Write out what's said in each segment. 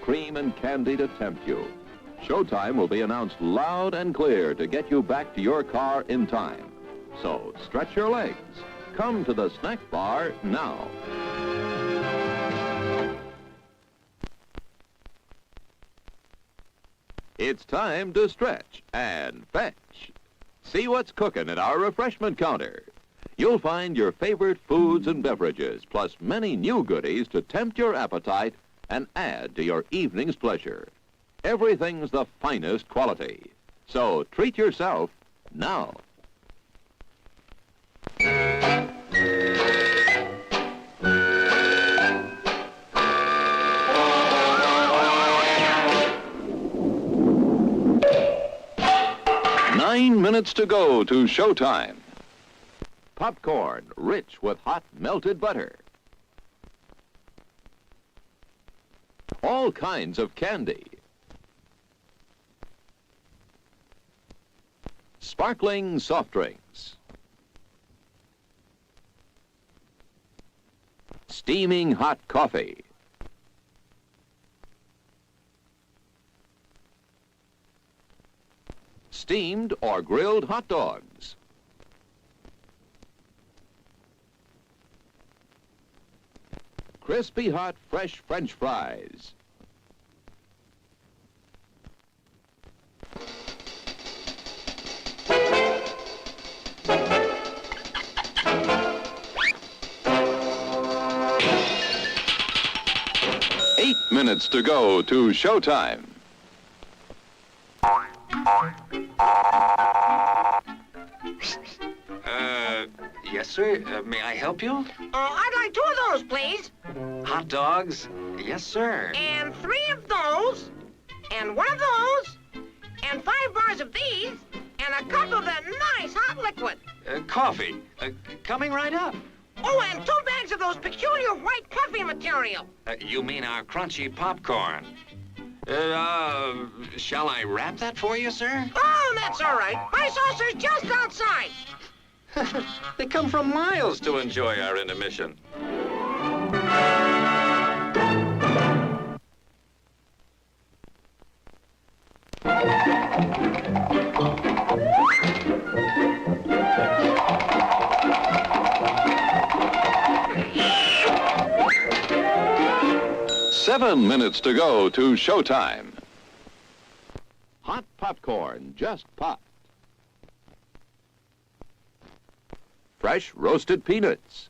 cream and candy to tempt you. Showtime will be announced loud and clear to get you back to your car in time. So stretch your legs. Come to the snack bar now. It's time to stretch and fetch. See what's cooking at our refreshment counter. You'll find your favorite foods and beverages, plus many new goodies to tempt your appetite and add to your evening's pleasure. Everything's the finest quality. So treat yourself now. Nine minutes to go to showtime. Popcorn, rich with hot melted butter. All kinds of candy. Sparkling soft drinks. Steaming hot coffee. Steamed or grilled hot dogs. Crispy hot fresh French fries. Eight minutes to go to showtime. Yes, sir. May I help you? I'd like 2 of those, please. Hot dogs? Yes, sir. And 3 of those. And 1 of those. And 5 bars of these. And a cup of that nice hot liquid. Coffee. Coming right up. Oh, and 2 bags of those peculiar white puffy material. You mean our crunchy popcorn? Shall I wrap that for you, sir? Oh, that's all right. My saucer's just outside. They come from miles to enjoy our intermission. Seven minutes to go to showtime. Hot popcorn just popped. Fresh roasted peanuts.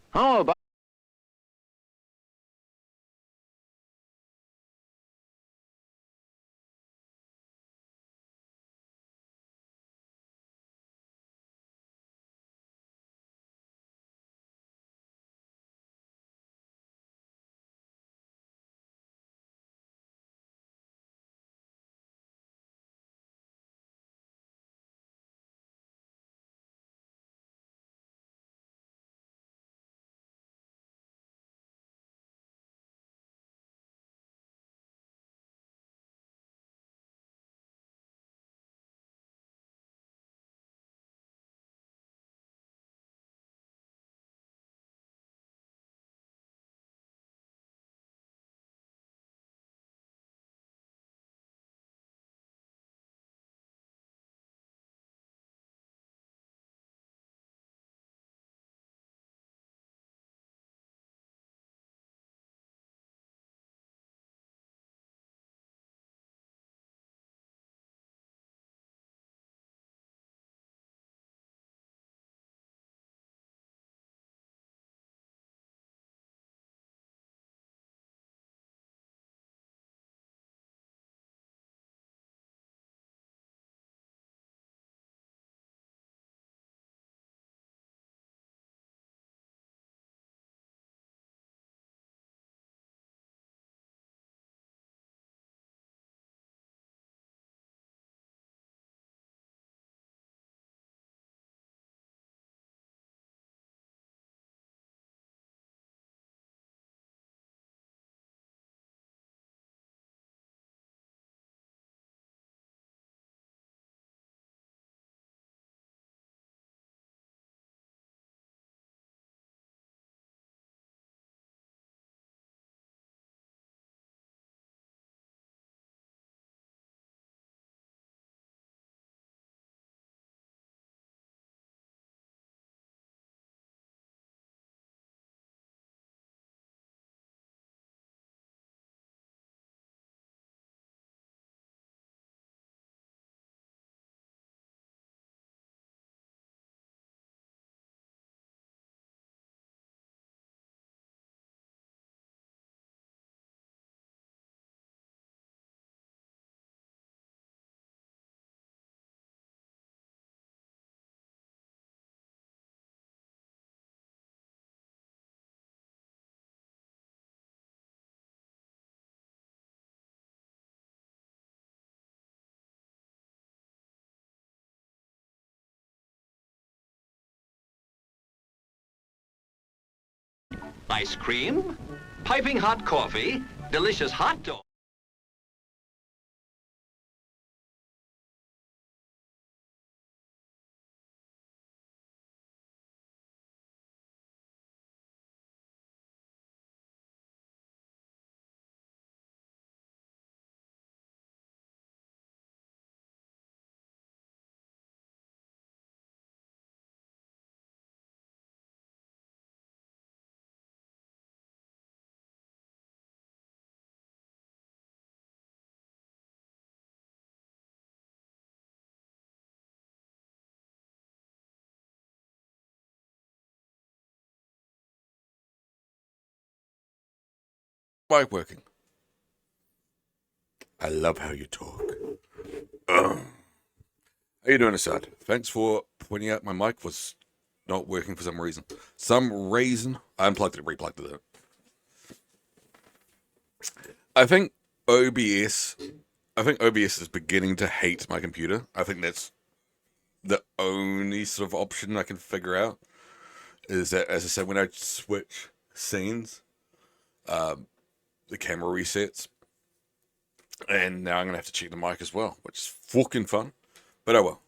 How about Ice cream, piping hot coffee, delicious hot dog. Mic working. I love how you talk. How you doing, Assad? Thanks for pointing out my mic was not working for some reason. I unplugged it, replugged it. I think OBS is beginning to hate my computer. I think that's the only sort of option I can figure out. Is that, as I said, when I switch scenes, the camera resets. And now I'm going to have to check the mic as well, which is fucking fun. But oh well.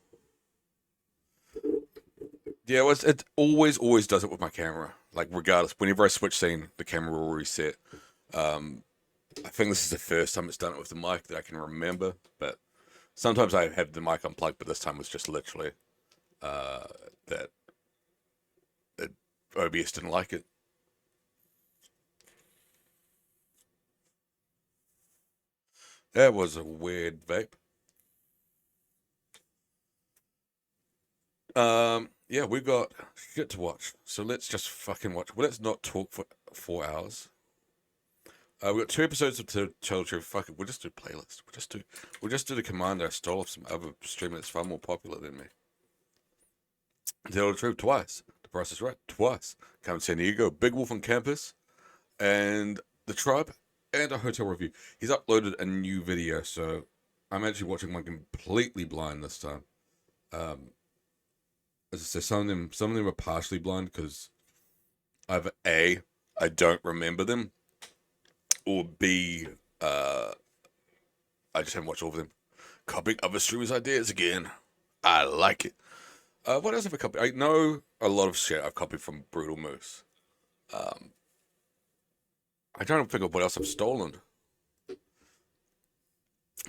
Yeah, it always does it with my camera. Like, regardless, whenever I switch scene, the camera will reset. I think this is the first time it's done it with the mic that I can remember. But sometimes I have the mic unplugged, but this time was just literally that OBS didn't like it. That was a weird vape. Yeah, we've got shit to watch, so let's just fucking watch. Well, let's not talk for 4 hours. We've got 2 episodes of Tell the Truth. Fuck it, we'll just do playlist. We'll just do the command I stole off some other streamer that's far more popular than me. Tell the Truth twice. The Price is Right twice. Come to San Diego, Big Wolf on Campus, and The Tribe, and a hotel review. He's uploaded a new video, so I'm actually watching one completely blind this time. As I say, some of them are partially blind because either A, I don't remember them, or B, I just haven't watched all of them. Copying other streamers' ideas again. I like it. What else have I copied? I know a lot of shit I've copied from Brutal Moose. I don't think of what else I've stolen.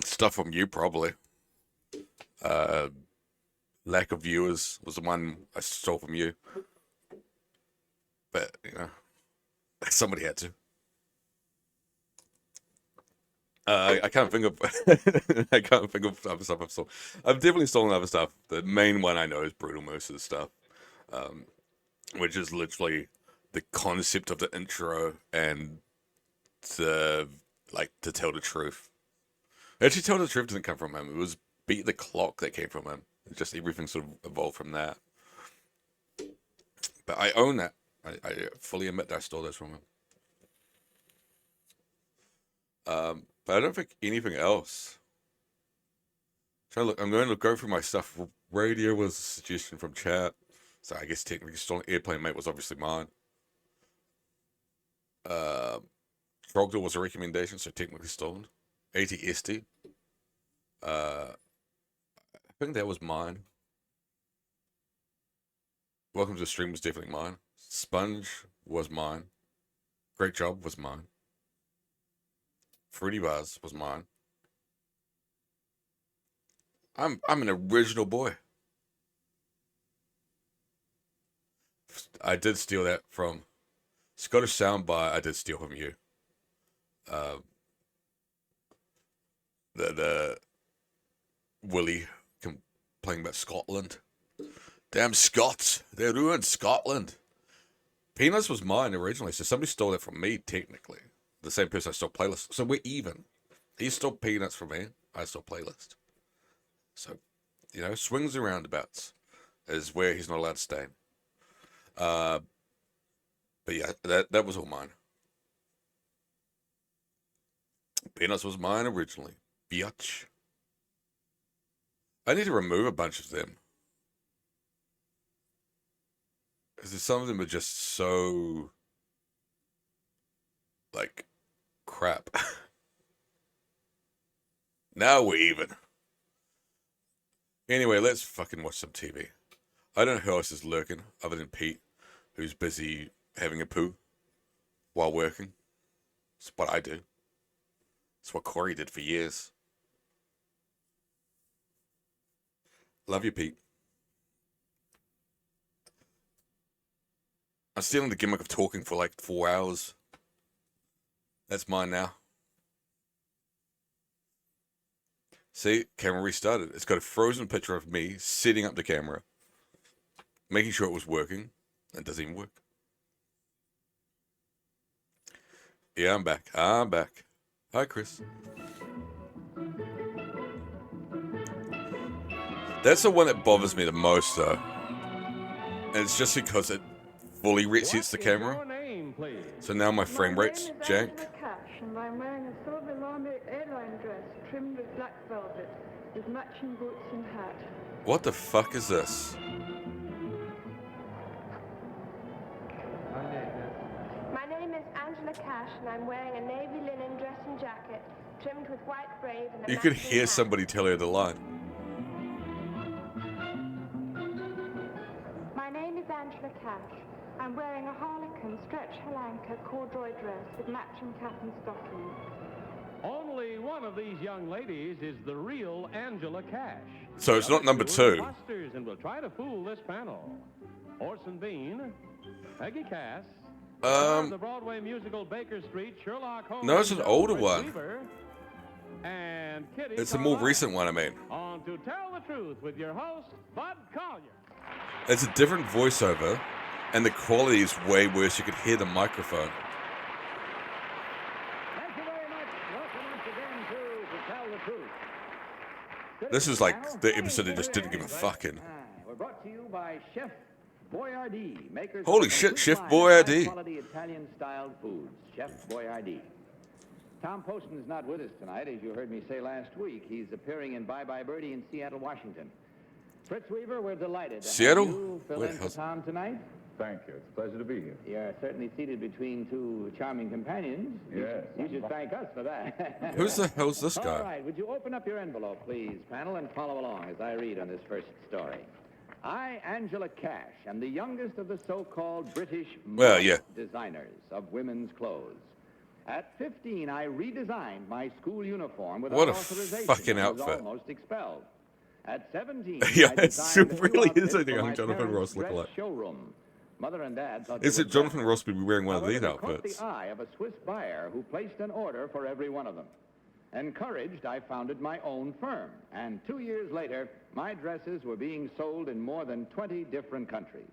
Stuff from you, probably. Lack of Viewers was the one I stole from you. But, you know, somebody had to. I can't think of I can't think of other stuff I've stolen. I've definitely stolen other stuff. The main one I know is Brutal Moose's stuff, which is literally the concept of the intro and to tell the truth. Actually, Tell the Truth didn't come from him. It was Beat the Clock that came from him. Just everything sort of evolved from that. But I own that. I fully admit that I stole those from him. But I don't think anything else. I'm going to go through my stuff. Radio was a suggestion from chat, so I guess technically stolen. Airplane Mate was obviously mine. Trogdor was a recommendation, so technically stolen. ATST. I think that was mine. Welcome to the Stream was definitely mine. Sponge was mine. Great Job was mine. Fruity Bars was mine. I'm an original boy. I did steal that from Scottish Soundbar. I did steal from you. The Willie complaining about Scotland. Damn Scots, they ruined Scotland. Peanuts was mine originally, so somebody stole it from me, technically. The same person I stole Playlist. So we're even. He stole Peanuts from me, I stole Playlist. So, you know, swings and roundabouts is where he's not allowed to stay. But yeah, that was all mine. Peanuts was mine originally. Biatch. I need to remove a bunch of them. Because some of them are just so like crap. Now we're even. Anyway, let's fucking watch some TV. I don't know who else is lurking other than Pete, who's busy having a poo while working. It's what I do. It's what Corey did for years. Love you, Pete. I'm still in the gimmick of talking for like 4 hours. That's mine now. See, camera restarted. It's got a frozen picture of me setting up the camera, making sure it was working. It doesn't even work. Yeah, I'm back. I'm back. Hi, Chris. That's the one that bothers me the most, though. And it's just because it fully resets the camera. So now my frame rate's jank. And I'm wearing a silver airline dress trimmed with black velvet, with matching boots and hat. What the fuck is this? My name is Angela Cash, and I'm wearing a navy linen dress and jacket, trimmed with white braid and a You could matching hear hat. somebody tell her the line. My name is Angela Cash. I'm wearing a harlequin stretch halanka corduroy dress with matching cap and stockings. Only one of these young ladies is the real Angela Cash. So it's not number two. Imposters, and will try to fool this panel. Orson Bean, Peggy Cass, the Broadway musical Baker Street, Sherlock Holmes. No, it's an older one. Weaver, and Kitty It's a more Carlisle. recent one, I mean. On To Tell the Truth with your host, Bud Collier. It's a different voiceover, and the quality is way worse. You could hear the microphone. Thank you very much. Welcome once again to Tell the Truth. This is like the episode they just didn't give a fuck in. We're brought to you by Chef Boyardee, makers Holy of shit, complete Chef line of Boyardee. high-quality Italian-styled foods. Chef Boyardee. Tom Poston's not with us tonight, as you heard me say last week. He's appearing in Bye Bye Birdie in Seattle, Washington. Fritz Weaver, we're delighted to Seattle? have you fill Wait, in for how's- Tom tonight. Thank you. It's a pleasure to be here. You're certainly seated between two charming companions. Yes. You should thank us for that. Who's the hell's this All guy? right, would you open up your envelope, please, panel, and follow along as I read on this first story. I, Angela Cash, am the youngest of the so-called British Well, yeah. designers of women's clothes. At 15, I redesigned my school uniform without What a authorization. fucking and was outfit. almost expelled. At 17, Yeah, I it's designed a new really is outfit a for young my Jonathan parents' Ross dress lookalike. showroom. Mother and Dad thought Is they it were Jonathan dressed. Ross would be wearing one of However, these they caught outfits? the eye of a Swiss buyer who placed an order for every one of them. Encouraged, I founded my own firm, and 2 years later, my dresses were being sold in more than 20 different countries.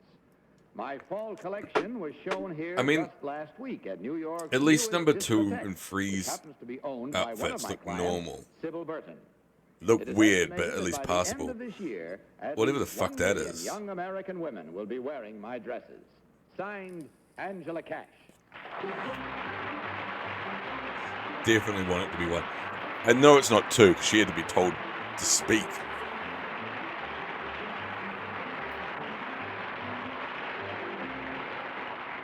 My fall collection was shown here I mean, just last week at New York. at least number 2 and 3's happens to be owned by one of outfits my look clients, normal. Sybil Burton. Look It is weird, but estimated at that least by the end passable. of this year, at Whatever least the fuck 1 that million is. Young American women will be wearing my dresses. Signed, Angela Cash. Definitely want it to be one. I know it's not 2 because she had to be told to speak.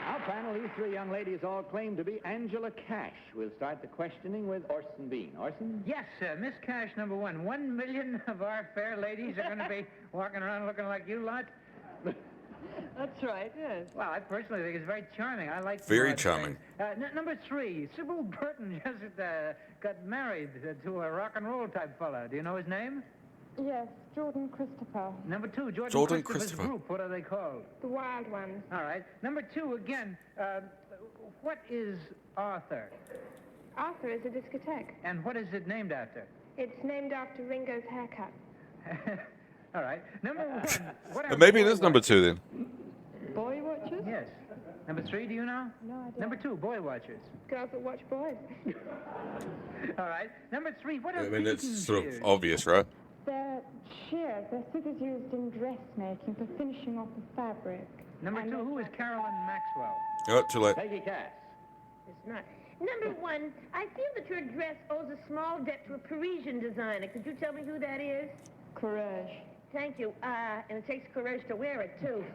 Our panel, these three young ladies all claim to be Angela Cash. We'll start the questioning with Orson Bean. Orson? Yes, Miss Cash, number one. 1 million of our fair ladies are going to be walking around looking like you lot. That's right, yes. Well, I personally think it's very charming. I like Very the charming. Number 3, Sybil Burton just got married to a rock and roll type fella. Do you know his name? Yes, Jordan Christopher, Number 2, Jordan Christopher's Christopher. group. What are they called? the wild ones. All right. Number 2, again, what is Arthur? Arthur is a discotheque. And what is it named after? It's named after Ringo's haircut. All right. Number 1, what are Maybe it boy is number watchers? 2 then. Boy watchers? Yes. Number 3, do you know? No idea. Number 2, boy watchers. Girls that watch boys. All right. Number 3, what are I mean, it's beaten sort of shears? obvious, right? They're shears. They're scissors used in dressmaking for finishing off the fabric. Number And 2, they're who is Carolyn Maxwell? Oh, too late. Peggy Cass. It's not. Number 1, I feel that your dress owes a small debt to a Parisian designer. Could you tell me who that is? Courage. Thank you. And it takes courage to wear it, too.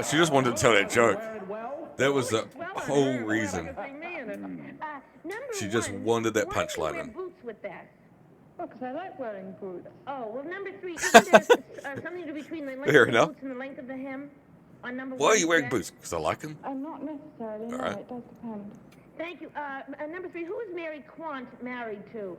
She just wanted to tell that joke. Wear it well? That was the Well, on whole her, reason. like a thing me in it. She just wanted that punchline Why do you in. wear boots with that? Oh, because I like wearing boots. Oh, well, number 3, isn't there something to do between the length Fair of the enough. boots and the length of the hem? On number Why are 1's you wearing dress? boots? Because I like them. Not necessarily, no, Alright. it does depend. Thank you. Number 3, who is Mary Quant married to?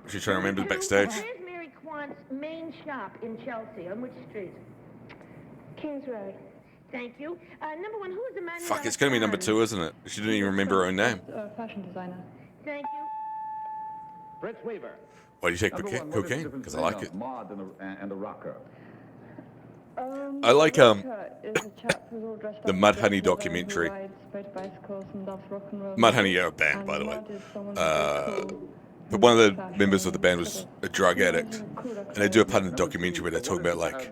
She's trying to remember the Two, backstage. Where's Mary Quant's main shop in Chelsea? On which street? Kings Road. Thank you. Number 1, who is Emmanuel? Fuck, it's going to be number 2, isn't it? She didn't even remember her own name. Fashion designer. Thank you. Fritz Weaver. Why do you take Number one, what is the cocaine? difference Because I between like it. a mod and a rocker? I like, Rocker is a chap who's all dressed the up Mud as Honey a lover documentary. who rides motor bicycles and loves rock and roll. Mud Honey are a band, And by the way. Mud is someone who's cool But one of the and members of the band fashion, was a drug addict. And they do a part in the documentary where they talk about, like,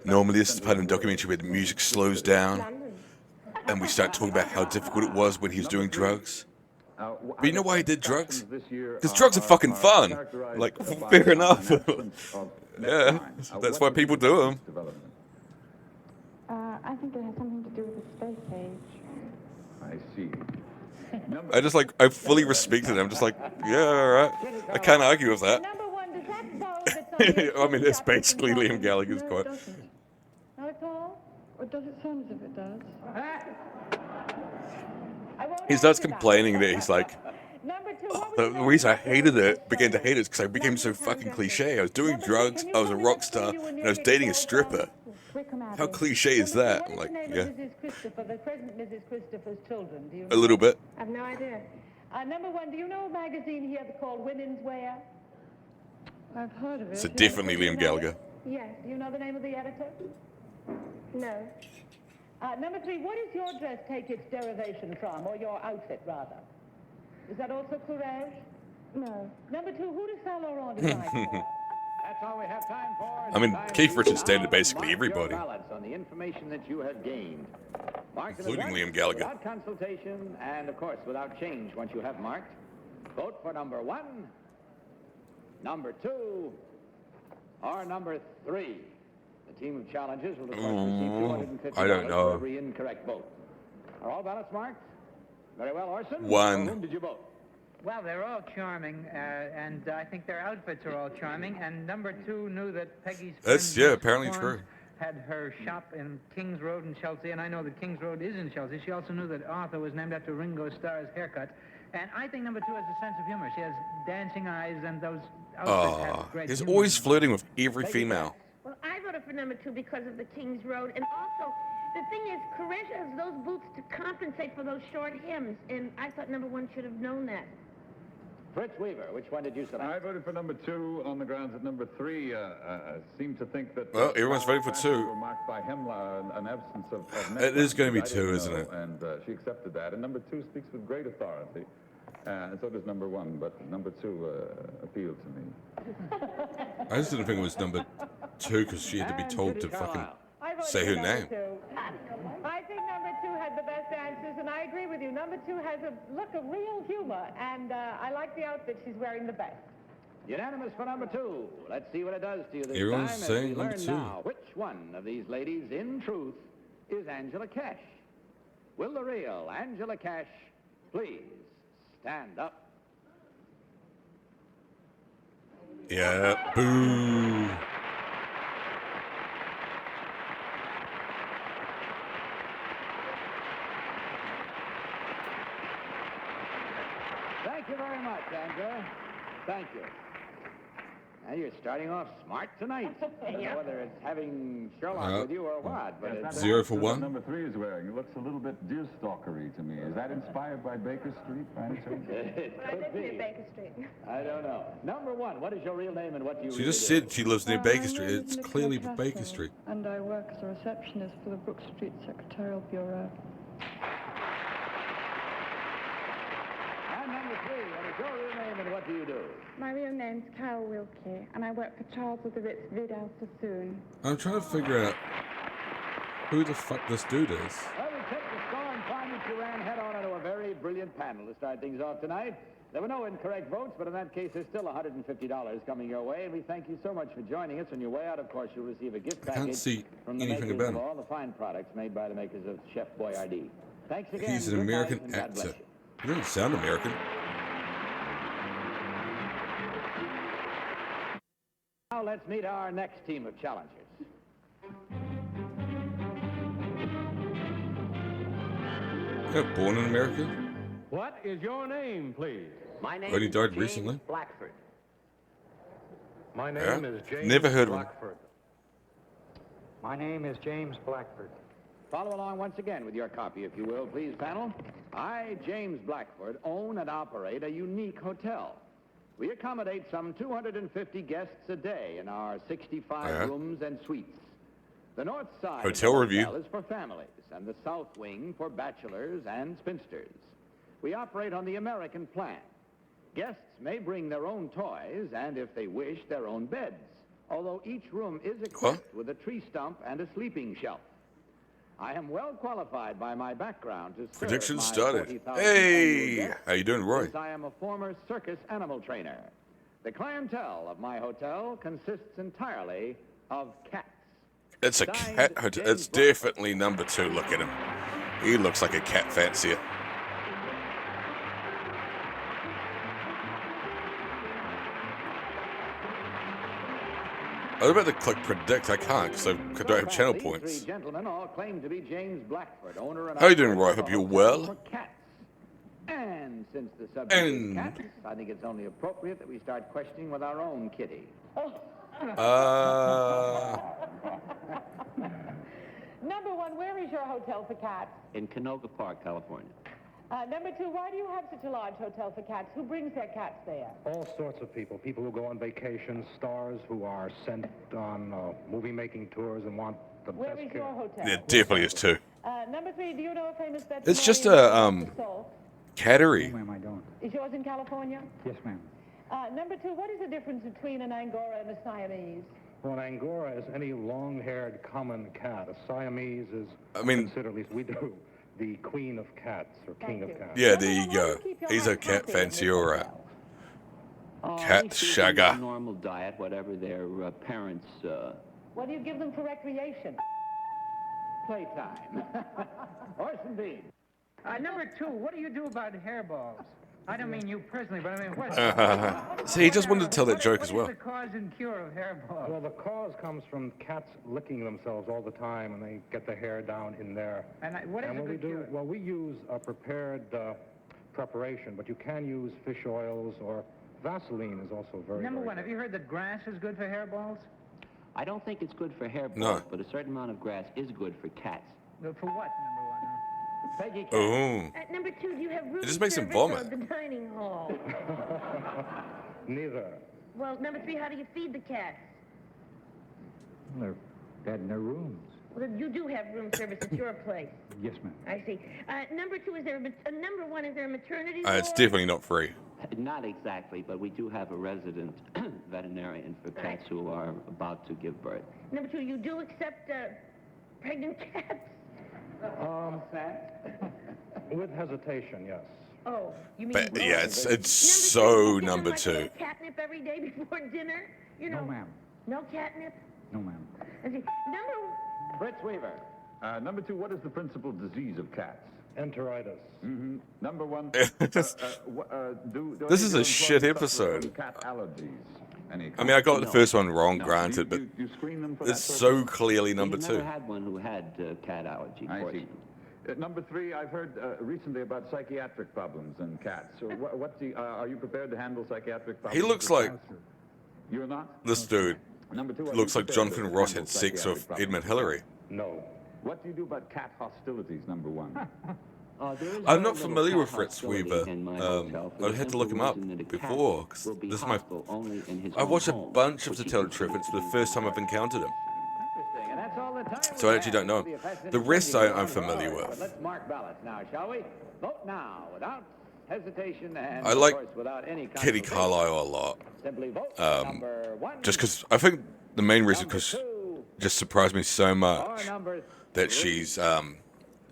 normally this is the part in the documentary where the music slows down. And we start talking about how difficult it was when he was doing drugs. But you know why he did drugs? Because drugs are fucking fun. Like, fair enough. Yeah, that's why people do them. I think it has something to do with the space age. I see. I fully respected it. I'm just like, yeah, alright. I can't argue with that. Number 1, does that solve its own I mean, it's basically Liam Gallagher's No, quote. it doesn't. Not at all? Or does it sound as if it does? He starts complaining that he's like, Number 2, what the was reason I hated it, began to hate it, is because I became so fucking cliche. I was doing drugs, I was a rock star, and I was dating a stripper. How cliche is that? I'm like, yeah, Mrs. Christopher, the present Mrs. Christopher's children. Do you a know? little bit. I have no idea. Number 1, do you know a magazine here called Women's Wear? I've heard of it. So definitely Liam Gallagher. Yes. Do you know the name of the editor? No. Number 3, what does your dress take its derivation from, or your outfit, rather? Is that also Courage? No. Number 2, who does Saint Laurent design for? That's all we have time for. I mean, Time Keith to Richards now dated basically mark everybody. your ballots on the information that you have gained. Mark them Including at Liam once, Gallagher. Without consultation and, of course, without change once you have marked. Vote for number 1, number 2, or number 3. The team of challengers will, of course, receive $250 I don't know. for every incorrect vote. Are all ballots marked? Very well, Orson. One. For whom did you vote? Well, they're all charming, and I think their outfits are all charming. And number 2 knew that Peggy's That's, friend, yeah, Miss apparently Swan, true. had her shop in Kings Road in Chelsea, and I know that Kings Road is in Chelsea. She also knew that Arthur was named after Ringo Starr's haircut. And I think number 2 has a sense of humor. She has dancing eyes, and those outfits have great He's humor. always flirting with every female. Well, I voted for number 2 because of the King's Road, and also the thing is, Courage has those boots to compensate for those short hems, and I thought number 1 should have known that. Fritz Weaver, which one did you select? I voted for number 2 on the grounds that number 3 seemed to think that. Well, everyone's voting for 2. Were marked by an absence of It is going to be I 2, didn't isn't know, it? And she accepted that. And number 2 speaks with great authority. And so does number 1, but number 2 appealed to me. I just didn't think it was number 2 because she had to be told to fucking say her name. I think number 2 had the best answers, and I agree with you. Number 2 has a look of real humor, and I like the outfit she's wearing the best. Unanimous for number 2. Let's see what it does to you this Everyone's time as saying we number learn 2. now which one of these ladies, in truth, is Angela Cash. Will the real Angela Cash please stand up? Yeah, boo. Thank you very much, Angela. Thank you. Now, you're starting off smart tonight. I don't know whether it's having Sherlock with you or what, but it's... 0 for What 1. number 3 is wearing. It looks a little bit deerstalkery to me. Is that inspired by Baker Street, by any chance? It I could live near be. Baker Street. I don't know. Number 1, what is your real name and what do you She really just do? said she lives near Baker Street. My name It's is clearly Nicola Baker Castle, Street. And I work as a receptionist for the Brook Street Secretarial Bureau. And number 3, what is your real name and what do you do? My real name's Carol Wilkie, and I work for Charles of the Ritz Vidal Sassoon. I'm trying to figure out who the fuck this dude is. Well, we check the score and find that you ran head-on into a very brilliant panel to start things off tonight. There were no incorrect votes, but in that case, there's still $150 coming your way, and we thank you so much for joining us. On your way out, of course, you'll receive a gift I can't package see from the anything makers about of him. all the fine products made by the makers of Chef Boyardee. Thanks again. He's an Good night, American and God bless actor. you. He doesn't sound American. Now let's meet our next team of challengers. Born in America? What is your name, please? My name Only is died James recently? Blackford. My name Yeah? is James Never heard of him. Blackford. My name is James Blackford. Follow along once again with your copy, if you will, please, panel. I, James Blackford, own and operate a unique hotel. We accommodate some 250 guests a day in our 65 Yeah. rooms and suites. The north side Hotel of the review. hotel is for families, and the south wing for bachelors and spinsters. We operate on the American plan. Guests may bring their own toys and, if they wish, their own beds, although each room is equipped with a tree stump and a sleeping shelf. I am well qualified by my background to serve Prediction my started. 40,000 Hey! annual guests, How you doing, Roy? since I am a former circus animal trainer. The clientele of my hotel consists entirely of cats. It's a cat hotel. It's definitely number 2. Look at him. He looks like a cat fancier. I was about to click predict. I can't because I don't have channel These points. three gentlemen all claim to be James Blackford, owner and How you doing, operator Roy? of Hope a you're hotel well. for cats. And since the subject And- is cats, I think it's only appropriate that we start questioning with our own kitty. Number one, where is your hotel for cats? In Canoga Park, California. Number two, why do you have such a large hotel for cats? Who brings their cats there? All sorts of people. People who go on vacation, stars who are sent on movie-making tours and want the Where best is care. your hotel? It definitely is 2. Number three, do you know a famous veterinarian? It's just a cattery. No, ma'am, I don't. Is yours in California? Yes, ma'am. Number two, what is the difference between an Angora and a Siamese? Well, an Angora is any long-haired common cat. A Siamese is considered, at least we do, the queen of cats or king of cats. Yeah, there you go. He's a cat fancier or a cat They feed them their shagger. normal diet, whatever their parents. What do you give them for recreation? Playtime. Horse and bean. Number two, what do you do about hairballs? I don't mean you personally, but I mean what? See, he just wanted to tell that joke as well. What is the cause and cure of hairballs? Well, the cause comes from cats licking themselves all the time, and they get the hair down in there. And what is and a what we good do? cure? Well, we use a prepared preparation, but you can use fish oils or Vaseline is also very. Number very one, have you heard that grass is good for hairballs? I don't think it's good for hairballs, No. but a certain amount of grass is good for cats. For what, number one? Peggy. Oh. Number two, do you have room just makes him service vomit. or the dining hall? Neither. Well, number three, how do you feed the cats? They're dead in their rooms. Well, you do have room service at your place. Yes, ma'am. I see. Number two, is there number one? Is there a maternity? It's ward? definitely not free. Not exactly, but we do have a resident veterinarian for cats who are about to give birth. Number two, you do accept pregnant cats? With hesitation, yes. Oh, you mean? But yeah, it's Number so two, number like a 2. little catnip every day before dinner? You know. No, ma'am. No catnip? No, ma'am. I see. Number. Fritz Weaver. Number 2, what is the principal disease of cats? Enteritis. Mm-hmm. Number 1, This is a shit episode. Cat allergies. I mean, I got the first one wrong, No. granted, but You screen them for that it's so purpose? clearly number We 2. never had one who had cat allergy, I see. fortunately. Number 3, I've heard recently about psychiatric problems in cats. So are you prepared to handle psychiatric problems? He looks with like cats? You're not? this dude. Number 2, are Looks you like prepared Jonathan to Ross handle had sex psychiatric with problems? Edmund Hillary. No. What do you do about cat hostilities, number 1? There is I'm very not little familiar cat with Fritz hostility Weaver. in my hotel for I the had to simple look him up reason that a cat before, 'cause will be this is my. hostile only in his I own watched a home, bunch of which he Satella considers Triff. It's to the be first time I've private. encountered him. Interesting, and that's all the time So I we actually have. don't know. It'll be a fascinating The rest evening I'm going familiar forward. with. But let's mark ballots now, shall we? Vote now, without hesitation and I of like course, without any Kitty consultation. Carlisle a lot. Simply vote number 1. Just because I think the main reason number because 2, just surprised me so or much number that 3.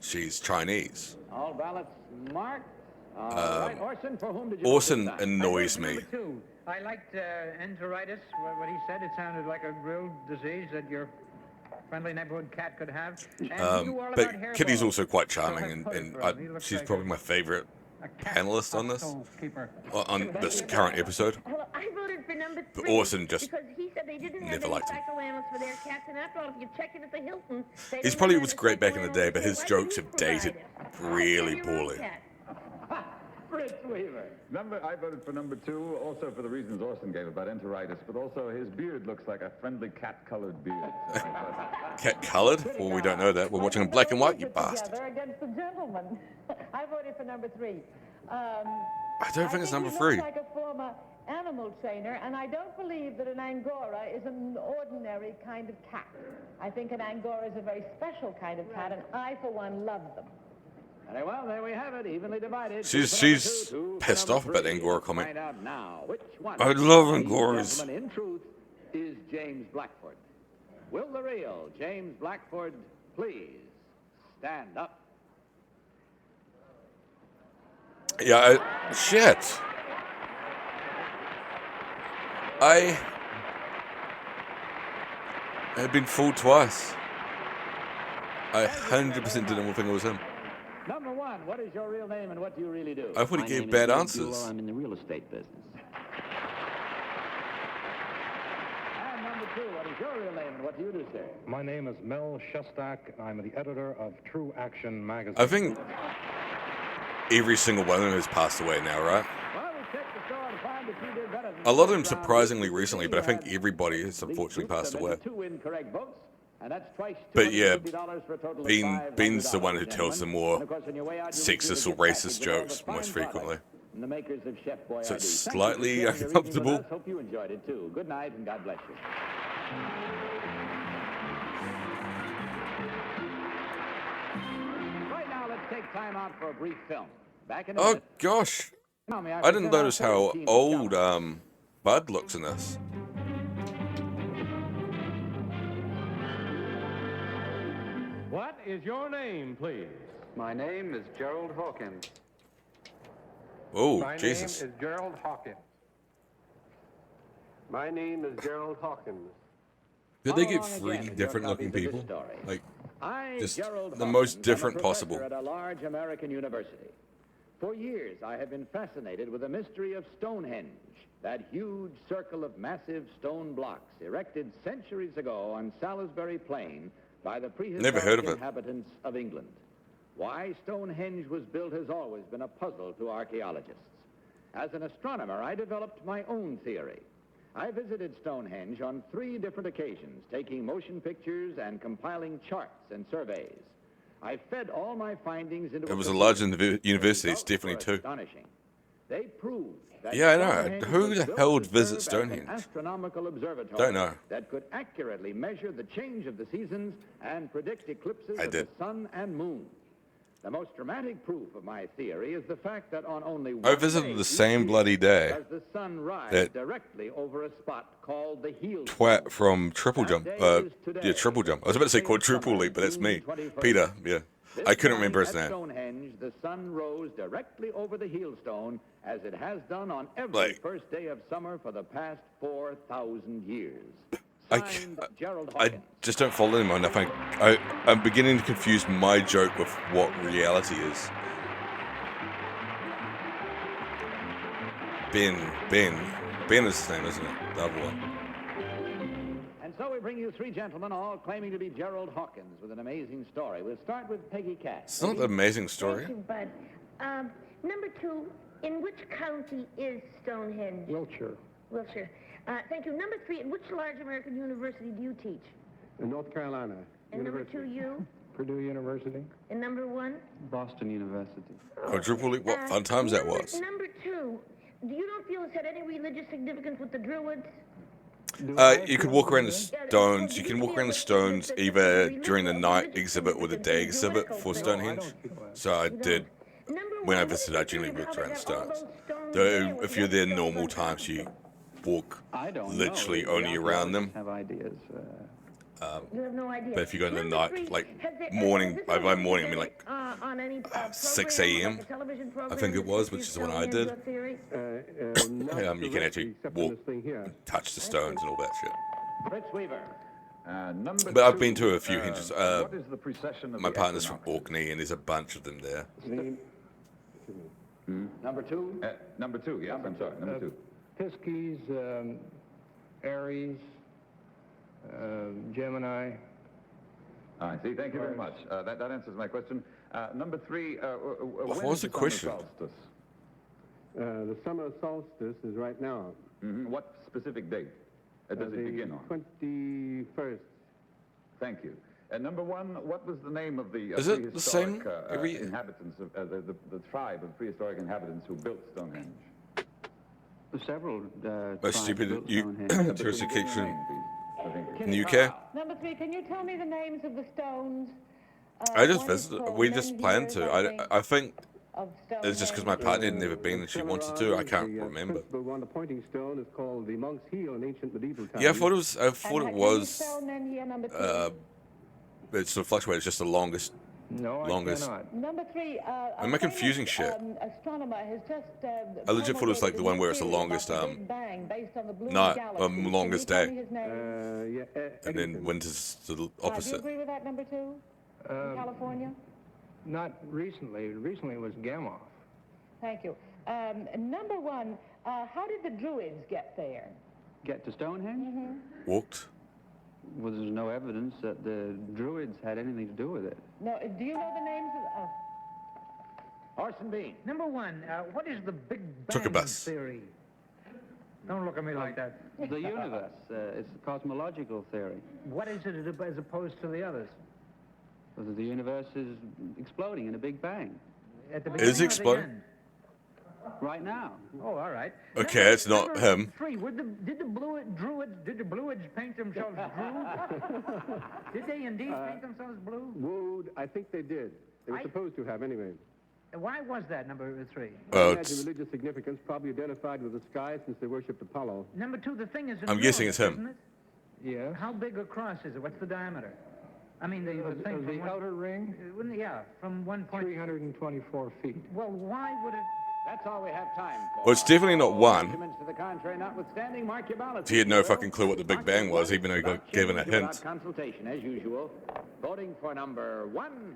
she's Chinese. All ballots marked, Right, Orson, for whom did you Orson vote this time? annoys me. Number 2. I liked enteritis, what he said. It sounded like a real disease that your friendly neighborhood cat could have. And he knew all about But hair Kitty's balls. also quite So charming, I and, voted and for him. He looks she's like probably my favorite a cat panelist on this, housekeeper. on this current episode. Well, I voted for number 3. But Orson just because he said they didn't have never any liked him. psychoanalysts for their cats, and after all, if you check in at the Hilton, they He's don't probably have was a great back in the day, but his psychoanalyst. jokes Why have didn't you dated provide really it? Have your own poorly. cat. Fritz Weaver. I voted for number 2, also for the reasons Orson gave about enteritis, but also his beard looks like a friendly cat-colored beard. So I thought- Cat coloured? Well, we don't know that. We're watching in black and white, you Put bastard. together against the gentleman. I voted for number 3. I don't think it's number he 3. looks like a former animal trainer, and I don't believe that an Angora is an ordinary kind of cat. I think an Angora is a very special kind of cat, and I, for one, love them. Very well, there we have it, evenly divided. She's Two for number she's 2, two for pissed number off about the 3. Angora comic. Find out now which one. I love of these Angoras. gentlemen, in truth, is James Blackford. Will the real James Blackford please stand up? Yeah, shit. I had been fooled twice. I 100% didn't think it was him. Number 1, what is your real name and what do you really do? I thought he My gave name is bad Bill answers. Buell. I'm in the real estate business. And number 2, what is your real name and what do you do, sir? My name is Mel Shostak, and I'm the editor of True Action magazine. I think every single one of them has passed away now, right? Well, we checked the store to find that you did better than A lot of them the first round. surprisingly recently, but I think everybody has unfortunately passed away. 2 incorrect votes, and that's twice But yeah, $250 for a total of Bean's the one who $500, tells the gentlemen. more And of course, on your way out, you'll sexist or receive a gift racist package with all the jokes fine most products frequently. from the makers of Chef Boyardee. So it's Thank you for slightly sharing your evening with uncomfortable. us. Hope you enjoyed it too. Good night and God bless you. Right now, let's take time out for a brief film. Back in a Oh minute. gosh, Now, may I present didn't notice our how third team of old talent. Bud looks in this. What is your name, please? My name is Gerald Hawkins. Oh, My Jesus. name is Gerald Hawkins. My name is Gerald Hawkins. Did they Follow get along three again with different your looking copies of this people? story. Like, I, just Gerald the Hawkins, most am a different professor possible. at a large American university. For years, I have been fascinated with the mystery of Stonehenge, that huge circle of massive stone blocks erected centuries ago on Salisbury Plain by the Never heard of prehistoric it. inhabitants of England. Why Stonehenge was built has always been a puzzle to archaeologists. As an astronomer, I developed my own theory. I visited Stonehenge on 3 different occasions, taking motion pictures and compiling charts and surveys. I fed all my findings into It was a computer. large The university, it's results definitely were too. astonishing. They proved that Yeah, I know. Stonehenge Who was the built hell to would visit serve as an Stonehenge? astronomical observatory Don't know. that could accurately measure the change of the seasons and predict eclipses I of did. the sun and moon. The most dramatic proof of my theory is the fact that on only I one visited day the each same year bloody day does the sun rise that directly over a spot called the heel twat from Triple Jump. That day is today. Yeah, Triple Jump. I was about to say First day of quadruple summer, leap, but that's me. June 21st. Peter, yeah. This I couldn't morning remember his at name. Stonehenge, the sun rose directly over the heel stone, as it has done on every Like- first day of summer for the past 4,000 years. I Signed, ca- Gerald I Hawkins. just don't follow him enough. I'm beginning to confuse my joke with what reality is. Ben is his name, isn't it? The other one. And so we bring you 3 gentlemen, all claiming to be Gerald Hawkins, with an amazing story. We'll start with Peggy Cass. It's not an amazing story. Thank you, Bud. Number 2, in which county is Stonehenge? Wiltshire. Wiltshire. Thank you. Number 3, in which large American university do you teach? In North Carolina. And number 2, you? Purdue University. And number 1? Boston University. Quadruple leap, what fun times that was. Number 2, do you don't feel it's had any religious significance with the Druids? You could walk around the stones. You can walk around the stones either during the night exhibit or the day exhibit for Stonehenge. So I did. When I visited, I generally walked around the stones. Though if you're there normal times, you walk literally only around them. Have ideas. You have no idea. But if you go in the Number night, 3, like has there- morning, has this by ever morning I mean been, like on any 6 program, a.m. like a television program I think it that was, says which you is the one tell I me did. your theory? You can actually walk, touch the stones and all that shit. Fritz Weaver. Number But I've two, been to a few hinges. what is the precession of My the partner's from equinoxes? Orkney, and there's a bunch of them there. Number two? Number two, yes, I'm sorry, number two. Pisces, Aries, Gemini. I see, thank you very much. That answers my question. Number three, What when was is the summer question? solstice? The summer solstice is right now. What specific date does it begin on? 21st. Thank you. Number one, what was the name of the Is it the same prehistoric every year? inhabitants, of, the tribe of prehistoric inhabitants who built Stonehenge? Several Most stupid jurisdiction in the Can UK. Number 3, can you tell me the names of the stones? I just one is visited. called We just planned Menhirs, to. I think of it's just because my Stonehenge. partner had never been and she wanted to. I can't remember. The one, the pointing stone, is called the Monk's Heel in ancient medieval times. Yeah, I thought it was. I thought And it can you was. spell Menhir, number 2? It sort of fluctuated. It's just the longest. No, I longest. cannot. Number 3, Am I confusing shit? Astronomer has just I legit thought it was like the one where it's the longest, night, longest day. And then winter's the Do you opposite. agree with that, number 2? In California? Not recently. Recently it was Gamow. Thank you. Number 1, how did the Druids get there? Get to Stonehenge? Walked. Well, there's no evidence that the Druids had anything to do with it. No, do you know the names of... Orson Bean. Number 1, what is the Big Took a Bang bus. theory? Don't look at me like that. The universe, it's a cosmological theory. What is it as opposed to the others? Whether the universe is exploding in a Big Bang. At the Is beginning it or the exploding? end? Right now. Oh, all right. Okay, it's not number him. 3, did the Druids paint themselves blue? Did they indeed paint themselves blue? Wood, I think they did. They were supposed to have anyway. Why was that, number 3? Well, It had it's, religious significance, probably identified with the sky since they worshipped Apollo. Number 2, the thing is... I'm guessing it's him. Isn't it? Yes. How big a cross is it? What's the diameter? I mean, the thing Of from the outer ring, yeah, from one point... 324 feet. Well, why would it... That's all we have time for. well, it's definitely not one. Arguments to the contrary notwithstanding, mark your ballots. He had no fucking clue what the Big Bang was, even though he got given a Without hint. consultation, as usual. Voting for number 1,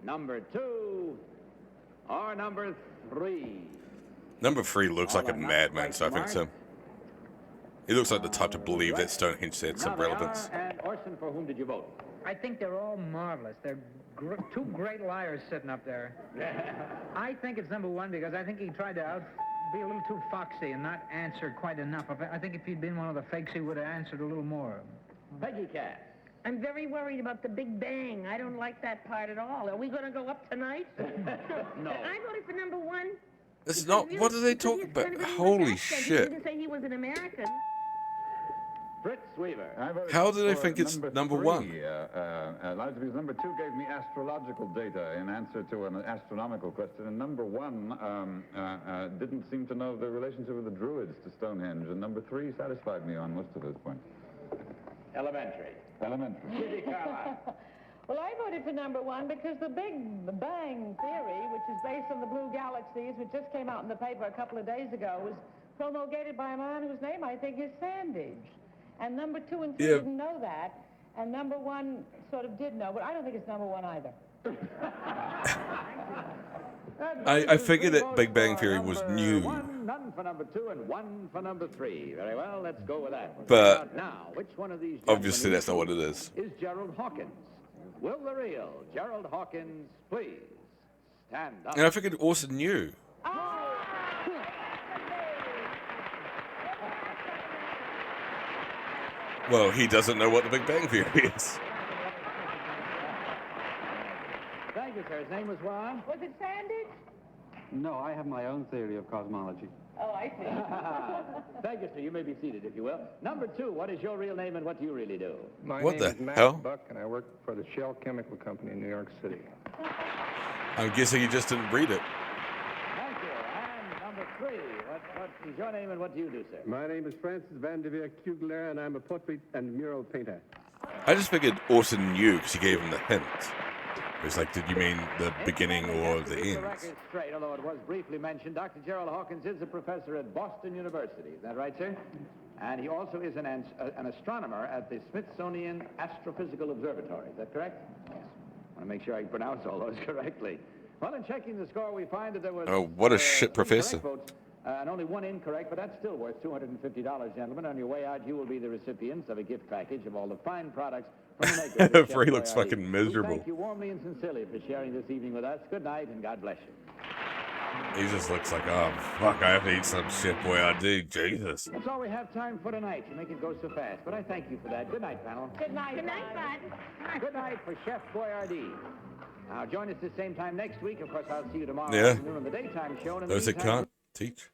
number 2, or number 3. Number 3 looks like a madman, so I think it's him. He looks like the type to believe that Stonehenge had some relevance. And Orson, for whom did you vote? I think they're all marvelous. They're two great liars sitting up there. I think it's number 1 because I think he tried to be a little too foxy and not answer quite enough. I think if he'd been one of the fakes, he would have answered a little more. Peggy Cass. I'm very worried about the Big Bang. I don't like that part at all. Are we going to go up tonight? No. I voted for number 1. It's not. What are they talking about? Holy shit! He didn't say he was an American. Fritz Weaver. How do they think it's number 1? Largely because number 2 gave me astrological data in answer to an astronomical question, and number 1 didn't seem to know the relationship of the Druids to Stonehenge, and number 3 satisfied me on most of those points. Elementary. Elementary. Well, I voted for number 1 because the Big Bang theory, which is based on the blue galaxies, which just came out in the paper a couple of days ago, was promulgated by a man whose name I think is Sandage. And number 2 and 3 didn't know that, and number 1 sort of did know, but I don't think it's number 1 either. I figured that Big Bang Theory was new. 1, none for number 2, and 1 for number 3. Very well, let's go with that one. But now, which one of these obviously gentlemen that's not what it is. is Gerald Hawkins? Will the real Gerald Hawkins please stand up? And I figured Orson knew. Well, he doesn't know what the Big Bang Theory is. Thank you, sir. His name was what? Was it Sandage? No, I have my own theory of cosmology. Oh, I see. Thank you, sir. You may be seated, if you will. Number 2, what is your real name and what do you really do? My What name the is Matt hell? Buck, and I work for the Shell Chemical Company in New York City. I'm guessing you just didn't read it. Thank you. And number 3, what is your name and what do you do, sir? My name is Francis Van de Veer Kugler, and I'm a portrait and mural painter. I just figured Orson knew because he gave him the hint. It's like, did you mean the beginning or the end? Straight, although it was briefly mentioned, Dr. Gerald Hawkins is a professor at Boston University. Is that right, sir? And he also is an astronomer at the Smithsonian Astrophysical Observatory. Is that correct? Yes. I want to make sure I pronounce all those correctly. Well, in checking the score, we find that there was... Oh, what a shit professor. Votes, and only one incorrect, but that's still worth $250, gentlemen. On your way out, you will be the recipients of a gift package of all the fine products from the makers of Free looks fucking miserable. Thank you warmly and sincerely for sharing this evening with us. Good night, and God bless you. He just looks like, oh, fuck, I have to eat some shit Boyardee. Jesus. That's all we have time for tonight. You make it go so fast, but I thank you for that. Good night, panel. Good night. Good night, Bud. Good night for Chef Boyardee. Now, join us the same time next week. Of course, I'll see you tomorrow afternoon on the daytime show. And those that can't teach.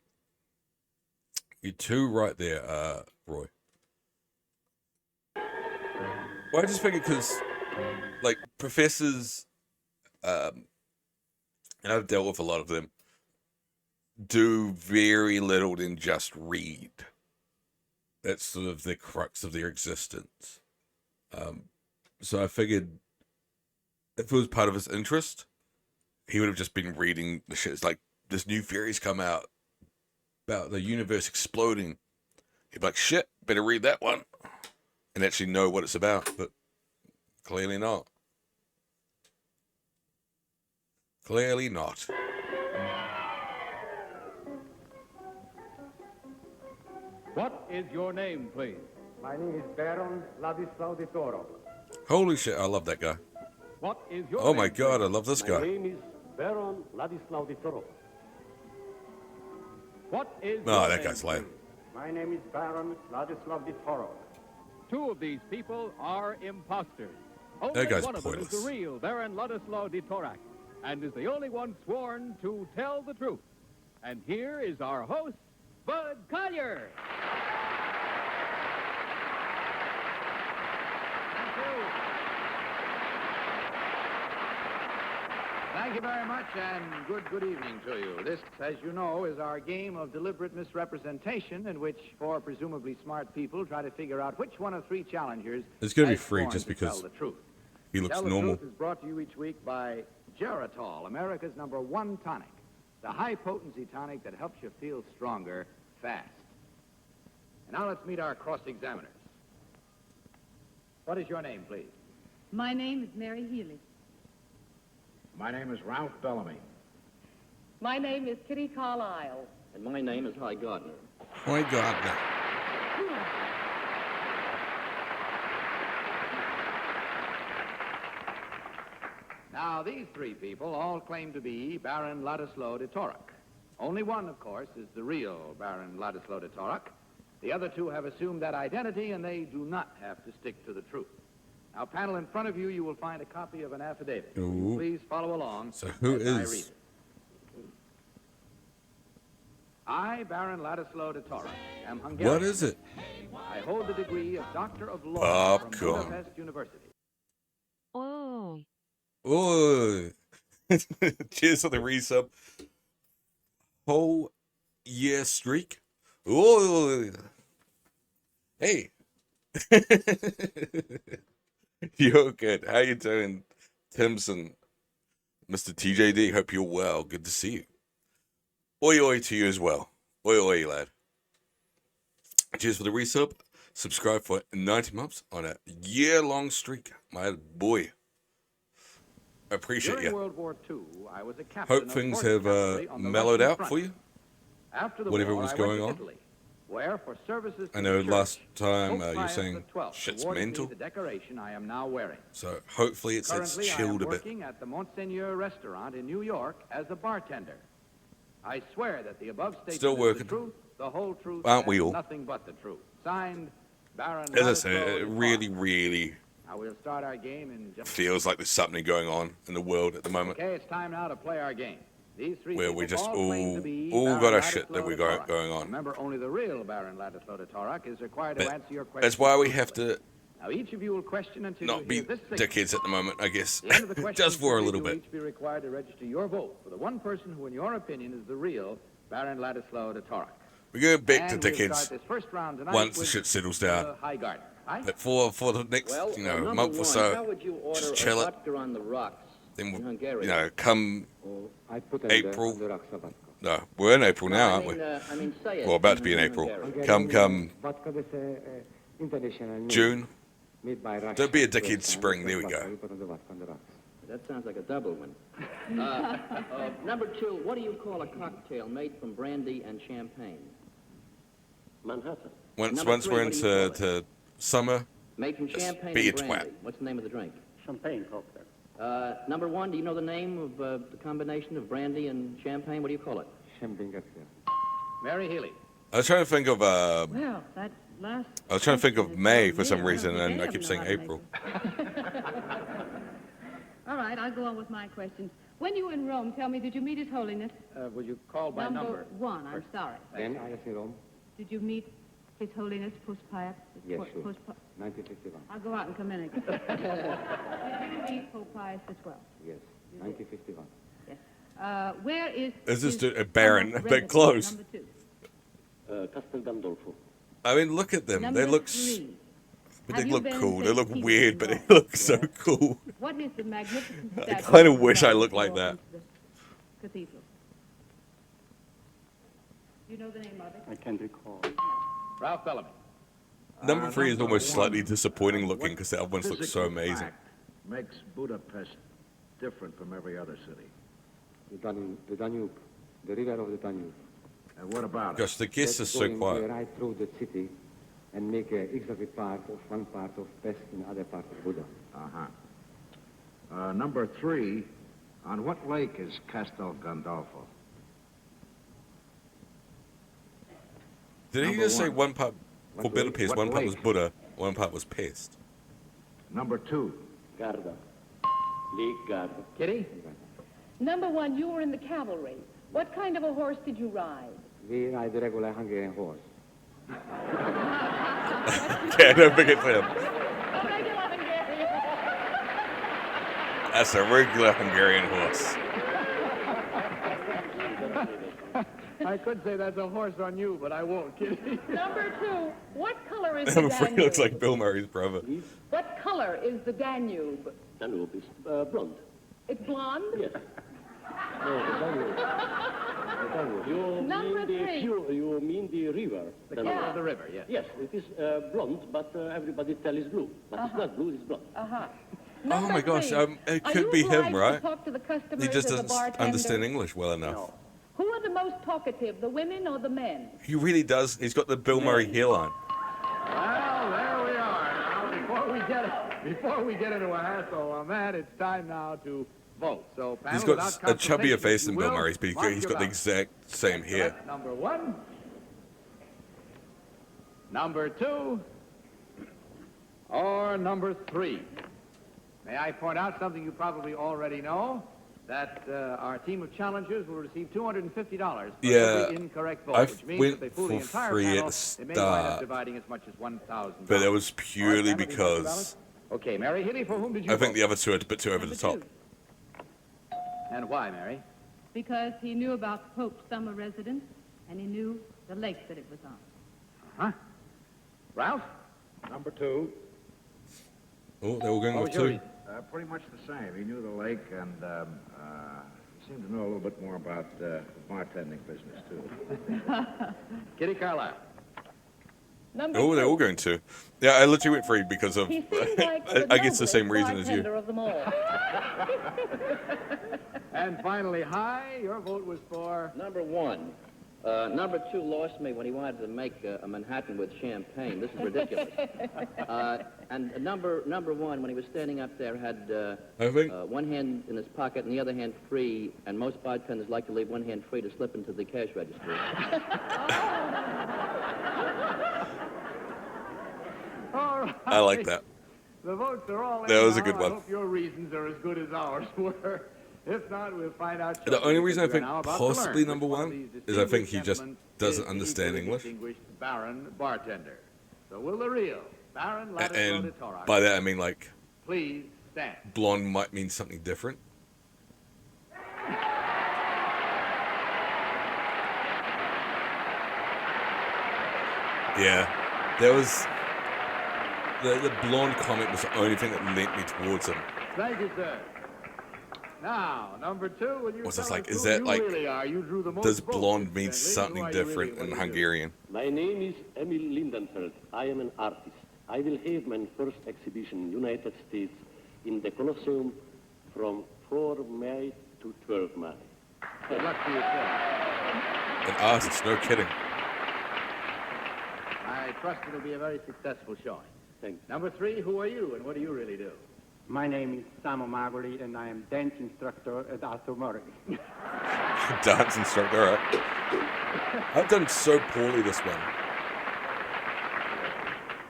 You two right there, Roy. Well, I just figured because, like, professors, and I've dealt with a lot of them, do very little than just read. That's sort of the crux of their existence. So I figured if it was part of his interest, he would have just been reading the shit. It's like, this new theory's come out about the universe exploding. He'd be like, shit, better read that one and actually know what it's about, but clearly not. Clearly not. What is your name, please? My name is Baron Ladislao de Toro. Holy shit, I love that guy. What is your Oh name, my god, please? I love this My guy. name is Baron Ladislao de Toro. What is Oh, your that name, guy's lame. please? My name is Baron Ladislao de Toro. Two of these people are imposters. Only That guy's one of them is pointless. the real Baron Ladislao de Torak, and is the only one sworn to tell the truth. And here is our host, Bud Collier. Thank you very much, and good evening to you. This, as you know, is our game of deliberate misrepresentation, in which four presumably smart people try to figure out which one of three challengers It's gonna be has free sworn just to because tell the truth. he looks Tell the normal. Truth is brought to you each week by Geritol, America's #1 tonic, the high-potency tonic that helps you feel stronger fast. And now let's meet our cross-examiners. What is your name, please? My name is Mary Healy. My name is Ralph Bellamy. My name is Kitty Carlisle. And my name is High Gardner. My god. Now, these three people all claim to be Baron Ladislao de Torak. Only one, of course, is the real Baron Ladislao de Torak. The other two have assumed that identity, and they do not have to stick to the truth. Now, panel, in front of you, you will find a copy of an affidavit. Ooh. Please follow along. So who as I is- read it. I, Baron Ladislao de Torak, am Hungarian. What is it? I hold the degree of Doctor of Law from Popcorn. Budapest University. Oh. Oh. Cheers for the resub. Whole year streak. Oh. Hey. You're good. How you doing, Timson? Mr. TJD, hope you're well. Good to see you. Oi oi to you as well. Oi oi, lad. Cheers for the resub. Subscribe for 90 months on a year-long streak. My boy. I appreciate During you. World War II, I was a captain Hope of things horse have cavalry on the mellowed Russian out front. for you. After the Whatever war, was I going went to on. Italy, where for services to I know the last church, time Pope you were Pius saying XII shit's awarded me mental. the decoration I am now wearing. So hopefully it's Currently, chilled I a am bit. working at the Monseigneur restaurant in New York as a bartender. I swear that the above statement Still is working. the truth, the whole truth, Aren't we and all? nothing but the truth. Signed, Baron As I Ladislao say, de it Torak. really Now we'll start our game in just feels like there's something going on in the world at the moment Okay, it's time now to play our game. These three where people we just all claim to be all Baron got our Ladislao shit that we de got Torak. going on. Remember, only the real Baron Ladislao de Torak is required to But answer your question. that's why we have to Now, each of you will question until not you be hear this signal. dickheads at the moment, I guess. At the end of the question Just for a period, little you will bit. each be required to register your vote for the one person who, in your opinion, is the real Baron Ladislao de Torak. We go back to And we'll dickheads start this first round tonight once the with, shit settles down. High Gardner. Right? But for the next Well, you know number month one, or so, how would you order just a chill it. vodka on the rocks then In Hungarian. you know, come I put April. under Rak Sabatka. No, we're in April now, I aren't mean, we? I mean, say it. Well, about to be in April. Come Vodka is international name June. made by Russia. Don't be a dickhead, spring. There we go. You put on the vodka on the rocks. That sounds like a double one. Number 2, what do you call a cocktail made from brandy and champagne? Manhattan. Once Number three, we're what do you call into it? to summer, Made from Just champagne be and a brandy. twat. What's the name of the drink? Champagne cocktail. Number 1, do you know the name of the combination of brandy and champagne? What do you call it? Champagne cocktail. Mary Healy. I was trying to think of Well, that last... I was trying to think of question is May so for some weird. reason, don't and I think keep they saying ever know April. how to make it. All right, I'll go on with my questions. When you were in Rome, tell me, did you meet His Holiness? Will you call by number? 1, I'm sorry. Then I was in Rome. Did you meet His Holiness Pope Pius? Yes, sure. Pope- 1951. I'll go out and come in again. Did you meet Pope Pius as well? Yes, 1951. Yes. Where is... Is this his a Baron? summer A bit residence? close. Number 2. Castel Gandolfo. I mean, look at them. Number They look, 3. but Have they you look been to cool. They St. look Peter's weird, in but they Rome? look so cool. What is the magnificent I statue kind of of wish I God looked like before that. the cathedral? Do you know the name of it? I can't recall. Ralph Bellamy. Number 3 is number almost slightly 1. disappointing looking because the other ones look so Physical amazing. fact makes Budapest different from every other city. The Danube, the river of the Danube. And what about it? Gosh, the guests are That's so going quiet. right through the city and make exactly part of one part of Pest and other part of Buda. Number 3, on what lake is Castel Gandolfo? Did he Number just say 1. one part for Budapest, What one part was lake? Buddha, one part was pest? Number 2. Garda. Lake Garda. Kitty? Number 1, you were in the cavalry. What kind of a horse did you ride? We ride the regular Hungarian horse. Okay, I don't think it's him. That's a regular Hungarian horse. I could say that's a horse on you, but I won't, Kitty. Number 2, what color is the Number 3 Danube? looks like Bill Murray's brother. What color is the Danube? Danube is blonde. It's blonde? Yes. No, the Danube. The Danube. You Number mean the 3. you mean the river? The Danube. color of the river, yes. Yes, it is blonde, but everybody tells it's blue. But it's not blue, it's blonde. Uh-huh. Oh my gosh, it Are could you be him, obliged to right? talk to the customers He just as a doesn't bartender? understand English well enough. Who are the most talkative, the women or the men? He really does. He's got the Bill Murray hairline. Well, there we are. Now, before we get into a hassle on that, it's time now to vote. So, panel, He's got without a chubbier consultation, face if than you Bill will, Murray's, but mark he's your got the ballot. exact same hair. Select number 1. Number 2. Or number 3. May I point out something you probably already know? That our team of challengers will receive $250 for Yeah, every incorrect vote, I which means went if they fool for the entire free at panel, the they may wind up start. dividing as much as $1,000. But that was purely All right, panel, do you have the because ballot? Okay, Mary Healy, for whom did you I think vote? the other two are a bit too over the top. And why, Mary? Because he knew about the Pope's summer residence, and he knew the lake that it was on. Huh? Ralph? Number 2. Oh, they were going What with was your two. reason? Pretty much the same. He knew the lake, and he seemed to know a little bit more about the bartending business, too. Kitty Carlisle. Number Oh, they're 2. all going to. Yeah, I literally went free because of. He seemed like the I guess the same noblest reason as you. bartender of them all. And finally, High, your vote was for... Number 1. Number 2 lost me when he wanted to make a Manhattan with champagne. This is ridiculous. And number 1, when he was standing up there, had I think. one hand in his pocket and the other hand free, and most bartenders like to leave one hand free to slip into the cash register. All right. I like that. The votes are all in That was a now. good one. I hope your reasons are as good as ours were. If not, we'll find out The shortly, only reason I because think we're now about to learn possibly which number one of one these is I think he distinguished just gentlemen doesn't is understand equally English. distinguished Baron bartender. So will the real Baron And Ladislaw de Torak by that I mean like please stand? blonde might mean something different. Yeah, there was the blonde comment was the only thing that lent me towards him. Thank you, sir. Now, number 2, will you What's tell this like? us Is who that you like? really are? You drew the most Does votes, blonde mean incidentally. something Who are you different really? in What do you do? Hungarian? My name is Emil Lindenfeld. I am an artist. I will have my first exhibition in United States in the Colosseum from 4 May to 12 May. Good luck to you, sir. An artist, no kidding. I trust it'll be a very successful showing. Thanks. Number 3, who are you and what do you really do? My name is Samo Magoli, and I am dance instructor at Arthur Murray. Dance instructor, all right. I've done so poorly this one.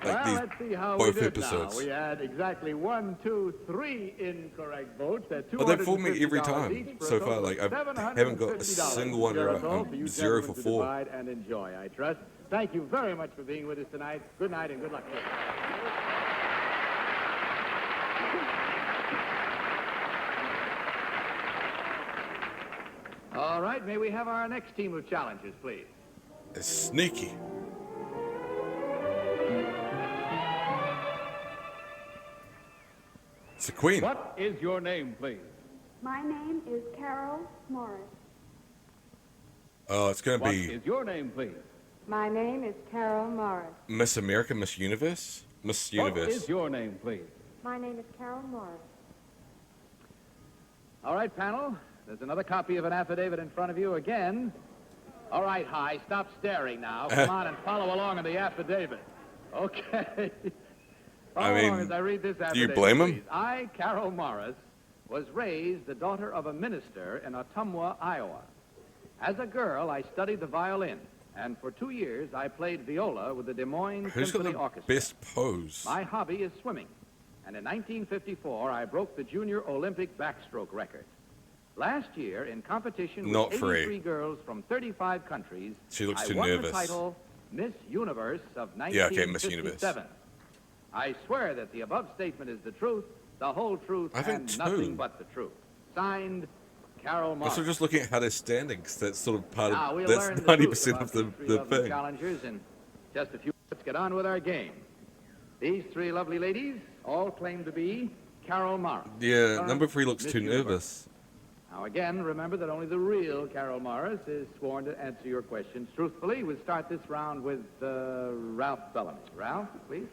Like Well, let's see how we both did episodes. now. We had exactly 1, 2, 3 incorrect votes. At Oh, they've fooled me every $250 time each for a so far. total Like, of I haven't got a $750. single one Here right. is all for I'm you 0 for gentlemen to 4. divide and enjoy, I trust. Thank you very much for being with us tonight. Good night and good luck to you. All right, may we have our next team of challengers, please? It's sneaky. It's a queen. What is your name, please? My name is Carol Morris. Oh, it's going to What be is your name, please? My name is Carol Morris. Miss America, Miss Universe? Miss What Universe. is your name, please? My name is Carol Morris. All right, panel. There's another copy of an affidavit in front of you again. All right, Hi, stop staring now. Come on and follow along in the affidavit. Okay. Follow I mean, along as I read this do you affidavit, blame him? please. I, Carol Morris, was raised the daughter of a minister in Ottumwa, Iowa. As a girl, I studied the violin, and for 2 years I played viola with the Des Moines Who's got Symphony the Orchestra. best pose? My hobby is swimming, and in 1954 I broke the junior Olympic backstroke record. Last year, in competition Not with free. 83 girls from 35 countries, She looks I too won nervous. the title Miss Universe of Yeah, okay, Miss 1957. I swear that the above statement is the truth, the whole truth, I think and nothing two. but the truth. Signed, Carol Morris. Also, just looking at how they're standing, 'cause that's sort of part Now, of we'll that's learn the 90% truth of about these three the lovely thing. challengers in just a few minutes. Let's get on with our game. These 3 lovely ladies all claim to be Carol Morris. Yeah, current number 3 looks Miss too Universe. nervous. Now, again, remember that only the real Carol Morris is sworn to answer your questions truthfully. We'll start this round with Ralph Bellamy. Ralph, please.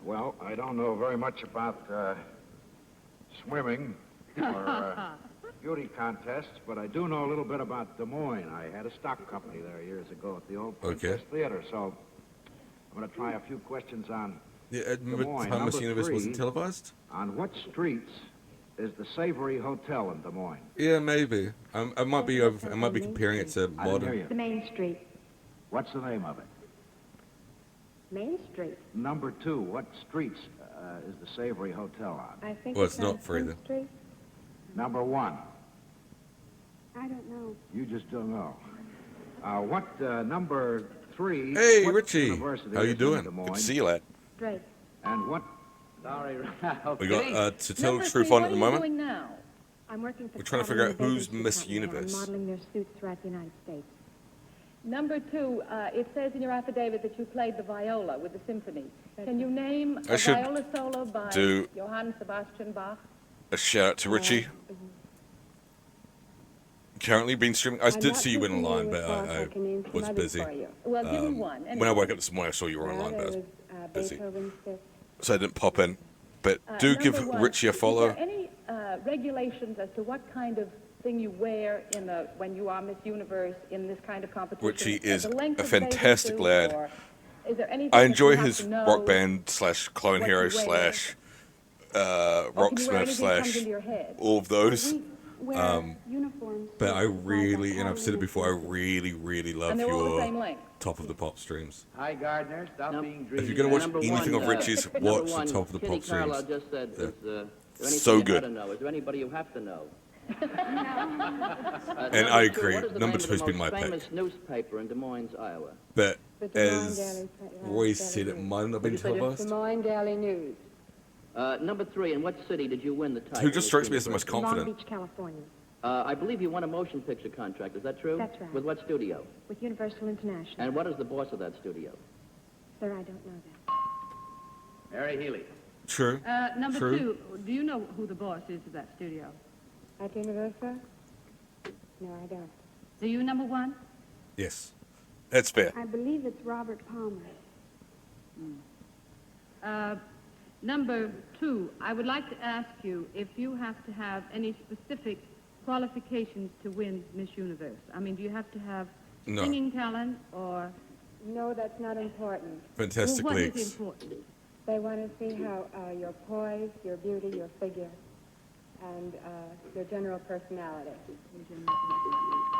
Well, I don't know very much about swimming or beauty contests, but I do know a little bit about Des Moines. I had a stock company there years ago at the old Princess Theater, so I'm going to try a few questions on Yeah, Des remember Moines. how Miss Number Universe wasn't 3, televised? On what streets is the Savory Hotel in Des Moines? Yeah, maybe. I might be comparing it to I didn't hear modern. you. The Main Street. What's the name of it? Main Street. Number 2, what streets is the Savory Hotel on? I think Well, it's not free on then. Street. Number 1, I don't know. you just don't know. What number 3? Hey, what Richie. university How you is in doing? Des Good Moines? to see you, lad. Straight. And what? Sorry, Ralph. We got To Tell the Number Truth three, on what at the are you moment. doing now? I'm working for We're trying to figure out who's Miss Universe. I'm modeling their suits throughout the United States. Number 2, it says in your affidavit that you played the viola with the symphony. Can you name I a should viola solo by do- Johann Sebastian Bach? A shout out to Richie. Currently been streaming. I did see you went online, but I was busy. Well, give me one. When I woke up this morning, I saw you were online, but I was busy, Beethoven's Fifth. so I didn't pop in. But do give Number one, Richie a follow. Is there any regulations as to what kind of thing you wear when you are Miss Universe in this kind of competition? Richie is The length a of bathing fantastic suit, lad. or is there anything I that enjoy you have his to know? rock band / clone what hero you wear? / Or rock can you wear anything that comes smurf into your head? / all of those. Wear uniforms. But I really, and I've said it before, I really love And they're all the your same length. Top of the Pop streams. Hi, Gardner. Stop being greedy. If you're gonna watch Number anything one, of Richie's, number watch the one, Top of the Kitty Pop Carlisle streams. just said, Yeah. is there anything So you good. gotta know? Is there anybody you have to know? And I agree. What is the Number name of 2's the been most my famous pick. newspaper in Des Moines, Iowa? But The Des Moines as Daily- Roy said, it might not have been Des televised. Moines Daily News. Number 3, in what city did you win the title? Who just Miss strikes me as the most Universe? Long confident? Beach, California. I believe you won a motion picture contract. Is that true? That's right. With what studio? With Universal International. And what is the boss of that studio? Sir, I don't know that. Mary Healy. True. Number True. 2, do you know who the boss is of that studio? At Universa? No, I don't. Do you, number one? Yes. That's fair. I believe it's Robert Palmer. Number two, I would like to ask you if you have to have any specific qualifications to win Miss Universe. I mean, do you have to have singing talent or... No, that's not important. Fantastic Well, what legs. is important? They want to see how your poise, your beauty, your figure, and your general personality.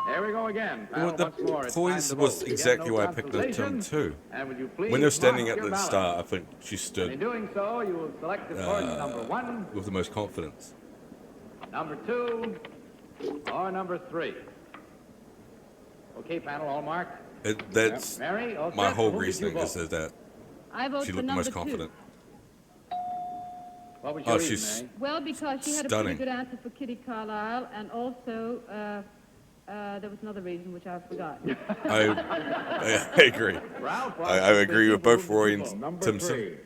There we go again. Well, Panel the once more. It's time poise to was vote. exactly Again, no why I picked the term consolation. too. And would you please When they're standing mark at your the ballot? start, I think she And in stood doing so, you will select the choice number one, with the most confidence. number two, or number three. Okay, panel, all marked. That's Mary, all my set? whole Who did you reasoning vote? is that I vote she for looked the number most confident. What was Oh, your she's reason, Mary? Well, because she had a Stunning. pretty good answer for Kitty Carlisle, and also there was another reason which I've forgotten. I agree. Ralph, I agree with both Roy and Number Simpson. three.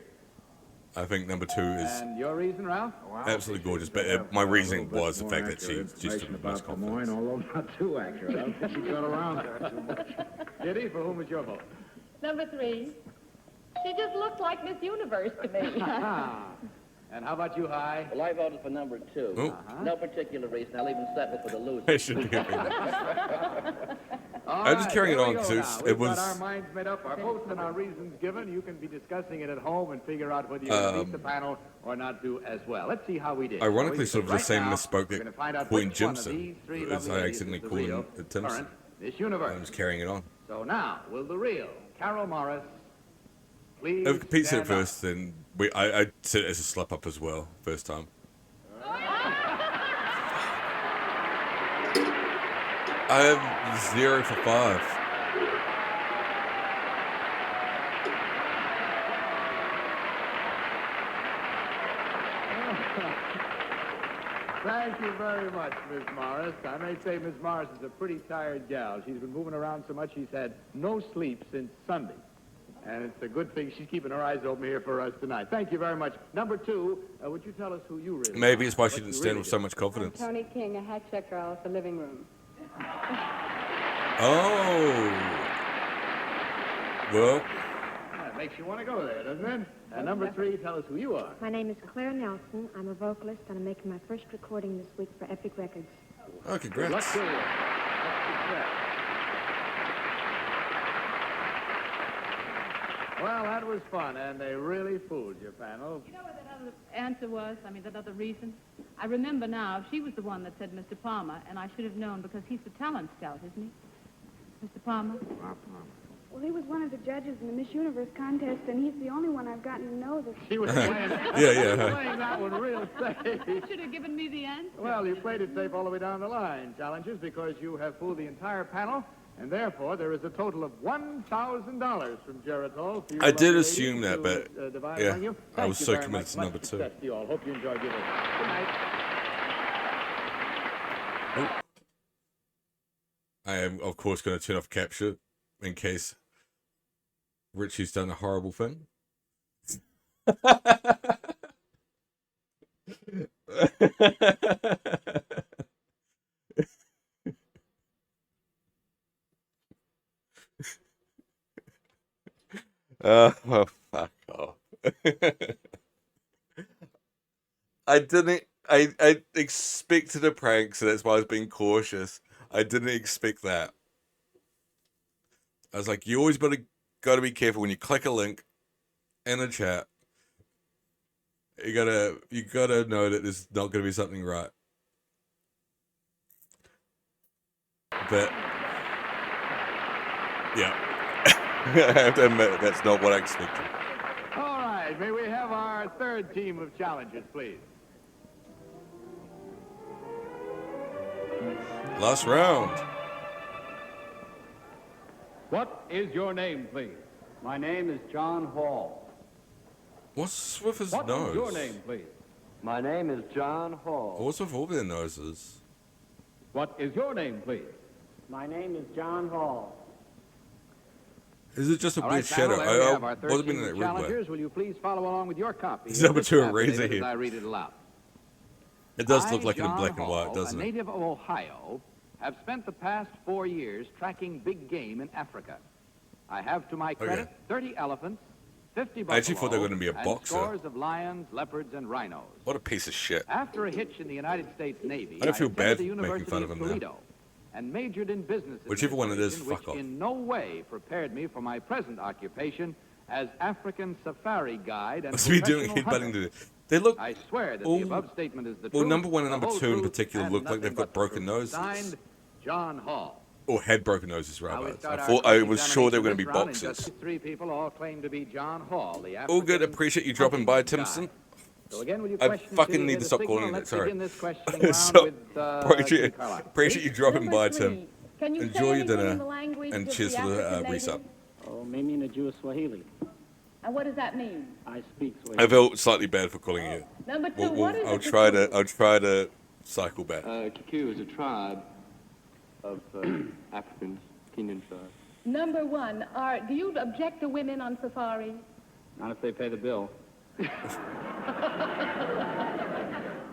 I think number two is And your reason, Ralph? absolutely gorgeous, but my reasoning was the fact that she just stood with the most Des Moines, confidence. although not too accurate. I don't think she got around there too much. Kitty, for whom was your vote? Number three. She just looked like Miss Universe to me. And how about you, Hi? Well, I voted for number two. Oh. No particular reason. I'll even settle for the loser. I should be happy. All I'm just right, carrying there it we on go because now. it We've was. got our minds made up, our votes and our reasons given. You can be discussing it at home and figure out whether you're going to beat the panel or not do as well. Let's see how we did. Ironically, shall sort we? of the Right same now, misspoke we're gonna that find out Queen which one of Jimson, these three as lovely I ladies accidentally is the called real him Timson. current Miss Universe. I'm just carrying it on. So now, will the real Carol Morris please If Pete said it stand up? first, then I said it as a slip up as well, first time. I am 0 for 5. Thank you very much, Miss Morris. I may say Miss Morris is a pretty tired gal. She's been moving around so much she's had no sleep since Sunday. And it's a good thing she's keeping her eyes open here for us tonight. Thank you very much. Number two, would you tell us who you really Maybe are? it's why What she didn't you stand really with so do? much confidence. Tony King, a hat checker out of the living room. Oh. Well, That makes you want to go there, doesn't it? And number three, tell us who you are. My name is Claire Nelson. I'm a vocalist, and I'm making my first recording this week for Epic Records. oh, Good luck congrats. to you. That's success. Well, that was fun, and they really fooled your panel. You know what that other answer was? I mean, that other reason? I remember now, she was the one that said Mr. Palmer, and I should have known because he's the talent scout, isn't he? Mr. Palmer? Well, he was one of the judges in the Miss Universe contest, and he's the only one I've gotten to know that... She was playing, Yeah. playing that one real safe. You should have given me the answer. Well, you played it safe all the way down the line, challenges, because you have fooled the entire panel, and therefore there is a total of $1,000 from Geritol. for you I did lovely assume ladies that, to, but divide yeah, among you. I Thank was you so very committed much. to number Much two. success to you all. Hope you enjoyed your visit. Good night. I am, of course, going to turn off capture in case Richie's done a horrible thing. Oh, fuck off. I expected a prank, so that's why I was being cautious. I didn't expect that. I was like, you always gotta be careful when you click a link in a chat. You gotta know that there's not gonna be something right. But yeah. I have to admit, that's not what I expected. All right, may we have our third team of challengers, please? Last round. What is your name, please? My name is John Hall. What's with his What nose? is your name, please? My name is John Hall. What's with all their noses? What is your name, please? My name is John Hall. Is it just a All weird right, panel, shadow? there we have our I third wasn't team meaning of that red way. challengers. Will you please follow along with your copy? Is of number this two a affidavit razor as head? I read it aloud. It does look like it in John black and white, Hall, doesn't a it? native of Ohio, have spent the past 4 years tracking big game in Africa. I have to my credit 30 elephants, 50 buffalo, I actually thought they were going to be a and boxer. scores of lions, leopards, and rhinos. What a piece of shit. After a hitch in the United States Navy, I don't feel attended bad the making University fun of of him now. Toledo and majored in business Whichever one it is, administration, fuck off. which in no way prepared me for my present occupation as African safari guide and What's he doing professional headbutting hunter. to They look. I swear that all- the above statement is the well, truth, number one and the number whole two in truth, particular and look like nothing they've got but the broken truth. noses. Signed, John Hall. Or had broken noses, Now we rather. start I our thought I was sure they were going to be cross-examination boxers. round, and just 3 people all claim to be John Hall, the All good. African Appreciate you dropping by, hunting Timson. guide. So again, will you I question fucking two, need hit to a stop signal? calling it. Let's Sorry. begin this questioning round So, with, appreciate, Carlisle. appreciate you dropping by, Tim. Can you Enjoy your say anything in dinner, the language and of cheers the for the African resub. native? Oh, maybe in a Jewish Swahili. And what does that mean? I speak Swahili. I felt slightly bad for calling you. Number two, what is I'll a try Kikuyu? to. I'll try to cycle back. Kikuyu is a tribe of Africans, Kenyan tribe. Number one, do you object to women on safari? Not if they pay the bill.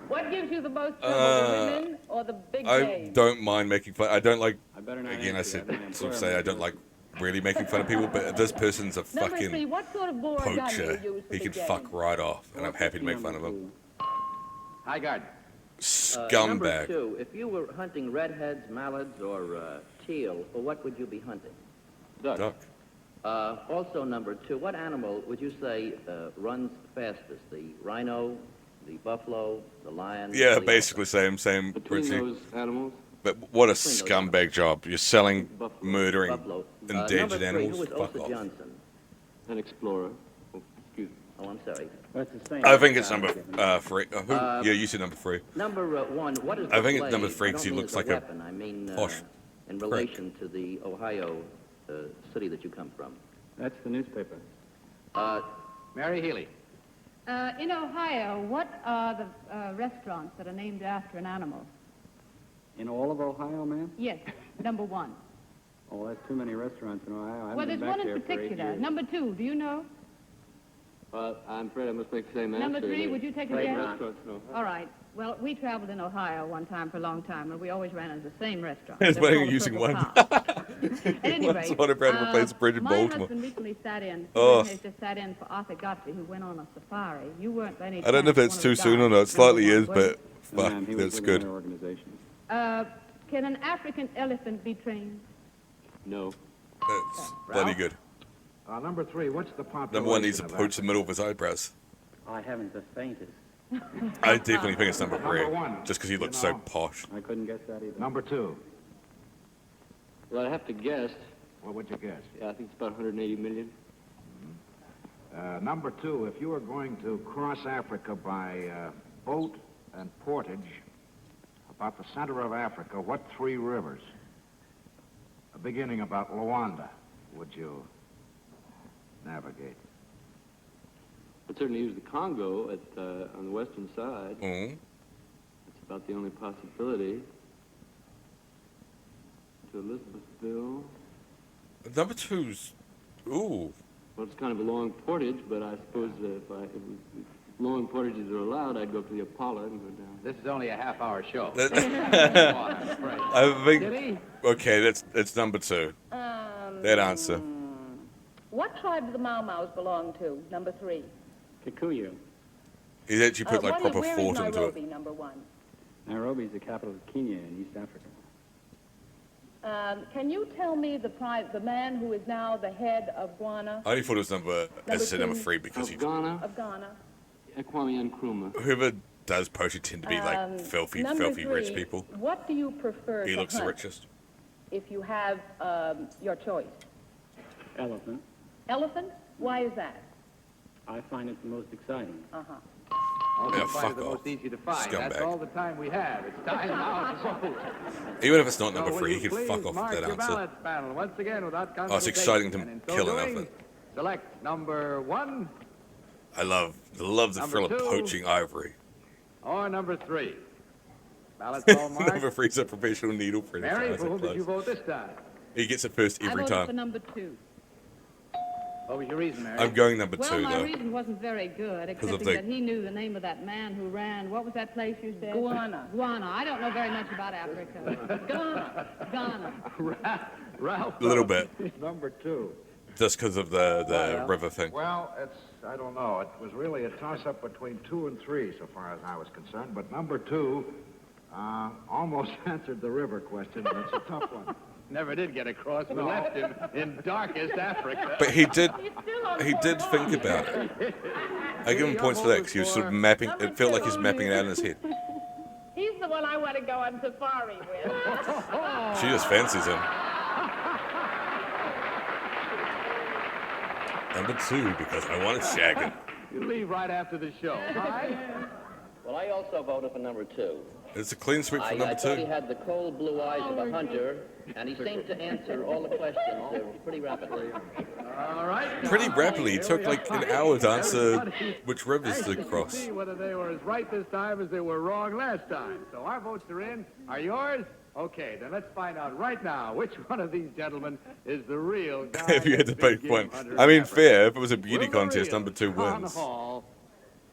What gives you the most trouble, the women or the big I game? don't mind making fun. I don't like. I better not Again, I answer said that. sort of say I don't like really making fun of people, but this person's a Number fucking three, what sort of bore gun do poacher. you use for He can big game? fuck right off, and I'm happy to make fun of him. High guard. Number Scumbag. 2, if you were hunting redheads, mallards, or teal, well, what would you be hunting? Duck. Also, number 2, what animal would you say runs fastest? The rhino, the buffalo, the lion? Yeah, the basically same Between Richie. those animals, But what a scumbag job! You're selling, murdering buffalo. endangered Number 3, animals. who was Fuck Osa off. Johnson? an explorer. Oh, excuse me. Oh, I'm sorry. That's the same. I think it's number 3. Who? Yeah, you said number 3. Number 1, what is I the think it's blade? number 3 I because don't he mean looks as like a weapon. I mean posh in prick. relation to the Ohio city that you come from. That's the newspaper. Mary Healy. In Ohio, what are the restaurants that are named after an animal? In all of Ohio, ma'am? Yes, number 1. Oh, that's too many restaurants in Ohio. I haven't Well, been there's back one in there for 8 particular. years. Number 2, do you know? I'm afraid I must make the same Number answer. 3, would you take a Great guess? restaurants in Ohio. All right. Well, we traveled in Ohio one time for a long time, and we always ran into the same restaurant. It's They were better called the using Purple one. Cow. At any Once rate, one of Brad replaced the bridge in my Baltimore. husband recently sat in. Oh. He has just sat in for Arthur Godfrey, who went on a safari. You weren't by any I don't know if chance that's one too of the soon or guides. not. It slightly Number is, one, were but Ma'am, he fuck, was that's with good. another organization. you? Can an African elephant be trained? No. That's bloody good. Number 3, what's the population Number 1 needs to of poach the middle of his eyebrows. I haven't the faintest. I definitely think it's number 3, Number 1, just because he looks you so know. posh. I couldn't guess that either. Number 2, Well, I have to guess. what would you guess? Yeah, I think it's about 180 million. Number 2, if you were going to cross Africa by boat and portage, about the center of Africa, what 3 rivers, beginning about Luanda, would you navigate? I'd certainly use the Congo on the western side. Mm. It's about the only possibility. To Elizabethville. Number 2's. Ooh. Well, it's kind of a long portage, but I suppose if long portages are allowed, I'd go up to the Apollo and go down. This is only a half-hour show. I think. Okay, that's number 2. That answer. What tribe do the Mau Maus belong to? Number 3. Kikuyu. He's actually put like proper where thought is into Nairobi, it. number 1? Nairobi is the capital of Kenya in East Africa. Can you tell me the man who is now the head of Ghana? I only thought it was number 3 because Of Ghana, Of Ghana. Kwame Nkrumah. whoever does poaching tend to be like filthy number rich 3, people. What do you prefer He to looks the hunt richest. if you have your choice? Elephant. Elephant? Why is that? I find it the most exciting. Uh-huh. Also, Yeah, find fuck it the off. most easy to find. That's Scumbag. all the time we have. It's time now to vote. Even if it's not So number will 3, you he can please fuck off mark with that your answer. ballots, panel, once again without Oh, it's exciting to and in so kill an doing, elephant. Select number 1 I love the Number thrill of 2. poaching ivory. or number 3. Ballots all marked. Number 3 is a professional needle for Mary, for whom did you vote this time? He gets it first I every voted for time. number 2. What was your reason, Mary? I'm going number Well, two, my though. reason wasn't very good, Because of except the- that he knew the name of that man who ran, what was that place you said? Guana. Guana. I don't know very much about Africa. Ghana. Ralph. A little bit. Number 2. Just because of the river thing. Well, I don't know. It was really a toss-up between 2 and 3, so far as I was concerned. But number 2 almost answered the river question, and it's a tough one. Never did get across. We left him in darkest Africa. But he did think about it. I give him points for that because he was sort of mapping, it felt like he was mapping it out in his head. He's the one I want to go on safari with. She just fancies him. Number 2, because I want to shag him. You leave right after the show. Well, I also voted for number 2. It's a clean sweep for number I thought he 2. had the cold blue eyes of a hunter, and he seemed to answer all the questions pretty rapidly. All right. Pretty rapidly. It took like an hour to answer which rivers to cross. See whether they were as right this time as they were wrong last time. So our votes are in. Are yours? Okay, then let's find out right now which one of these gentlemen is the real guy. If you had to that's pick big one. game hunter I mean, in Africa. fair. If it was a beauty Will the contest, real number 2 John wins. Hall,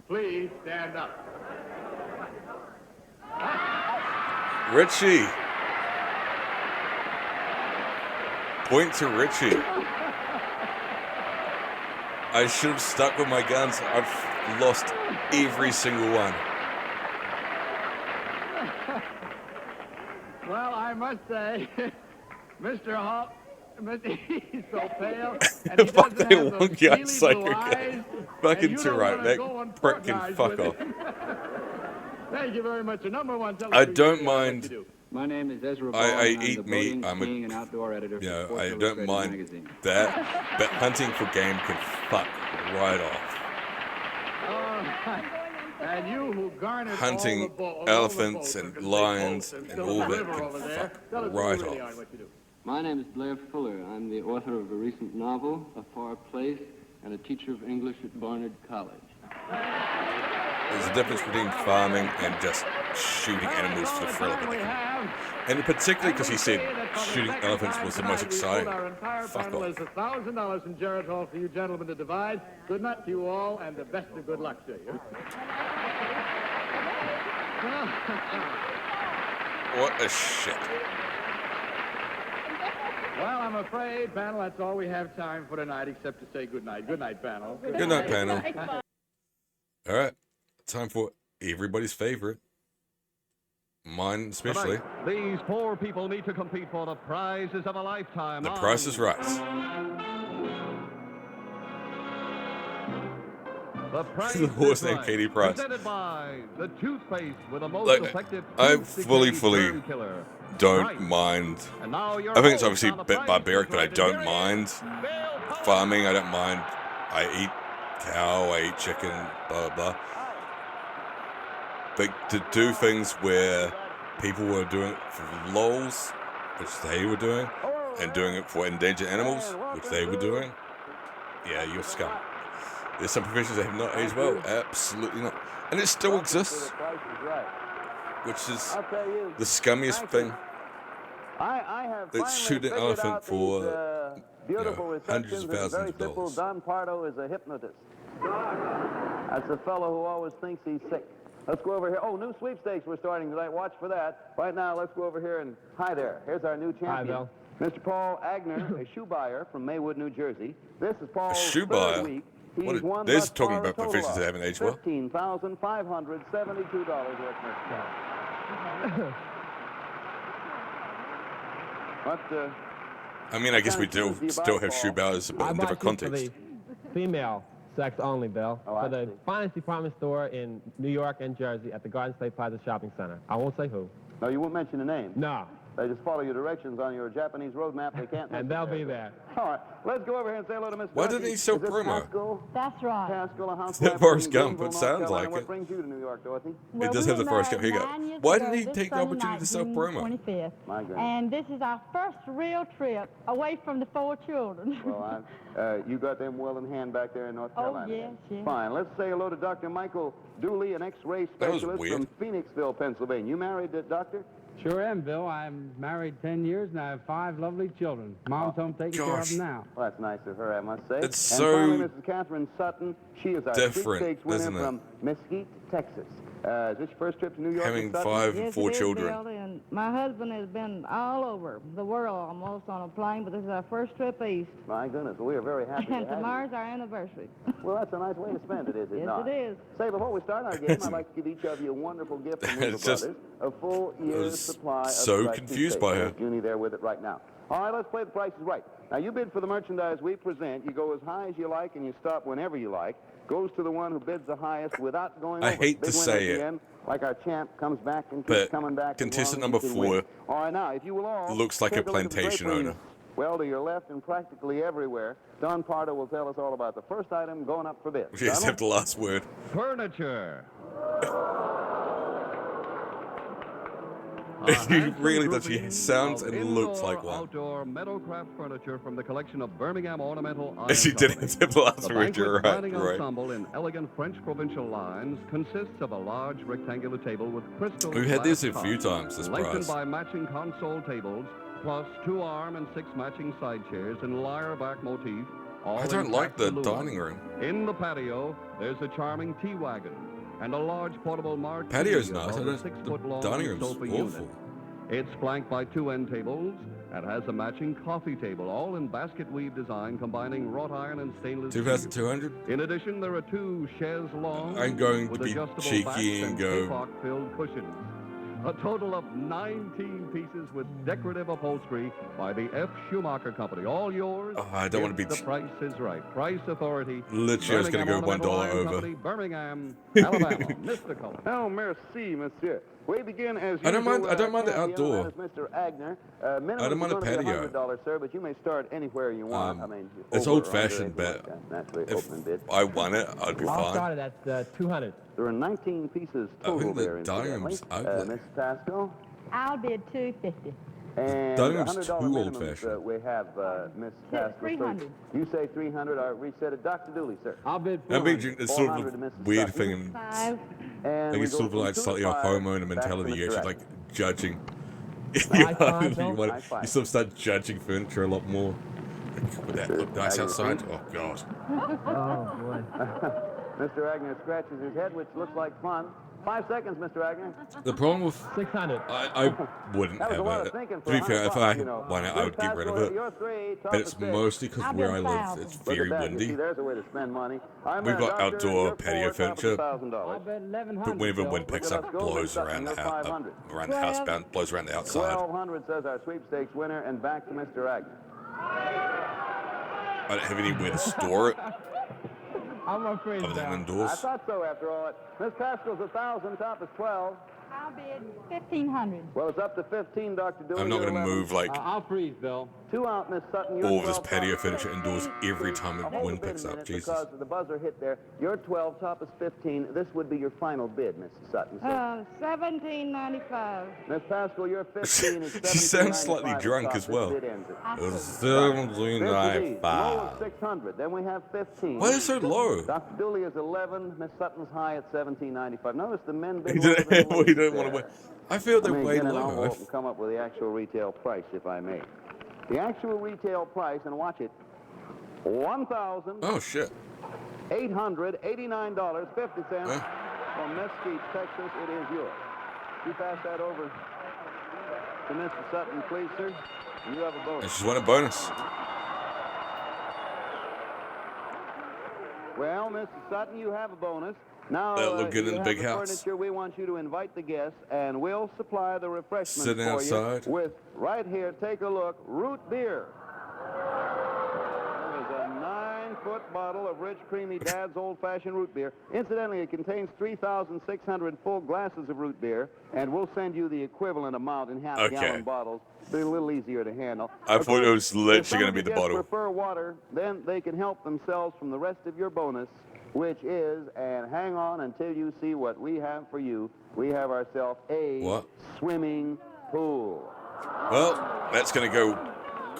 please stand up. Richie. Point to Richie. I should have stuck with my guns. I've lost every single one. Well, I must say, Mr. Hall, he's so pale. And he Fuck doesn't that have those wonky eyed steely blue psycho guy. eyes, Fucking and you too don't right. wanna That go on prick pork can eyes fuck with off. him. Thank you very much. And number 1, tell us I who you don't are, what mind. you do. My name is Ezra Ball, I and I'm eat the meat. boating, I'm skiing, and outdoor editor for Sports I Illustrated don't mind magazine. that. But hunting for game can fuck right off. And you who garnered Hunting all the all elephants the and boats, lions and and Philip all that River can over there. fuck Tell us who right you really are off. and what you do. My name is Blair Fuller. I'm the author of a recent novel, A Far Place, and a teacher of English at Barnard College. There's a difference between farming and just shooting animals for the thrill of it. And particularly because he said shooting elephants was the most exciting. Our entire Fuck panel off. is $1,000 in Jarrett Hall for you gentlemen to divide. Good night to you all, and the best of good luck to you. What a shit. Well, I'm afraid, panel, that's all we have time for tonight, except to say good night. Good night, panel. Good night, panel. All right. Time for everybody's favorite. Mine especially. These poor people need to compete for the prizes of a lifetime. The Price is Right. The Price The horse is named Right, Katie Price. Presented by the toothpaste with the most Like, effective I tooth fully decay germ killer. don't Price. mind. And now your I think it's host obviously on a The bit Price barbaric, is but I Right. don't Here mind. Farming, I don't mind. I eat cow, I eat chicken, blah, blah, blah. But to do things where people were doing it for lols, which they were doing, and doing it for endangered animals, which they were doing, yeah, you're scum. There's some professions that have not aged well. Absolutely not. And it still exists, which is the scummiest thing. Let's shoot an elephant for hundreds of thousands of dollars. Don Pardo is a hypnotist. That's a fellow who always thinks he's sick. Let's go over here. Oh, new sweepstakes we're starting tonight. Watch for that. Right now, let's go over here and hi there. Here's our new champion. Hi, Bill. Mr. Paul Agner, a shoe buyer from Maywood, New Jersey. This is Paul's shoe third buyer? week. What He's a- won there's thus talking far a about total professions of that haven't aged well. $15,572 worth of But, I mean, I guess we do still have shoe buyers, but in different contexts. Female sex only, Bill. Oh, I for the see. finest department store in New York and Jersey at the Garden State Plaza Shopping Center. I won't say who. no, you won't mention the name. No. They just follow your directions on your Japanese road map. They can't. And they'll be there. All right, let's go over here and say hello to Miss. Why Dorothy. didn't he sell Is this promo? Pascal? That's right. Pascal, a housewife That Forrest from Gump, Greenville, it North sounds Carolina. like What it. brings you to New York, Dorothy? It does have the Forrest Gump. Here you go. Why didn't he take the opportunity to sell promo? 25th. My goodness. And this is our first real trip away from the 4 children. Well, you got them well in hand back there in North Oh, Carolina. yes, yes. Fine. Let's say hello to Dr. Michael Dooley, an X-ray That was specialist weird. from Phoenixville, Pennsylvania. You married the doctor? Sure am, Bill. I'm married 10 years and I have 5 lovely children. Mom's home taking care of them now. Well, that's nice of her, I must say. It's and so finally, Mrs. Catherine Sutton. She is our different, sweepstakes winner isn't it? from Mesquite, Texas. Is this your first trip to New York? Having Miss Sutton? 5 and Yes, 4 it is, children. Bill, and my husband has been all over the world almost on a plane, but this is our first trip east. My goodness, well, we are very happy to And have tomorrow's our anniversary. you. Well, that's a nice way to spend it, is it Yes, not? it is. Say, before we start our game, I'd like to give each of you a wonderful gift from Weaver It's just- Brothers, a full year's was supply of so Stripes confused toothpaste. by her. There's Junie there with it right now. All right, let's play The Price is Right. Now, you bid for the merchandise we present. You go as high as you like, and you stop whenever you like. Goes to the one who bids the highest without going I over. hate Big to winner say at the it, end, like our champ comes back and keeps but coming back. as contestant long number as he can 4 win. All right, now, if you will all looks like a take look at the plantation draperies. owner. Well, to your left and practically everywhere, Don Pardo will tell us all about the first item going up for bid. Yes, Donald? have the last word. Furniture. He really does. He sounds and looks like one. Outdoor Meadowcraft furniture from the collection of Birmingham Ornamental Iron She didn't Company. have the last The word. You're banquet right. dining Right. ensemble in elegant French provincial lines consists of a large rectangular table with crystal We've had glass this a few tops, times, this lengthened prize. by matching console tables, plus 2 arm and 6 matching side chairs in lyre back motif. All I in don't like the cast aluminum. dining room. In the patio, there's a charming tea wagon and a large portable marquee. Patio's nice. above a The 6-foot-long dining room's sofa awful. unit. It's flanked by 2 end tables and has a matching coffee table, all in basket weave design combining wrought iron and stainless steel. 2,200. In addition, there are 2 chaise longues I'm going to with be adjustable cheeky backs and go- kapok-filled cushions. A total of 19 pieces with decorative upholstery by the F. Schumacher Company. All yours. Oh, I don't want to if be. The price is right. Price Authority. Literally, I was gonna Birmingham go $1 Ornamental Iron over. Company, Birmingham, Alabama. Mystical. Oh, merci, monsieur. We begin as I don't usual, mind- I don't mind the champion, outdoor. that is Mr. Agner. Minimum I don't mind is the going to be patio. $100, sir, but you may start anywhere you want. I mean, It's over or old-fashioned, under, anything but like that. Naturally, if open bid. I won it, I'd be I'll fine. start it at 200. There are 19 pieces I total think the there. dining incidentally. room's ugly. Miss Pascal. I'll bid $250. And Dining room's $100 too minimums, old-fashioned. we have Miss Pascal. $300. You say 300. I reset it. Dr. Dooley, sir. I'll bid I mean, 400. it's sort 400 of to a Mrs. weird Sutton. thing, and Five. And like we it's go sort of from like 2 to slightly a 5, homeowner back mentality. to You're Mr. just Agner. like judging. High five, Bill. you, High five. you sort of start judging furniture a lot more. Would that look nice outside? Oh God. Oh, boy. Mr. Agner scratches his head, which looks like fun. 5 seconds, Mr. Agner. The problem with 600. I wouldn't That was a have lot it. of thinking To for be fair, if I $100, you know. won it, I would get rid of it. You're 3, top But of it's 6. mostly because I'll where bet I live, 1,000. it's Look very at that. You see, windy. there's a way to spend money. I'm We've a got doctor, outdoor you're patio 4, top of furniture. $1,000. I'll bet 1,100. But whenever Bill. wind picks Look at up, us go, blows Miss Sutton, around the you're house, 500. around the house, blows around the outside. 1,200 says our sweepstakes winner, and back to Mr. Agner. I don't have anywhere to store it I'm afraid, other than Bill. I indoors. thought so, after all. Miss Pascal's 1,000, top is 12. I'll bid $1,500. Well, it's up to 15, Dr. Dooley. I'm not you're going to 11. move like I'll freeze, Bill. 2 out, Miss Sutton. You're all of this 12, patio top. furniture indoors every time the Hold wind the bid picks a up. minute, Jesus. because the buzzer hit there. You're 12, top is 15. This would be your final bid, Mrs. Sutton. So, $17.95. Miss Pascal, you're 15. It's She sounds slightly $17.95 drunk top. as This well. bid ends it. It's Low 17.95. 600. Then we have 15. Why is it so low? Dr. Dooley is 11. Miss Sutton's high at 17.95. Notice the men bid We lower than the ladies don't want to there. win. I feel they're Let me way get an low. envelope and come up with the actual retail price, if I may. The actual retail price, and watch it, $1,889.50 Oh shit. from Mesquite, Texas. It is yours. You pass that over to Mr. Sutton, please, sir. You have a And bonus. she's won a bonus. Well, Mr. Sutton, you have a bonus. Now, That'll look good you in the have big the house. furniture. We want you to invite the guests, and we'll supply the refreshments Sitting for outside. you with, right here, take a look, root beer. There's a 9-foot bottle of rich, creamy Dad's old-fashioned root beer. Incidentally, it contains 3,600 full glasses of root beer, and we'll send you the equivalent amount in half-gallon Okay. bottles. Be a little easier to handle. I thought it was If literally some going of to be you the guests bottle. prefer water, then they can help themselves from the rest of your bonus, which is, and hang on until you see what we have for you. We have ourselves a What? swimming pool. Well, that's going to go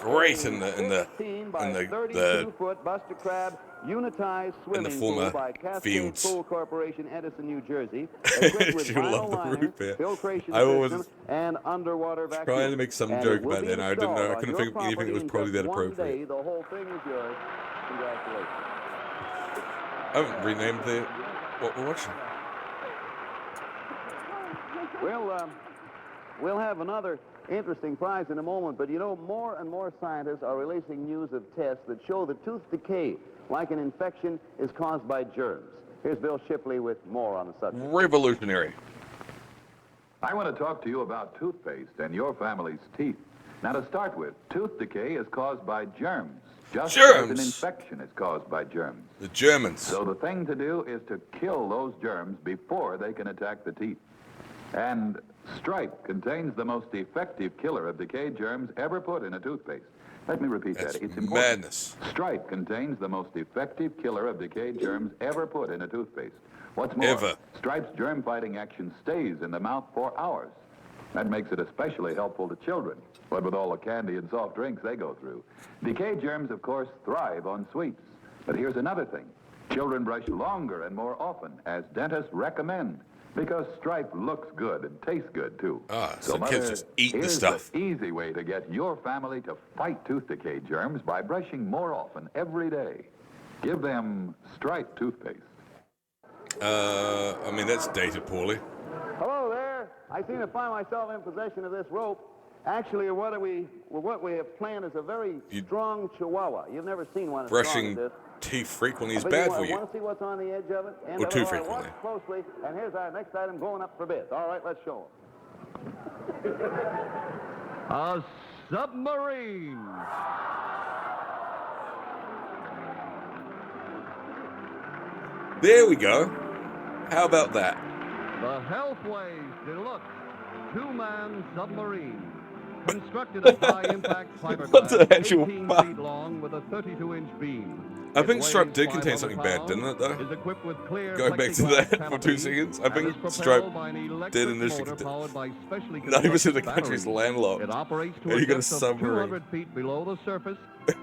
great in the 32-foot Buster Crab unitized swimming former pool by Cascade fields. Pool Corporation, Edison, New Jersey, equipped with She'll love vinyl the liner, root beer. filtration I was system, and underwater vacuum. trying to make some And joke it will about be that, and I didn't know. I installed couldn't on think your of anything that was property probably in that just one appropriate. day. The whole thing is yours. Congratulations. I haven't renamed what we're watching. We'll have another interesting prize in a moment, but you know, more and more scientists are releasing news of tests that show that tooth decay, like an infection, is caused by germs. Here's Bill Shipley with more on the subject. Revolutionary. I want to talk to you about toothpaste and your family's teeth. Now, to start with, tooth decay is caused by germs. Just as an infection is caused by germs. The Germans. So the thing to do is to kill those germs before they can attack the teeth. And Stripe contains the most effective killer of decayed germs ever put in a toothpaste. Let me repeat that. It's important. Madness. Stripe contains the most effective killer of decayed germs ever put in a toothpaste. What's more, Stripe's germ-fighting action stays in the mouth for hours. That makes it especially helpful to children, what with all the candy and soft drinks they go through. Decayed germs, of course, thrive on sweets. But here's another thing. Children brush longer and more often, as dentists recommend, because Stripe looks good and tastes good, too. So Mother, kids just eat the here's stuff. the easy way to get your family to fight tooth decay germs by brushing more often every day. Give them Stripe toothpaste. I mean, that's dated poorly. Hello there. I seem to find myself in possession of this rope. Actually, what we have planned is a very strong chihuahua. You've never seen one as strong as Brushing this. teeth frequently is But bad for you you. want to see what's on the edge of it? And Or too all right, frequently. watch closely, and here's our next item going up for bids. All right, let's show them. A submarine. There we go. How about that? The Healthways Deluxe two-man submarine. Constructed of high-impact fiberglass, What the actual 18 fuck? feet long with a 32-inch beam. I think It Stripe weighs did contain 500 something bad, pounds, didn't it, though? is equipped with clear Going back to plexiglass that for 2 canopy, seconds, I and think is propelled Stripe by an did electric initially. motor powered by specially 90% of the constructed country's batteries. landlocked. It operates to And a you got a depth of submarine. 200 feet below the surface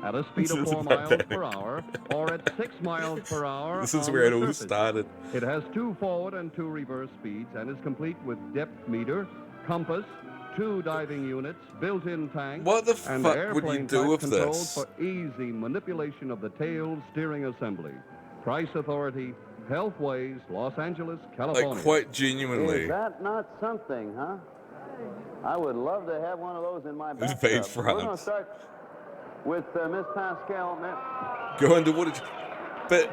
at a speed of This is 4 about miles that. per hour or at 6 miles per hour. This is on where it the all surface. started. It has 2 forward and 2 reverse speeds and is complete with depth meter, compass, 2 diving units, built-in tank, What the and fuck would you airplane do type with controls this? for easy manipulation of the tail steering assembly. Price Authority, Healthways, Los Angeles, California. Like, quite genuinely. Is that not something, huh? I would love to have one of those in my bathtub. Fade We're going to France. start with Miss Pascal. Go underwater. But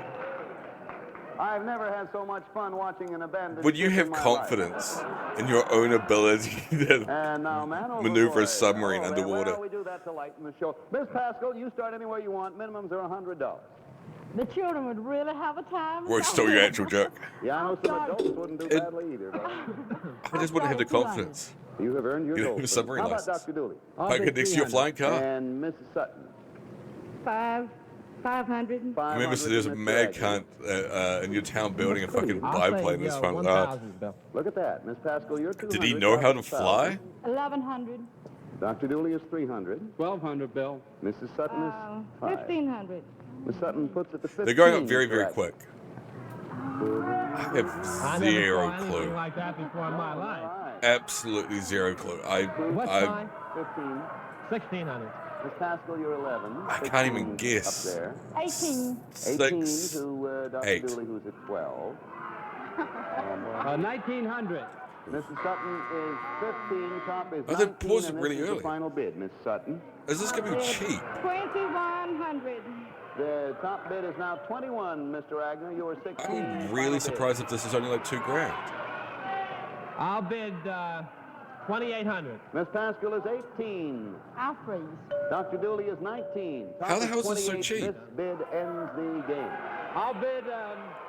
I've never had so much fun watching an abandoned would you ship have in my confidence in your own ability to And now, man, maneuver a submarine underwater? Well, we do that to lighten the show. Miss Pascal, you start anywhere you want. Minimums are $100. The children would really have a time. Or stole your actual joke. Yeah, I know some adults wouldn't do badly either. But I just wouldn't have the confidence. you have earned your You gold. have a submarine How about license. Dr. Dooley? I could next to your flying car. And Mrs. Sutton. 500. Remember, so there's a mad cunt in your town building a fucking biplane in his front yard. Look at that. Miss Pascal, you're 200. Did he know how to fly? 1,100. Dr. Dooley is 300. 1,200, Bill. Mrs. Sutton is 5. 1,500. Miss Sutton puts it to 15. They're going up very, very correct. quick. I have never zero saw anything clue. like that before in my life. Absolutely zero clue. What's I mine? 15. 1,600. Miss Pascal, you're 11. I can't even 16 guess. Up there. 18. 18 6, to Dr. 8. Dooley, who's at 12. 1,900. Mrs. Sutton is 15. Top is I 19. thought pause it and really this is early. the final bid, Miss Sutton. Is this going to be cheap? 2,100. The top bid is now 21, Mr. Agnew. You were 16. I'm really surprised if this is only like $2,000. I'll bid 2,800. Miss Pascal is 18. I'll freeze. Dr. Dooley is 19. Top How the is hell is this so 28. cheap? This bid ends the game. I'll bid,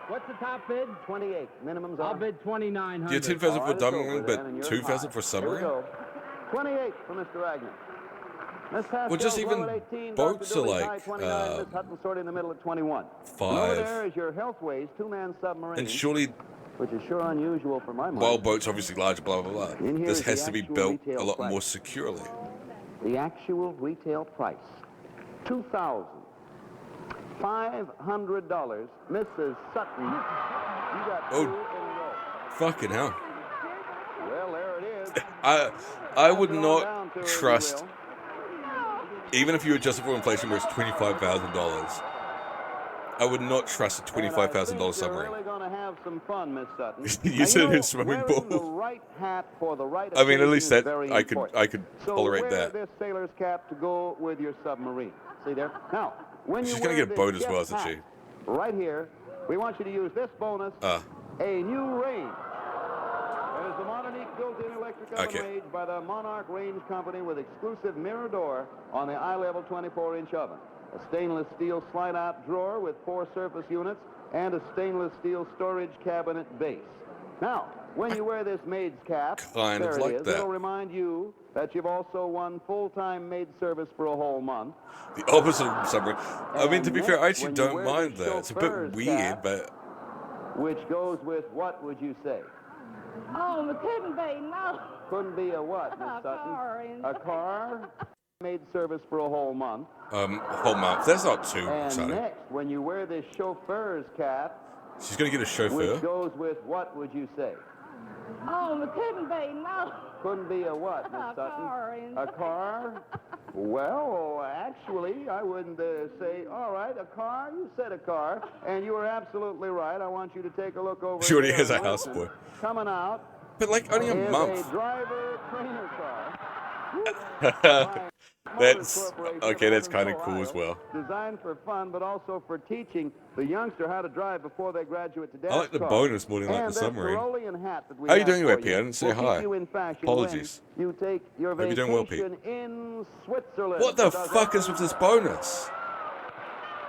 what's the top bid? 28. Minimums I'll are. bid 2,900. Yeah, 10,000 for All right, it's over dumpling, then, and but you're 2,000 high. for Here we submarine? go. 28 for Mr. Agnew. Miss Pascal, Well, just even low at 18. boats Dr. are Dooley's like, high, 29. Miss Hutton sort of in the middle at 21. 5. Over there is your Healthways two-man submarine. And surely, which is sure unusual for my mind. while boats obviously larger, blah, blah, blah, In here this is the has to be actual built retail a lot price. more securely. The actual retail price, $2,500. Mrs. Sutton, you got 2 in a row. Fucking hell. Well, there it is. I would not trust, even if you adjusted for inflation where it's $25,000, I would not trust a $25,000 submarine. You're really going to have some fun, Miss Sutton. You said in a swimming pool. The right hat for the right I mean, at least that I important. could tolerate so that. Wear this sailor's cap to go with your submarine. See there? Now, when She's you gonna wear get a boat this as well, guest isn't she? hat, right here, we want you to use this bonus, a new range. There's the Monarch built-in electric oven range by the Monarch Range Company with exclusive mirror door on the eye-level 24-inch oven. A stainless steel slide-out drawer with 4 surface units and a stainless steel storage cabinet base. Now, when you wear this maid's cap, Kind of there like it is. that. It'll remind you that you've also won full-time maid service for a whole month. The opposite of submarine. I mean, to be fair, I actually when you don't wear mind the that. It's a bit chauffeur's weird, cap, but which goes with what would you say? Oh, it couldn't be, no. Couldn't be a what, Miss A Sutton? car. A car? Maid service for a whole month. whole month. That's not too And exciting. next, when you wear this chauffeur's cap, She's gonna get a chauffeur. which goes with what would you say? Oh, it couldn't be, no. Couldn't be a what, Miss A Sutton? car. A car? Well, actually, I wouldn't say, all right, a car? You said a car, and you were absolutely right. I want you to take a look over She already there has a in houseboy. Winston. Coming out. But like only a is month. a driver trainer car. That's okay. That's kind of cool as well. Designed for fun, but also for teaching the youngster how to drive before they graduate to I like the car. bonus more than like And the submarine. this Tyrolean hat that we How you have doing, for Whippy? I didn't say will keep hi. you in fashion Apologies. when you take your Hope you're doing well, vacation in Switzerland. What the Does fuck it? is with this bonus?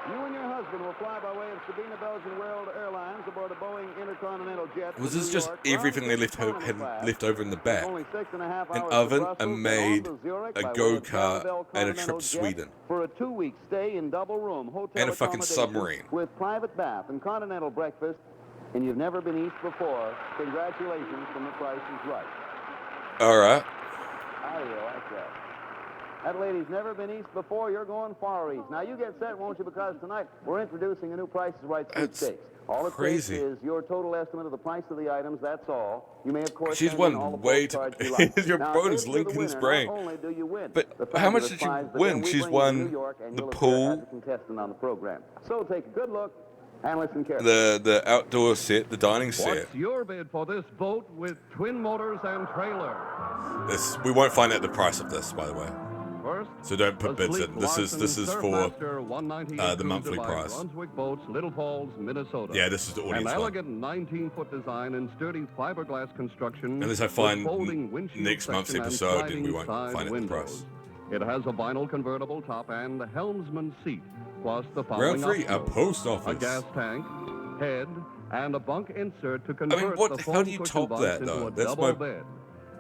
You and your husband will fly by way of Sabina Belgian World Airlines aboard a Boeing Intercontinental jet. Was to this New just York, everything they had left over in the back? only 6.5 An hours oven, to a Brussels, maid, then on to Zurich a by way of go-kart, Belleville and a Continental trip to jet Sweden. for a 2-week stay in double room hotel And a fucking accommodation submarine. with private bath and continental breakfast. And you've never been east before. Congratulations from The Price is Right. All right. How do you like that? That lady's never been east before. You're going far east. Now, you get set, won't you? Because tonight we're introducing a new Price is Right sweepstakes. All it crazy. takes is your total estimate of the price of the items. That's all. You may, of course, She's send in won all the way too. postcards you like. Your Now, bonus if you're linked the in this winner, brain. not only do you win But the how much fabulous did she prize, but win? then we She's bring you to won New York, and the you'll appear pool. as a contestant on the program. So take a good look and listen carefully. The outdoor set, the dining set. What's your bid for this boat with twin motors and trailer? We won't find out the price of this, by the way. First, So don't put the bids in. sleek This is Larson for Surfmaster 198 the monthly cruiser by price. Brunswick Boats, Little Falls, Minnesota. Yeah, this is the audience An one. elegant 19-foot design and sturdy fiberglass construction. Unless I with find folding windshield next month's section and episode, then sliding we won't side find out the windows. price. It has a vinyl convertible top and a helmsman seat, plus the following Round 3, a options: post a office. gas tank, head, and a bunk insert to convert what the the foam hell do you cushion top bunks that, into though? a That's double my bed.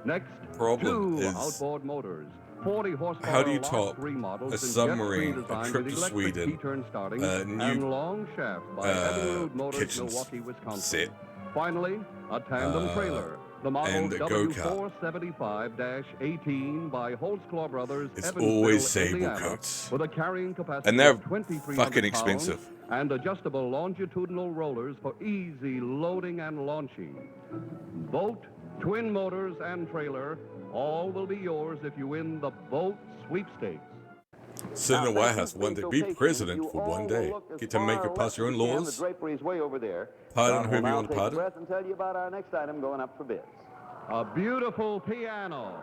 Next, problem 2 is outboard motors. 40 horsepower how do you Lot top 3 models a in jet submarine, screen a design trip with to electric Sweden, T-turn starting, new and long shaft by Abbey Road Motors, kitchen Milwaukee, Wisconsin. set, Finally, a tandem trailer. The model and a go-kart. W475-18 by Holtzclaw Brothers. It's Evansville, always sable Indiana, coats. with a carrying capacity And they're of 2,300 fucking pounds expensive. and adjustable longitudinal rollers for easy loading and launching. Boat, twin motors, and trailer, all will be yours if you win the boat sweepstakes. Sit in the White House one day, be president for one day. Get to make or pass your own The laws. drapery's way over there. Pardon We'll whoever you now want to take a pardon. breath and tell you about our next item going up for bids. A beautiful piano.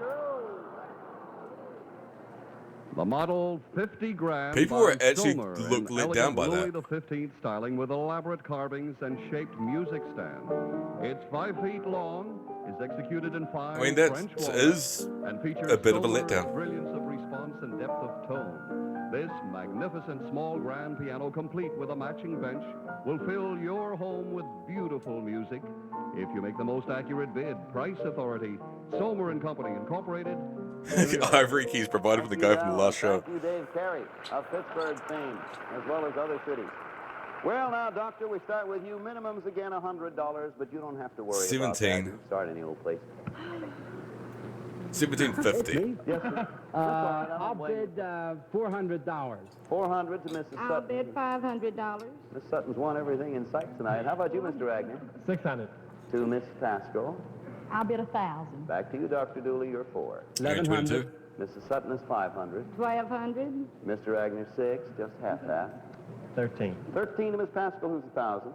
The model 50 grand. People by were actually Somer, let an down by elegant that. Louis XV styling with elaborate carvings and shaped music stand. It's 5 feet long, is executed in fine I mean, that French walnut, is and features a bit of a Somer's letdown. brilliance of response and depth of tone. This magnificent small grand piano, complete with a matching bench, will fill your home with beautiful music. If you make the most accurate bid, Price Authority, Somer and Company Incorporated. Ivory keys provided for the guy from the last show. Thank you, Dave Carey of Pittsburgh fame, as well as other cities. Well, now, Doctor, we start with you. Minimums again, $100, but you don't have to worry about that. 17. You can start any old place. 1750. Yes, sir. I'll bid $400. $400 to Mrs. I'll Sutton. bid $500. Miss Sutton's won everything in sight tonight. How about you, Mr. Agnew? $600. To Miss Pasco. I'll bid 1,000. Back to you, Dr. Dooley. You're 4. 1100. Mrs. Sutton is 500. 1,200. Mr. Agnew 6, just half that. 13. 13 to Miss Pasco, who's 1,000.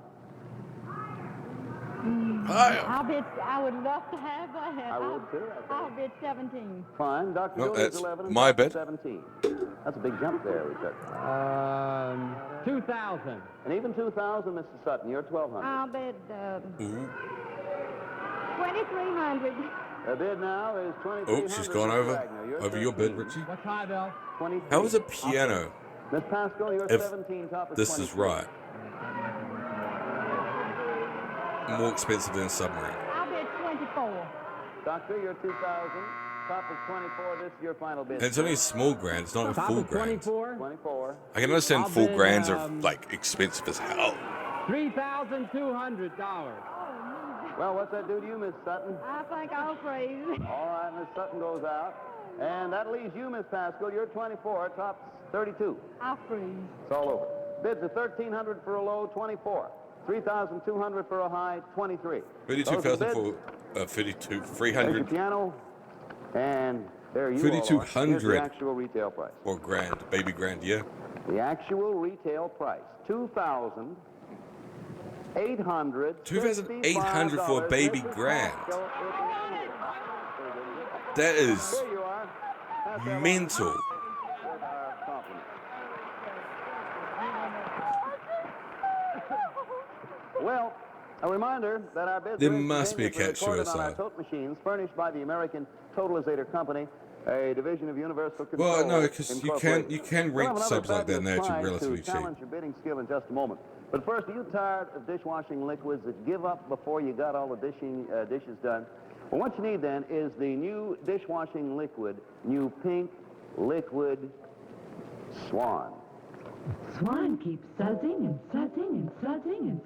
I would love to have that. I would too. I'll bid 17. Fine. Dr. No, Dooley's that's 11. and my Dr. bid. 17. That's a big jump there we took. 2,000. And even 2,000, Mrs. Sutton. You're 1,200. I'll bid 2,300. The bid now is 2,300. Oh, she's gone over your bid, Richie. What's high, Bill? 23. How is a piano, Miss Pasco, you're if 17. Top is this is 23. right, more expensive than a submarine? I'll bid 24. Doctor, you're 2,000. Top is 24. This is your final bid. And it's only a small grand, it's not a Top full of grand. 24. I can understand I'll full bid, grands are like expensive as hell. $3,200. Well, what's that do to you, Miss Sutton? I think I'll freeze. All right, Miss Sutton goes out. And that leaves you, Miss Pascal. You're 24. Top's 32. I'll freeze. It's all over. Bids are 1,300 for a low, 24. 3,200 for a high, 23. 32,000 for 32, There's your 300 piano. And there you all are. Here's the 3,200 actual retail price. or grand, baby grand, yeah. The actual retail price, $2,800. 2,800 for a baby grand. That is There you are. Pass that mental. along with our compliments. Well, a reminder that our bids There are must be a instantaneously catch to recorded on our SI. tote machines furnished by the American Totalizator Company, a division of Universal Control. Well, no, because you Incorporated. can We'll rent have subs another like that now fabulous to prize relatively to cheap. challenge your bidding skill in just a moment. But first, are you tired of dishwashing liquids that give up before you got all the dishes done? Well, what you need then is the new dishwashing liquid, new pink liquid Swan. Swan keeps sudsing and sudsing and sudsing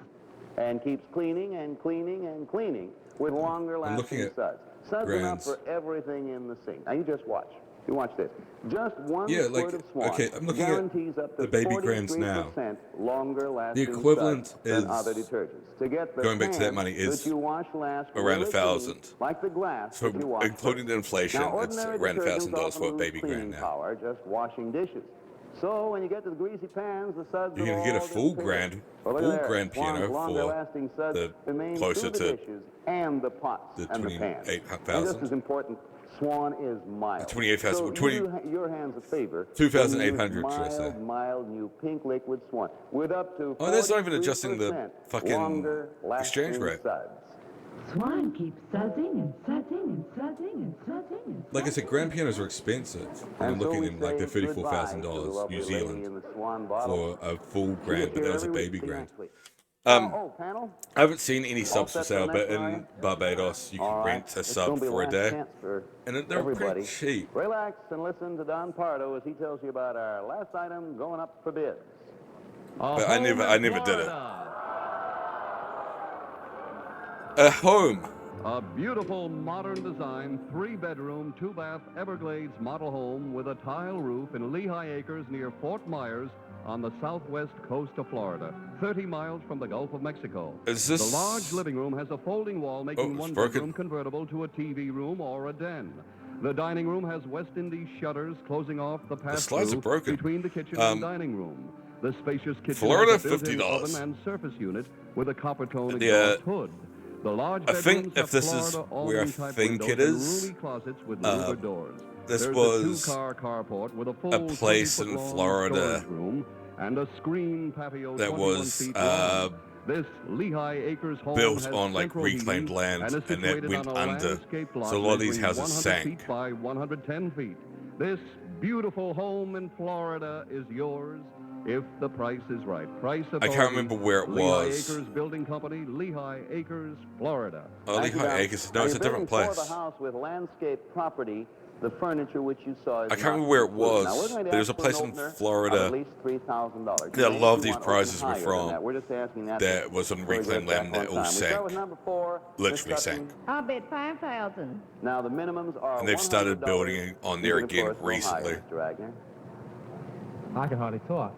And keeps cleaning and cleaning and cleaning with longer I'm looking lasting at suds. Suds enough grands. for everything in the sink. Now you just watch. You watch this. Just one Yeah, squirt like, of Swan okay, I'm looking at guarantees up to the baby grands now. 43% longer lasting The equivalent suds than is, other detergents. To get the going back to that pans money, is that you wash last around really 1,000. clean, like the glass So that you wash including the inflation, now, it's ordinary around detergents $1,000 often for a lose baby cleaning grand now. power just washing dishes. So when you get to the greasy pans, the suds You're will gonna get a all full disappear. grand, Well, look full at there. grand Swan's piano longer for lasting suds the remain closer through the to dishes and the pots the and the pans. 28,000. And just as important, Swan is mild. 28,000, So 20 you do your hands a favor. 2,800, when you should I use say. mild new pink liquid Swan with up to Oh, that's not even adjusting the 43% fucking longer exchange lasting rate. suds. Swan keeps sudsing and sudsing and sudsing and sudsing and Like I said, grand pianos are expensive. And I'm And so looking we in like say the goodbye to the $34,000 lovely New lady Zealand in the Swan bottle. for a full grand, but that was a baby grand. Panel? I haven't seen any All subs for set for sale, the but next one, in Barbados you can All right. rent a It's sub gonna be for a last day, chance for and they're everybody. pretty cheap. Relax and listen to Don Pardo as he tells you about our last item going up for bids. But I never did it. A home. A beautiful modern design, 3-bedroom, 2-bath Everglades model home with a tile roof in Lehigh Acres near Fort Myers on the southwest coast of Florida, 30 miles from the Gulf of Mexico. Is this- The large living room has a folding wall making it's one broken. bedroom convertible to a TV room or a den. The dining room has West Indies shutters closing off the slides are pass-through broken. between the kitchen Um, and dining room. The spacious kitchen Florida, has a built-in $50. oven and surface unit with a copper tone Yeah. exhaust hood. The large I think bedrooms if have this is Florida where I Albany-type think windows it and is, roomy closets with uh, louver doors. this There's was a 2-car carport with a full a place in 20-foot-long Florida storage room and a screen patio that 21 was feet long. This Lehigh Acres home built has on like central reclaimed heating land, and is and that situated went on a under. landscaped lot So a lot of these measuring houses 100 sank. feet by 110 feet. This beautiful home in Florida is yours if the price is right. Price I can't remember where it Lehigh was. Acres Building Company, Lehigh Acres, Florida. Oh, Lehigh Acres. No, it's a different For place. the house with landscape property the furniture which you saw is I can't not remember where it included. was. Now, we're going to There's a ask for place an in opener of Florida at least $3,000. that a You lot of may these want prizes open were higher from than that. We're just asking that was on before we reclaimed get back land that on all time. We start sank. with number 4, Literally Miss sank. Sutton. I'll bet 5,000. Now, the minimums are And they've started $100. building it on there You can, again of course, go higher, recently. Mr. Wagner. I can hardly talk.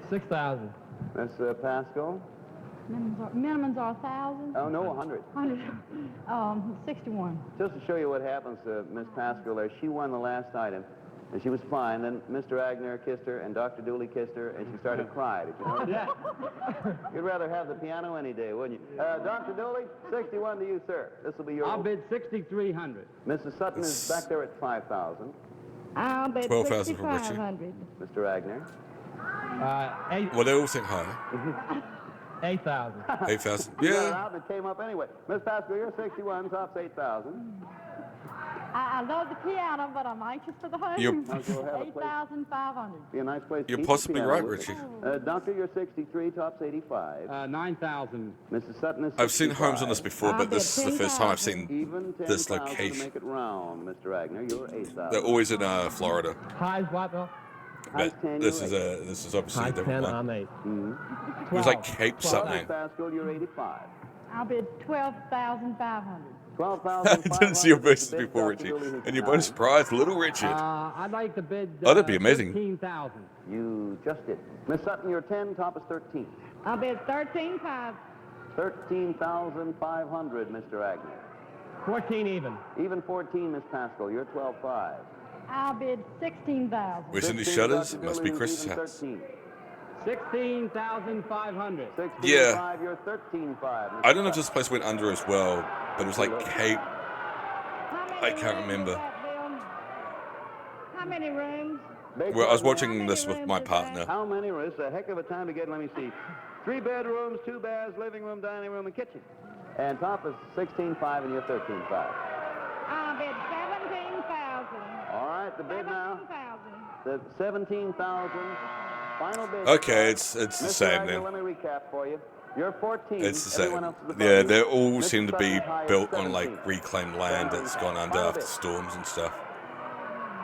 6,000. Miss Pascal? Minimums are 1,000. Oh, no, 100. 61. Just to show you what happens to Miss Pascal there, she won the last item, and she was fine. Then Mr. Agner kissed her, and Dr. Dooley kissed her, and she started crying. Did you know that? You'd rather have the piano any day, wouldn't you? Dr. Dooley, 61 to you, sir. This will be your... I'll bid 6,300. Mrs. Sutton is back there at 5,000. I'll bet 12,000 for Richie. 6,500. Mr. Agner? Well, they all think higher. 8,000. 8,000. You got it Yeah. out, it came up anyway. Miss Pascal, you're 61, tops 8,000. I love the piano, but I'm anxious for the home. You're- Might as well have a place. 8,500. Be a nice place to You're keep the possibly piano, right, wouldn't Richie. it? Doctor, you're 63, tops 85. 9,000. Mrs. Sutton is 65. I've seen homes on this before, but this is the first time I've seen Even 10,000 this to location. make it round, Mr. Agner. You're 8,000. They're always in Florida. Highs what, though? But this is obviously a High different 10, one. I'm 8. It was like Cape something. Miss Pascal, you're 85. I'll bid 12,500. 12,500. I didn't see your verses before, Richie. And you're both surprised, little Richard. I'd like to bid Oh, that'd be amazing. 15,000. You just did. Miss Sutton, you're 10, top is 13. I'll bid 13,500. 13,500, Mr. Agner. 14 even. Even 14, Miss Pascal, you're 12,500. I'll bid 16,000. Where's in these 15, shutters? Dr. It must Dooley, be who's Chris's even house. 13. 16,500. 16,500, Yeah. you're 13,500. I don't know if this place went under as well, but it was like Cape. I can't remember. How many rooms? Well, I was watching this with my partner. How many rooms? It's a heck of a time to get, let me see. 3 bedrooms, 2 baths, living room, dining room, and kitchen. And top is 16,500 and you're 13,500. I'll bid 17,000. All right, the bid now. 17,000. The 17,000. Final bid. Okay, it's the Mr. same Agner, then. let me recap for you. You're 14. It's the Everyone same. else is above Yeah, you. they all Mr. seem to be Sutton's high is built on 17. like reclaimed land that's gone under Final after bid. storms and stuff.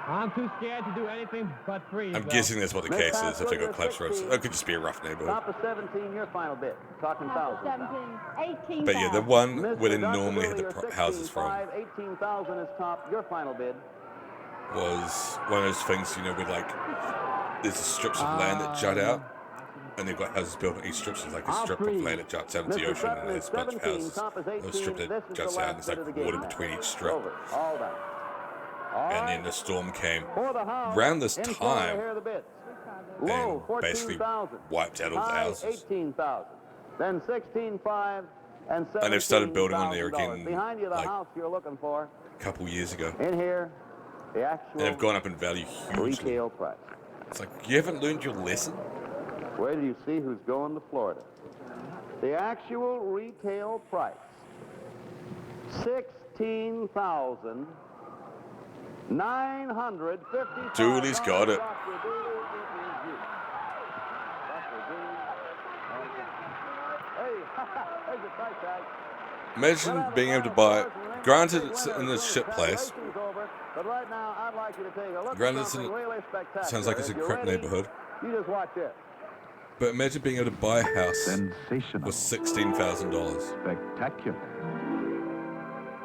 I'm too scared to do anything but freeze. I'm though. guessing that's what the Miss case is if Pascal, they got you're collapsed roads. 16. It could just be a rough neighborhood. Top of 17, your final bid. Talking thousands. 18,000. But yeah, the one Mr. where they Dr. normally Dooley, had the you're houses from 18,000 is top. Your final bid. was one of those things, you know, with like, there's the strips of land that jut out, and they've got houses built on each strip. So it's like a strip of land that juts out into the Mr. ocean, Sutton and is there's a bunch of 17, houses. top is Those strip 18. that This is juts the out, last and there's like bit of the water game now. between each strip. Over. All done. All And right. then the storm came. For the house, Around this in Florida, time, here are the bids. Low, and basically 14,000. wiped out all the High, houses. 18,000. Then 16,500 and 17,000. And they've started building on there again, Behind you, the like, house you're looking for. A couple years ago. In here, the actual And they've gone up in value hugely. retail price. It's like, you haven't learned your lesson? Where do you see who's going to Florida? The actual retail price, $16,950. Dooley's got it. Imagine being able to buy it. Granted, it's in this shit place. But right now, I'd like you to take a look Granted, at it's something really spectacular. sounds like it's a If you're crap ready, neighborhood. You just watch it. But imagine being able to buy a house Sensational. for $16,000. Spectacular.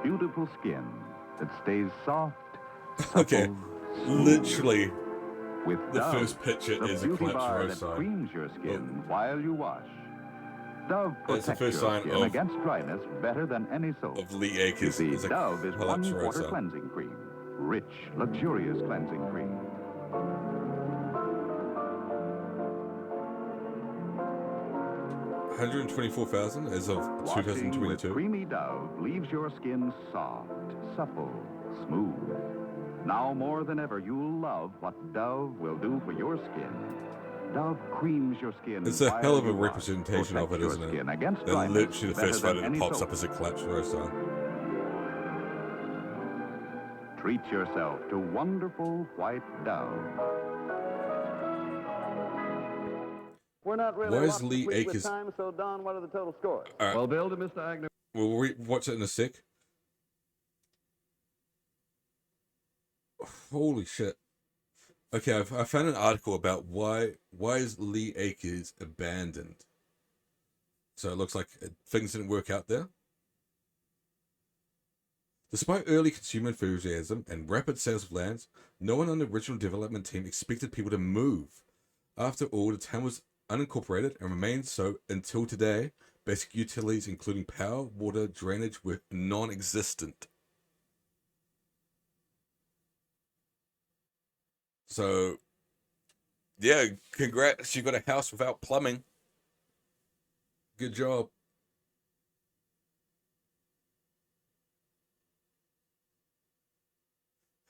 Beautiful skin that stays soft. Okay, literally, With the Dove, first picture the is a beauty collapsed bar road that sign. creams your skin while you wash. Dove That's the protects first your sign skin of- against dryness better than any soap. Of Lee You Acres see, is a Dove is collapsed one road water sign. cleansing cream. Rich, luxurious cleansing cream. $124,000 as of Washing with 2022. creamy Dove leaves your skin soft, supple, smooth. Now more than ever, you'll love what Dove will do for your skin. Dove creams your skin. It's a while hell of a you wash. representation of it, Protects isn't your it? skin against They're dryness literally the better first than photo that any pops soap. up as a collapsed road sign. Treat yourself to wonderful white Dove. We're not really Where's locked Lee complete with Acres? time, so Don, what are the total scores? All right. Well, Bill to Mr. Agner. We'll watch it in a sec. Holy shit. Okay, I found an article about why is Lee Akers abandoned. So it looks like things didn't work out there. Despite early consumer enthusiasm and rapid sales of lands, no one on the original development team expected people to move. After all, the town was unincorporated and remains so until today. Basic utilities, including power, water, drainage, were non-existent. So, yeah, congrats. You got a house without plumbing. Good job.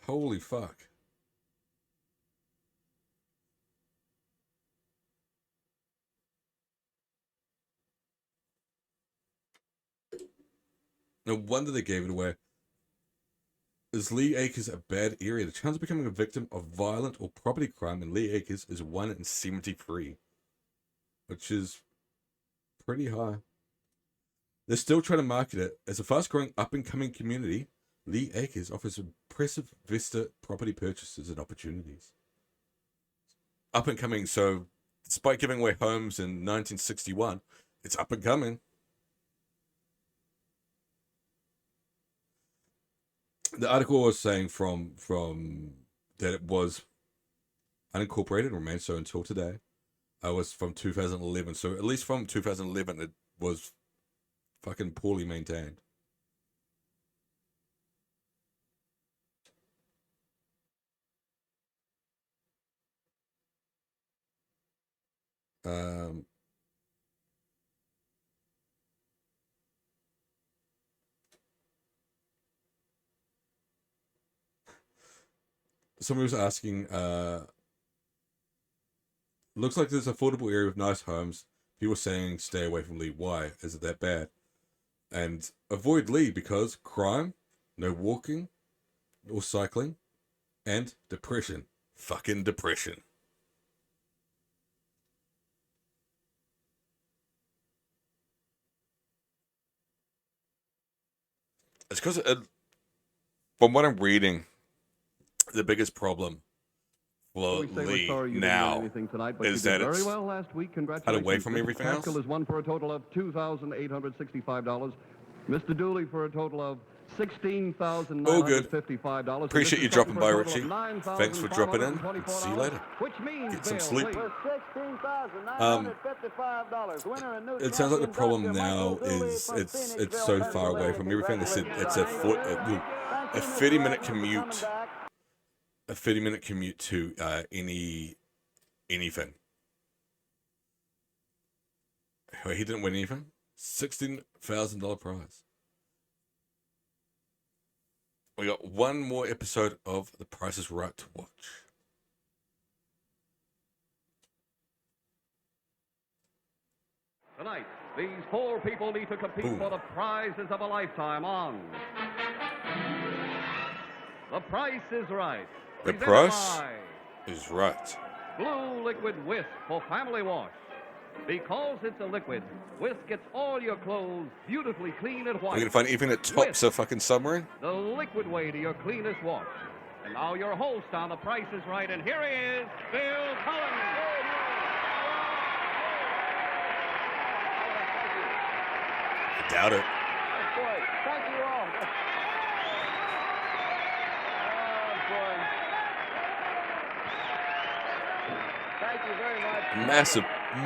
Holy fuck. No wonder they gave it away. Is Lee Akers a bad area? The chance of becoming a victim of violent or property crime in Lee Akers is 1 in 73, which is pretty high. They're still trying to market it as a fast-growing, up-and-coming community. Lee Akers offers impressive vista property purchases and opportunities. Up-and-coming, so despite giving away homes in 1961, it's up-and-coming. The article was saying from that it was unincorporated and remains so until today. It was from 2011, so at least from 2011 it was fucking poorly maintained. Somebody was asking, looks like there's an affordable area with nice homes. People saying stay away from Lee. Why? Is it that bad? And avoid Lee because crime, no walking or cycling, and depression. Fucking depression. It's because, from what I'm reading, the biggest problem for Lee now is that it's cut away from everything else. Pascal is won for a total of $2,865. Mr. Dooley for a total of $16,955. Appreciate you dropping by, Richie. Thanks for dropping in. See you later. Get some sleep. It sounds like the problem now is it's so far away from everything. It's a 30-minute commute. A 30-minute commute to anything. He didn't win anything. $16,000 prize. We got one more episode of The Price is Right to watch. Tonight, these 4 people need to compete for the prizes of a lifetime on The Price is Right. The Price is Right. Blue Liquid Whisk for family wash. Because it's a liquid, Whisk gets all your clothes beautifully clean and white. We're going to find anything that tops a fucking submarine? The liquid way to your cleanest wash. And now your host on The Price is Right, and here he is, Bill Collins. I doubt it. Boy, thank you all. Thank you very much.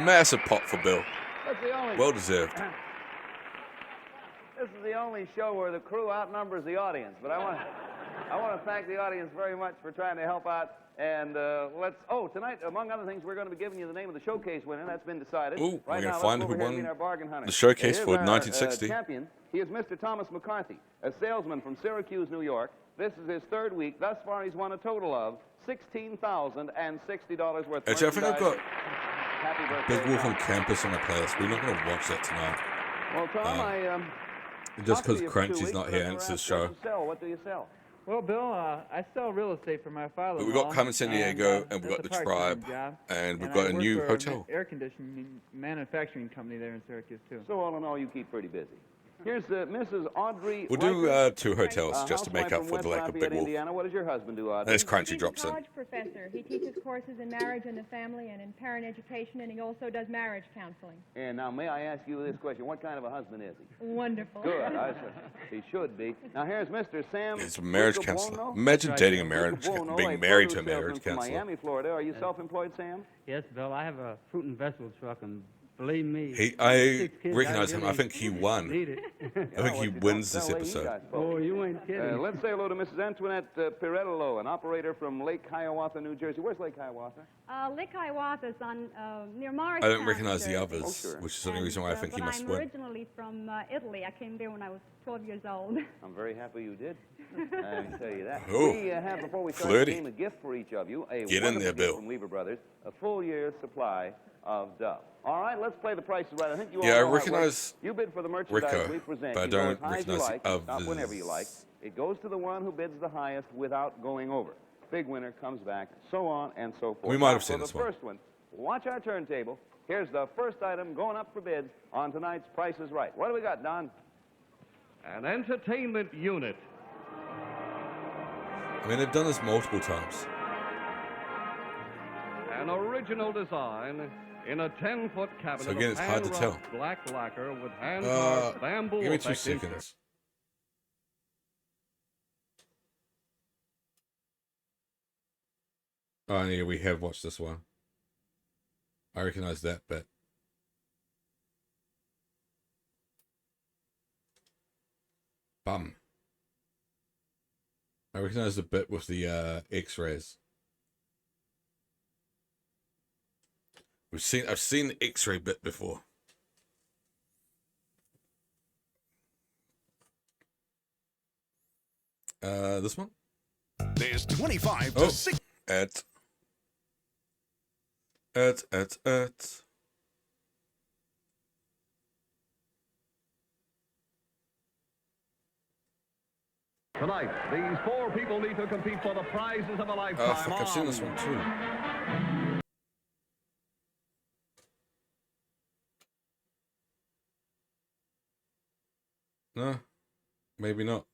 Massive pop for Bill. That's the only, well deserved. This is the only show where the crew outnumbers the audience, but I want to thank the audience very much for trying to help out. And tonight, among other things, we're going to be giving you the name of the showcase winner. That's been decided. Ooh, right we're going now, to find who won the showcase for 1960. Champion. He is Mr. Thomas McCarthy, a salesman from Syracuse, New York. This is his 3rd week. Thus far, he's won a total of $16,060 worth of Actually, I think I've got Happy birthday. Big Wolf on Campus on my playlist. We're not going to watch that tonight. Well, Tom, just because Crunchy's not here and it's his show. What do you sell? Well, Bill, I sell real estate for my father. But we've got Carmen San Diego, and we've got the Tribe, and we've got a new hotel. Air conditioning manufacturing company there in Syracuse, too. So all in all, you keep pretty busy. Here's Mrs. Audrey. We'll do Riker, 2 hotels just to make housewife up from for the West lack of Lafayette, Big Wolf. Indiana. What does your husband do, Audrey? There's Crunchy He's drops a in. college professor. He teaches courses in marriage and the family and in parent education, and he also does marriage counseling. And now, may I ask you this question? What kind of a husband is he? Wonderful. Good. He should be. Now, here's Mr. Sam. He's a marriage Buono. counselor. Imagine dating a marriage, Buono, being a married to a produce marriage salesman from counselor. Miami, Florida. Are you self-employed, Sam? Yes, Bill. I have a fruit and vegetable truck, and believe me, I 6 kids, recognize him. I really think he won. need it. I think he wins this episode. Oh, you ain't kidding. Let's say hello to Mrs. Antoinette Pirello, an operator from Lake Hiawatha, New Jersey. Where's Lake Hiawatha? Lake Hiawatha is on near Morris. I don't recognize the others, which is the only reason why I think he but must I'm win. originally from Italy. I came there when I was 12 years old. I'm very happy you did. I can tell you that. Oh, We have, before we start flirty. the game, a gift for each of you. A Get in wonderful there, gift Bill. from Weaver Brothers, a full year's supply of Dove. All right, let's play the prices right. I think you all Yeah, I know how it recognize works. You bid for the merchandise Rico, we present. but I You go don't as high as you recognize like, the stop others. whenever you like. It goes to the one who bids the highest without going over. Big winner comes back, so on and so forth. We might Now, have seen for this the one. first one, watch our turntable. Here's the first item going up for bids on tonight's Price is Right. What do we got, Don? An entertainment unit. I mean, they've done this multiple times. An original design in a 10-foot cabinet So again, of it's hard to tell. hand-wrought black lacquer with hand-carved bamboo Give me 2 effect inserts. seconds. Oh, yeah, we have watched this one. I recognize that bit. Bum. I recognize the bit with the X-rays. I've seen the X-ray bit before. This one? There's 25 to 6. At. Tonight, these 4 people need to compete for the prizes of a lifetime. Oh, fuck, I've seen this one too. No, maybe not.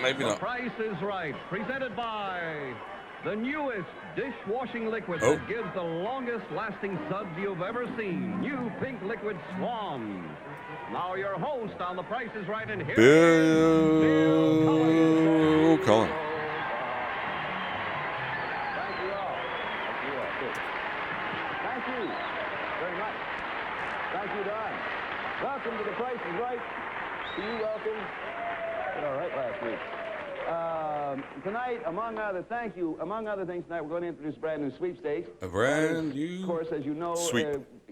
Maybe The not. Price is Right, presented by the newest dishwashing liquid Oh. that gives the longest lasting suds you've ever seen. New Pink Liquid Swan. Now your host on The Price is Right, and here Bill Cullen. Thank you all. Thank you very much. Thank you, Don. Welcome to The Price is Right. To you, welcome. Did all right last week. Tonight, among other things, tonight we're going to introduce a brand new sweepstakes. A brand new Of course, as you know, sweep.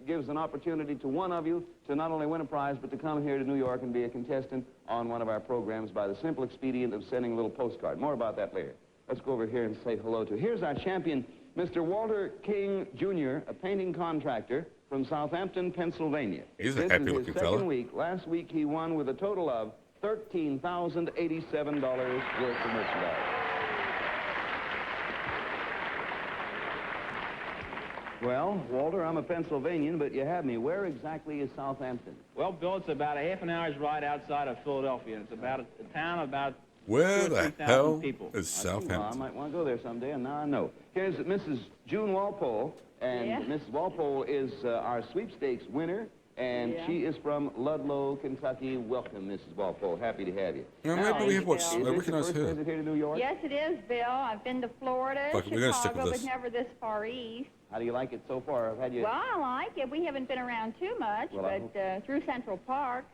gives an opportunity to one of you to not only win a prize, but to come here to New York and be a contestant on one of our programs by the simple expedient of sending a little postcard. More about that later. Let's go over here and say hello to. Here's our champion, Mr. Walter King, Jr., a painting contractor from Southampton, Pennsylvania. He's a This happy-looking is his fella. second week. Last week he won with a total of $13,087 worth of merchandise. Well, Walter, I'm a Pennsylvanian, but you have me. Where exactly is Southampton? Well, Bill, it's about a half an hour's ride outside of Philadelphia. It's about a town of about Where 2,000 or the 3,000 hell people. is Well, I Southampton? might want to go there someday, and now I know. Here's Mrs. June Walpole, and Yeah. Mrs. Walpole is our sweepstakes winner, and Yeah. she is from Ludlow, Kentucky. Welcome, Mrs. Walpole. Happy to have you. No, Now, maybe we have watched. is I this your recognize first her. visit here to New York? Yes, it is, Bill. I've been to Florida, Fuck it, we're gonna stick Chicago, with but this. never this far east. How do you like it so far? Have had you? Well, I like it. We haven't been around too much, Well, I but through Central Park.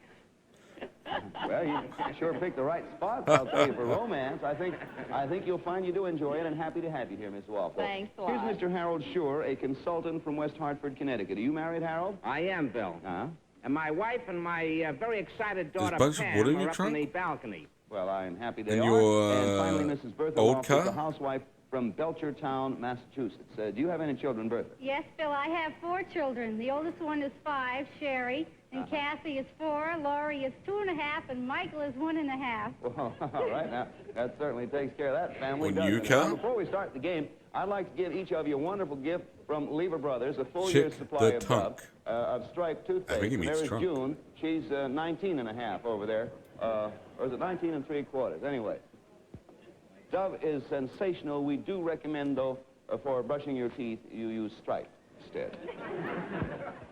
Well, you sure picked the right spot, I'll tell you, for romance. I think you'll find you do enjoy it, and happy to have you here, Miss Walpole. Thanks a lot. Here's Mr. Harold Shore, a consultant from West Hartford, Connecticut. Are you married, Harold? I am, Bill. Uh-huh. And my wife and my very excited daughter, Bugs of Pam, wood in are your up trunk? in the balcony. Well, I am happy they And are. your, And finally, Mrs. Bertha old Walpole, car? the housewife from Belchertown, Massachusetts. Do you have any children, Bertha? Yes, Bill, I have 4 children. The oldest one is 5, Sherry, and Kathy is 4, Laurie is 2.5, and Michael is 1.5. Well, all right. Now, that certainly takes care of that family, When doesn't you it? come? Now, before we start the game, I'd like to give each of you a wonderful gift from Lever Brothers, a full Check year's supply the of tongue. of striped toothpaste. I think he And means there's trunk. June. She's 19 and a half over there. Or is it 19 and 3/4? Anyway. Dove is sensational. We do recommend, though, for brushing your teeth, you use Stripe instead.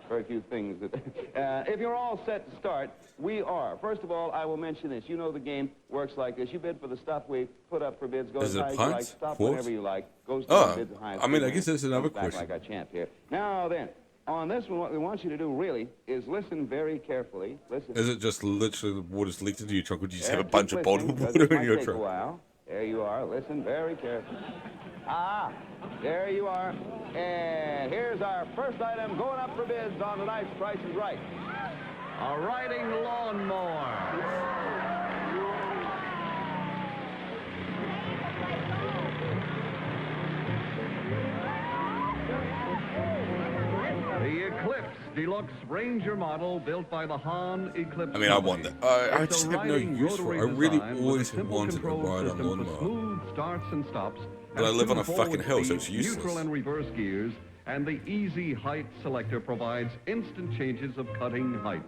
Very few things that... if you're all set to start, we are. First of all, I will mention this. You know the game works like this. You bid for the stuff we put up for bids. Go Is as it high as you like. pints? Stop Quarts? whenever you like. Goes to Oh, the bids as high as I mean, you I guess like. there's another Back question. like a champ here. Now then, on this one, what we want you to do really is listen very carefully. Listen. Is it just literally the water's leaked into your trunk, or do you just have a Keep bunch of listening, bottled 'cause water it in might your take a trunk? while. There you are. Listen very carefully. Ah, there you are. And here's our first item going up for bids on tonight's Price is Right. A riding lawnmower. The Eclipse Deluxe Ranger model built by the Han Eclipse. I mean, I want that. I It's a just have no riding use for it. I rotary really design with a always simple wanted to control ride a system for lawnmower. smooth starts and stops. But I and live on a two fucking forward hill, so speed, it's useless. Neutral and reverse gears, and the easy height selector provides instant changes of cutting height.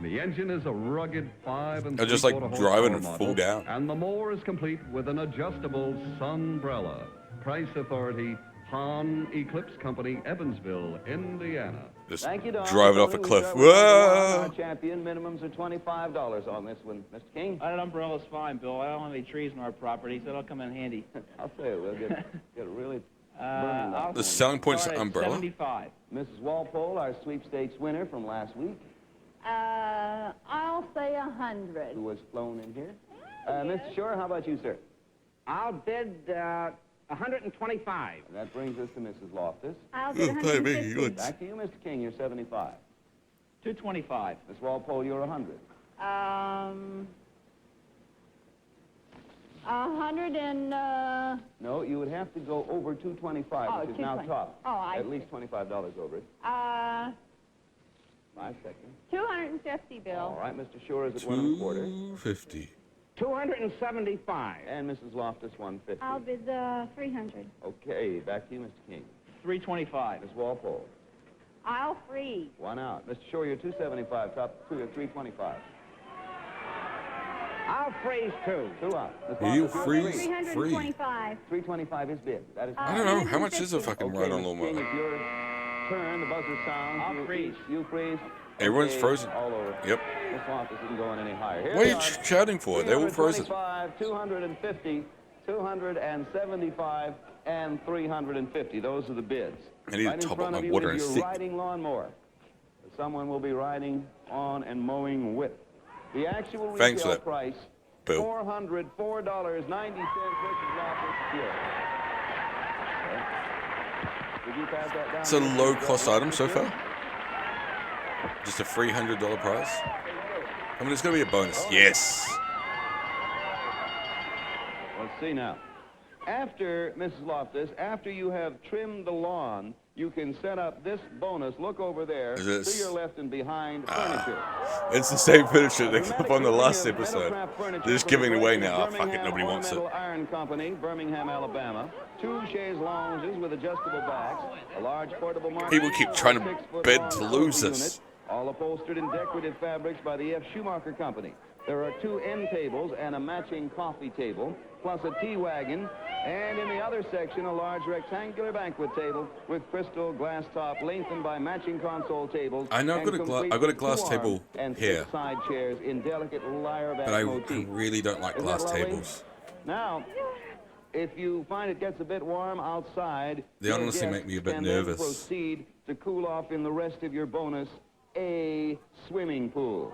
The engine is a rugged 5 and I just like 3/4 driving and horsepower fall model, down. and the mower is complete with an adjustable sunbrella. Price authority, Han Eclipse Company, Evansville, Indiana. Just Thank you, Don. drive it off a We cliff. start with number one, Whoa! our champion. Minimums are $25 on this one. Mr. King? That umbrella's fine, Bill. I don't have any trees in our property, so it'll come in handy. I'll tell you, we'll get really burning I'll The selling point's start the at umbrella? 75. Mrs. Walpole, our sweepstakes winner from last week, I'll say 100. who was flown in here. Mr. Shore, how about you, sir? I'll bid 125. And that brings us to Mrs. Loftus. I'll bid Oh, Play me, 150. good. Back to you, Mr. King. You're 75. 225. Miss Walpole, you're 100. 100 and, No, you would have to go over 225, Oh, which is now 220. top. Oh, I At see. least $25 over it. 5 seconds. 250, Bill. All right, Mr. Shore is at 1 1/4. 250. 275. And Mrs. Loftus, 150. I'll bid 300. Okay, back to you, Mr. King. 325. Miss Walpole, I'll freeze. 1 out. Mr. Shore, you're 275. Top 2, you're 325. I'll freeze too. 2 out. Miss You Loftus, you're freeze. 325. 325 is bid. That is I don't know. How much is a fucking Okay, ride on Mr. King, lawnmower? it's your turn. The buzzer sounds. I'll freeze. You freeze. Everyone's Okay, frozen. All over. Yep. Miss Loftus isn't going any higher. Here What are we you shouting for? They're all frozen. 225, 250, 275, and 350. Those are the bids. I need to Right in top up front my of you water is and your stick. riding lawnmower that someone will be riding on and mowing with. The actual Thanks for retail that, price, Bill. $404.90. Mrs. Loftus here. Did you pass that down? It's a low-cost item so far. Just a $300 price. I mean, it's going to be a bonus. Yes. Let's see now. After, Mrs. Loftus, after you have trimmed the lawn, you can set up this bonus. Look over there, Is this- to your left and behind, furniture. It's the same furniture they put up on the last episode. They're just giving it away now. Fuck it, nobody wants it. Ornamental Iron Company, Birmingham, Alabama. 2 chaise lounges with adjustable backs. A large portable market. People keep trying to bid to lose us. All upholstered in decorative fabrics by the F. Schumacher Company. There are 2 end tables and a matching coffee table, plus a tea wagon, and in the other section, a large rectangular banquet table with crystal glass top lengthened by matching console tables. I know I've and got a complete I've got a glass 2-arm table and here, 6 side chairs in delicate lyre-back but I motif. really don't like Isn't glass that lovely? tables. Now, if you find it gets a bit warm outside, They your honestly guests make me a bit can then nervous. proceed to cool off in the rest of your bonus, a swimming pool.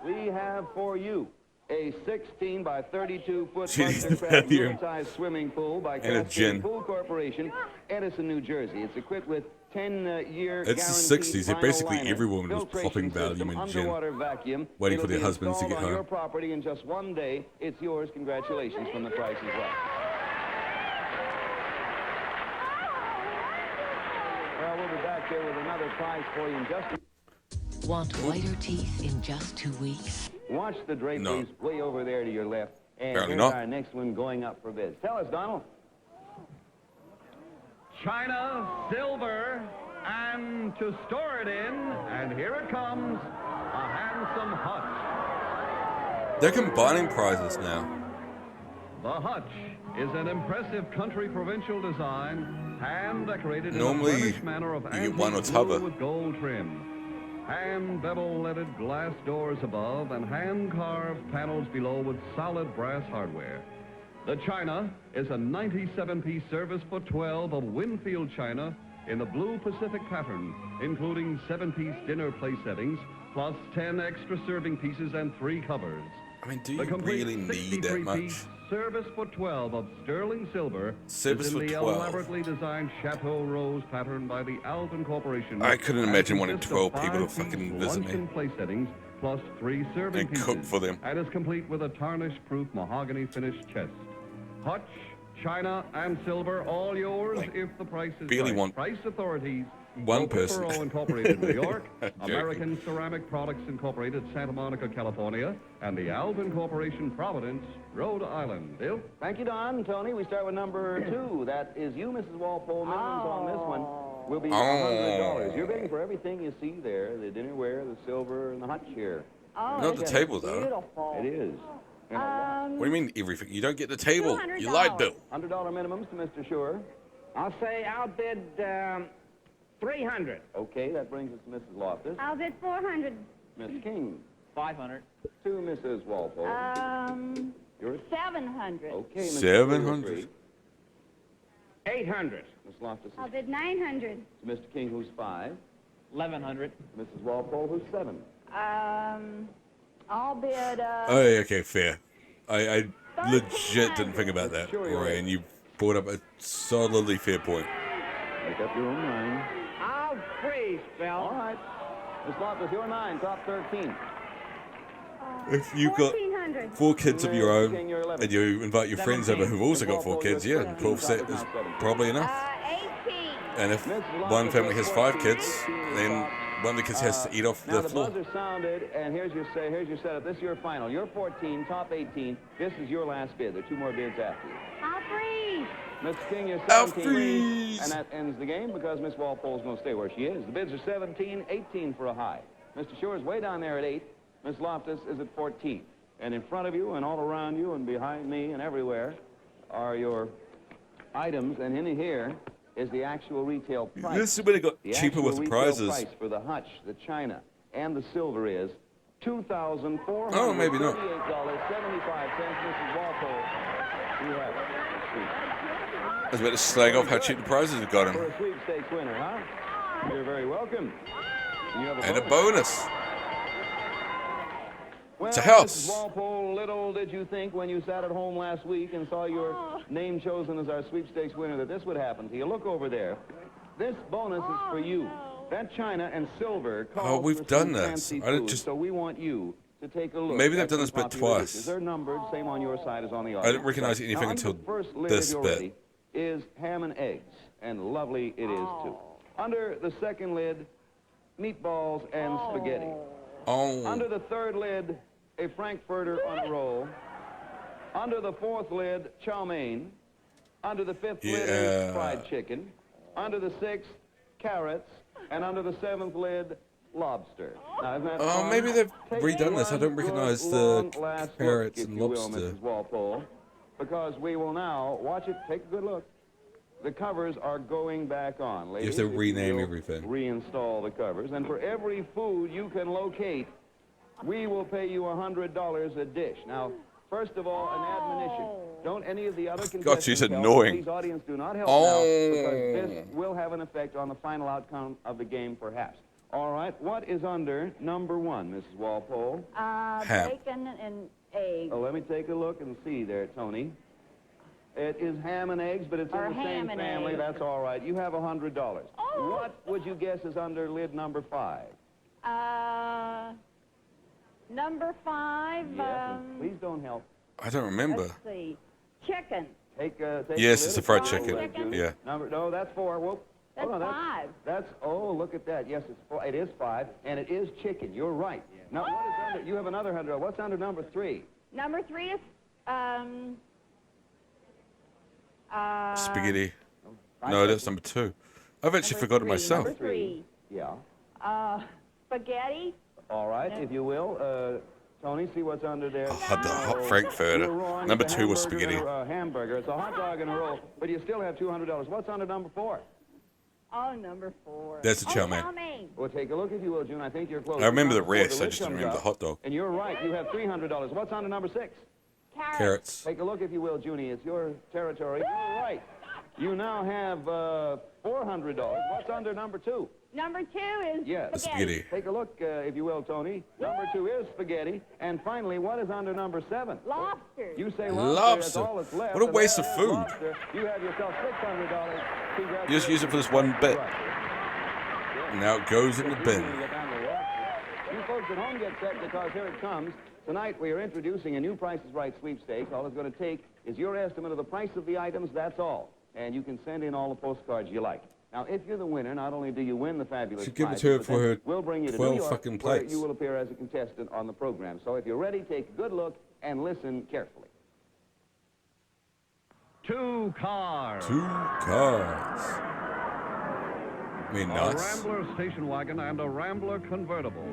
We have for you a 16 by 32 foot Jeez, Buster-Crafts you- mid-sized swimming pool by And a Cascade gin. Pool Corporation, Edison, New Jersey. It's equipped with 10-year It's the 60s. They're basically every woman was popping Valium and gin, waiting for their husbands to get on your home. property in just 1 day. It's yours. Congratulations from the Price is Right. Well, we'll be back here with another prize for you in just a... Want whiter teeth in just 2 weeks? Watch the draperies way over there to your left. And Apparently here's not. our next one going up for bids. Tell us, Donald. China silver, and to store it in, and here it comes, a handsome hutch. They're combining prizes now. The hutch is an impressive country provincial design, hand decorated Normally, in a Flemish manner of you get antique one or blue t'other. with gold trim. Hand bevel-leaded glass doors above and hand-carved panels below with solid brass hardware. The China is a 97-piece service for 12 of Winfield China in the blue Pacific pattern, including 7-piece dinner place settings, plus 10 extra serving pieces and 3 covers. I mean, do The you complete really need that much? 63-piece service for 12 of sterling silver Service is in for the 12. elaborately designed Chateau Rose pattern by the Alvin Corporation. I couldn't and imagine wanting consists of 12 people to 5 fucking visit me. luncheon place settings plus 3 serving And pieces. cook for them. And is complete with a tarnish-proof mahogany finished chest. Hutch, China, and silver, all yours if the price is barely right. want Price authorities. one person. Pro Incorporated, New York, Joking. American Ceramic Products Incorporated, Santa Monica, California, and the Alvin Corporation, Providence, Rhode Island. Bill? Thank you, Don. Tony, we start with number 2. That is you, Mrs. Walpole. Minimums on this one will be $100. You're bidding for everything you see there, the dinnerware, the silver, and the hutch here. Oh, Not the that's table, though. beautiful. It is. What do you mean everything? You don't get the table. You lied, Bill. $100 minimums to Mr. Shure. I'll bid 300. Okay, that brings us to Mrs. Loftus. I'll bid 400. Miss King. 500. To Mrs. Walpole. Yours? 700. Okay, Mrs. 700. 800. Miss Loftus I'll is bid 900. to Mr. King, who's 5. 1100. Mrs. Walpole, who's 7. I'll bid, Oh, yeah, okay, fair. I legit didn't think about that, Roy, and you brought up a solidly fair point. Make up your own mind. I'll freeze, Phil. All right. Miss Loftus, you're 9, top 13. If you've got 4 kids of your own, and you invite your friends over who've also got 4 kids, yeah, 12 set is probably enough. 18. And if one family has 5 kids, then one of the kids has to eat off Now the floor. buzzer sounded, and here's your setup. This is your final. You're 14, top 18. This is your last bid. There are 2 more bids after you. I'll freeze. Mr. King, you're I'll 17. freeze. And that ends the game because Miss Walpole's going to stay where she is. The bids are 17, 18 for a high. Mr. Shure's way down there at 8. Miss Loftus is at 14. And in front of you and all around you and behind me and everywhere are your items. And in here is the actual retail price. This is when it got The cheaper with actual the retail prizes. price for the hutch, the china, and the silver is $2,438.75. Oh, maybe not. Mrs. Walpole, you have it. I was about to slag off how cheap the prizes have got For him. a sweepstakes winner, huh? You're very welcome. You have And a bonus. Well, It's a house. Mrs. Walpole, little did you think when you sat at home last week and saw your name chosen as our sweepstakes winner that this would happen to you. Look over there. This bonus is for you. That china and silver calls we've for done some this. fancy I don't food, just- so we want you to take a look. Maybe they've at done some this bit popular twice. dishes. They're numbered, same on your side as on the I other. didn't recognize anything Now, until under the first lid, this if you're bit. ready, is ham and eggs, and lovely it is too. Under the second lid, meatballs and spaghetti. Oh. Under the third lid, a Frankfurter on a roll. Under the fourth lid, chow mein. Under the fifth lid is fried chicken. Under the sixth, carrots. And under the seventh lid, lobster. Now, isn't that fun? Maybe they've Take redone this. I one don't recognize good, the long, last look, carrots if and you will, lobster. Mrs. Walpole, because we will now watch it. Take a good look. The covers are going back on. Ladies, You have to if rename will, everything. Reinstall the covers. And for every food you can locate, we will pay you $100 a dish. Now, first of all, an admonition. Don't any of the other contestants she's help. annoying. Please, audience, do not help Oh. now, because this will have an effect on the final outcome of the game, perhaps. All right, what is under number 1, Mrs. Walpole? Ham. Bacon and eggs. Oh, let me take a look and see there, Tony. It is ham and eggs, but it's Or in the same ham and family. eggs. That's all right. You have $100. What would you guess is under lid number 5? Number 5. Yes, and please don't help. I don't remember. Let's see. Chicken. Take Yes, the it's lid a fried of chicken. lid, Judy. Yeah. No, that's 4. Whoop. That's Hold on, 5. That's oh, look at that. Yes, it's 4. It is 5, and it is chicken. You're right. Now, what is under? You have another $100. What's under number 3? Number 3 is Spaghetti. No, that's number 2. I've actually forgotten myself. Number 3. Yeah. Spaghetti. All right, if you will. Tony, see what's under there. I had the hot Frankfurter. Number 2 was spaghetti. Hamburger. It's a hot dog and a roll, but you still have $200. What's under number 4? Oh, number 4. There's the chow mein. Well, take a look if you will, June. I think you're close. I remember the Before rest, I lid just don't comes remember the up. hot dog. And you're right. You have $300. What's under number 6? Carrots. Take a look if you will, Junie. It's your territory. You're right. You now have $400. What's under number 2? Number 2 is spaghetti. Take a look, if you will, Tony. Number 2 is spaghetti. And finally, what is under number 7? Lobster. You say Lobster. That's all that's left. What a and waste that of is food. lobster. You have yourself $600. You just use it for this one bit. Now it goes in the bin. You folks at home get set because here it comes. Tonight we are introducing a new Price is Right sweepstakes. All it's going to take is your estimate of the price of the items, that's all. And you can send in all the postcards you like. Now, if you're the winner, not only do you win the fabulous Should give it prize, to her but for then her we'll bring you to 12 New York, fucking where plates. you will appear as a contestant on the program. So if you're ready, take a good look and listen carefully. 2 cars. 2 cars. I mean, A nice. Rambler station wagon and a Rambler convertible.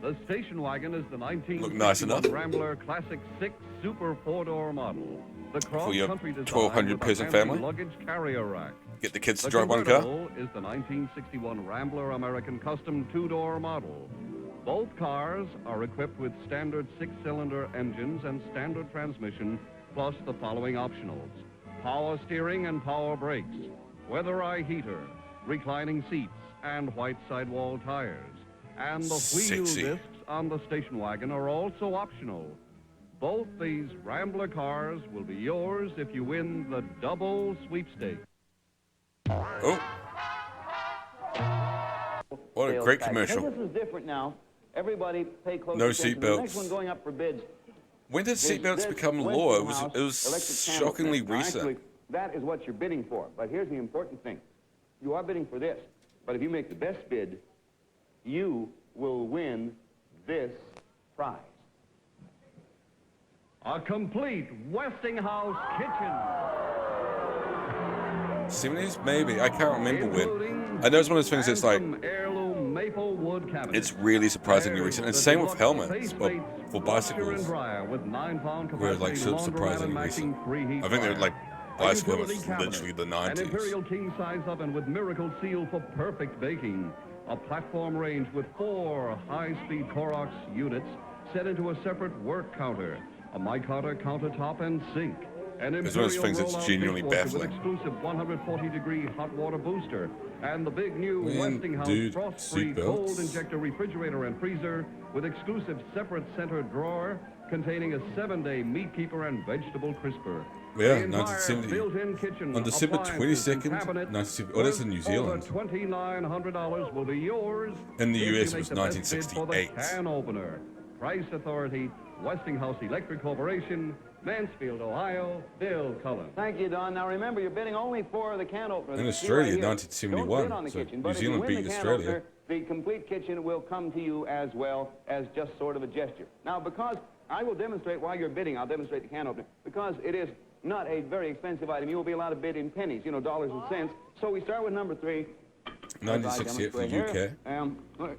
The station wagon is the 1961 Look nice enough. Rambler Classic 6 Super 4-door model. The For your cross-country design 1,200 with a person handy family? luggage carrier rack. Get the kids to The drive one car? convertible is the 1961 Rambler American Custom 2-door model. Both cars are equipped with standard 6-cylinder engines and standard transmission, plus the following optionals: power steering and power brakes, weather eye heater, reclining seats, and white sidewall tires. And the wheel Sexy. discs on the station wagon are also optional. Both these Rambler cars will be yours if you win the double sweepstakes. Oh. What a great commercial. This is different now. Everybody pay close No attention. The next seatbelts. one going up for bids. When did is seatbelts this become law? It Westinghouse was electric candle shockingly thing. Now, recent. actually, that is what you're bidding for. But here's the important thing. You are bidding for this. But if you make the best bid, you will win this prize. A complete Westinghouse kitchen. 70s? Maybe. I can't remember when. I know it's one of those things that's like, Heirloom maple wood cabinet. it's really surprisingly recent. And same with helmets for bicycles. With 9-pound Where like capacity surprisingly laundromat recent. matching preheat I think they're fire. like A bicycle utility helmets cabinet, literally the An 90s. Imperial king-size oven with miracle seal for perfect baking. A platform range with 4 high-speed Corox units set into a separate work counter. A micarta countertop and sink. An It's one of those things that's rollout genuinely dishwasher with baffling. exclusive 140-degree hot water booster. And the big new Man, Westinghouse dude, frost-free seatbelts. cold injector refrigerator and freezer with exclusive separate center drawer containing a 7-day meat keeper and vegetable crisper. Yeah, The entire 1970. built-in kitchen, On December appliances, and 22nd, cabinets 1970. Oh, that's in New worth Zealand. Over $2,900 will be yours. In the if you US, it make was the best bid for the 1968. Can opener. Price Authority, Westinghouse Electric Corporation, Mansfield, Ohio. Bill Cullen. Thank you, Don. Now remember, you're bidding only for the can opener. In that you see Australia, right here. 1971, Don't bid on the so kitchen, New but if you Zealand win beat the can Australia. opener, the complete kitchen will come to you as well as just sort of a gesture. Now, because I will demonstrate while you're bidding, I'll demonstrate the can opener, because it is not a very expensive item. You will be allowed to bid in pennies, you know, dollars and cents. So we start with number 3. 1968 for the UK. Look,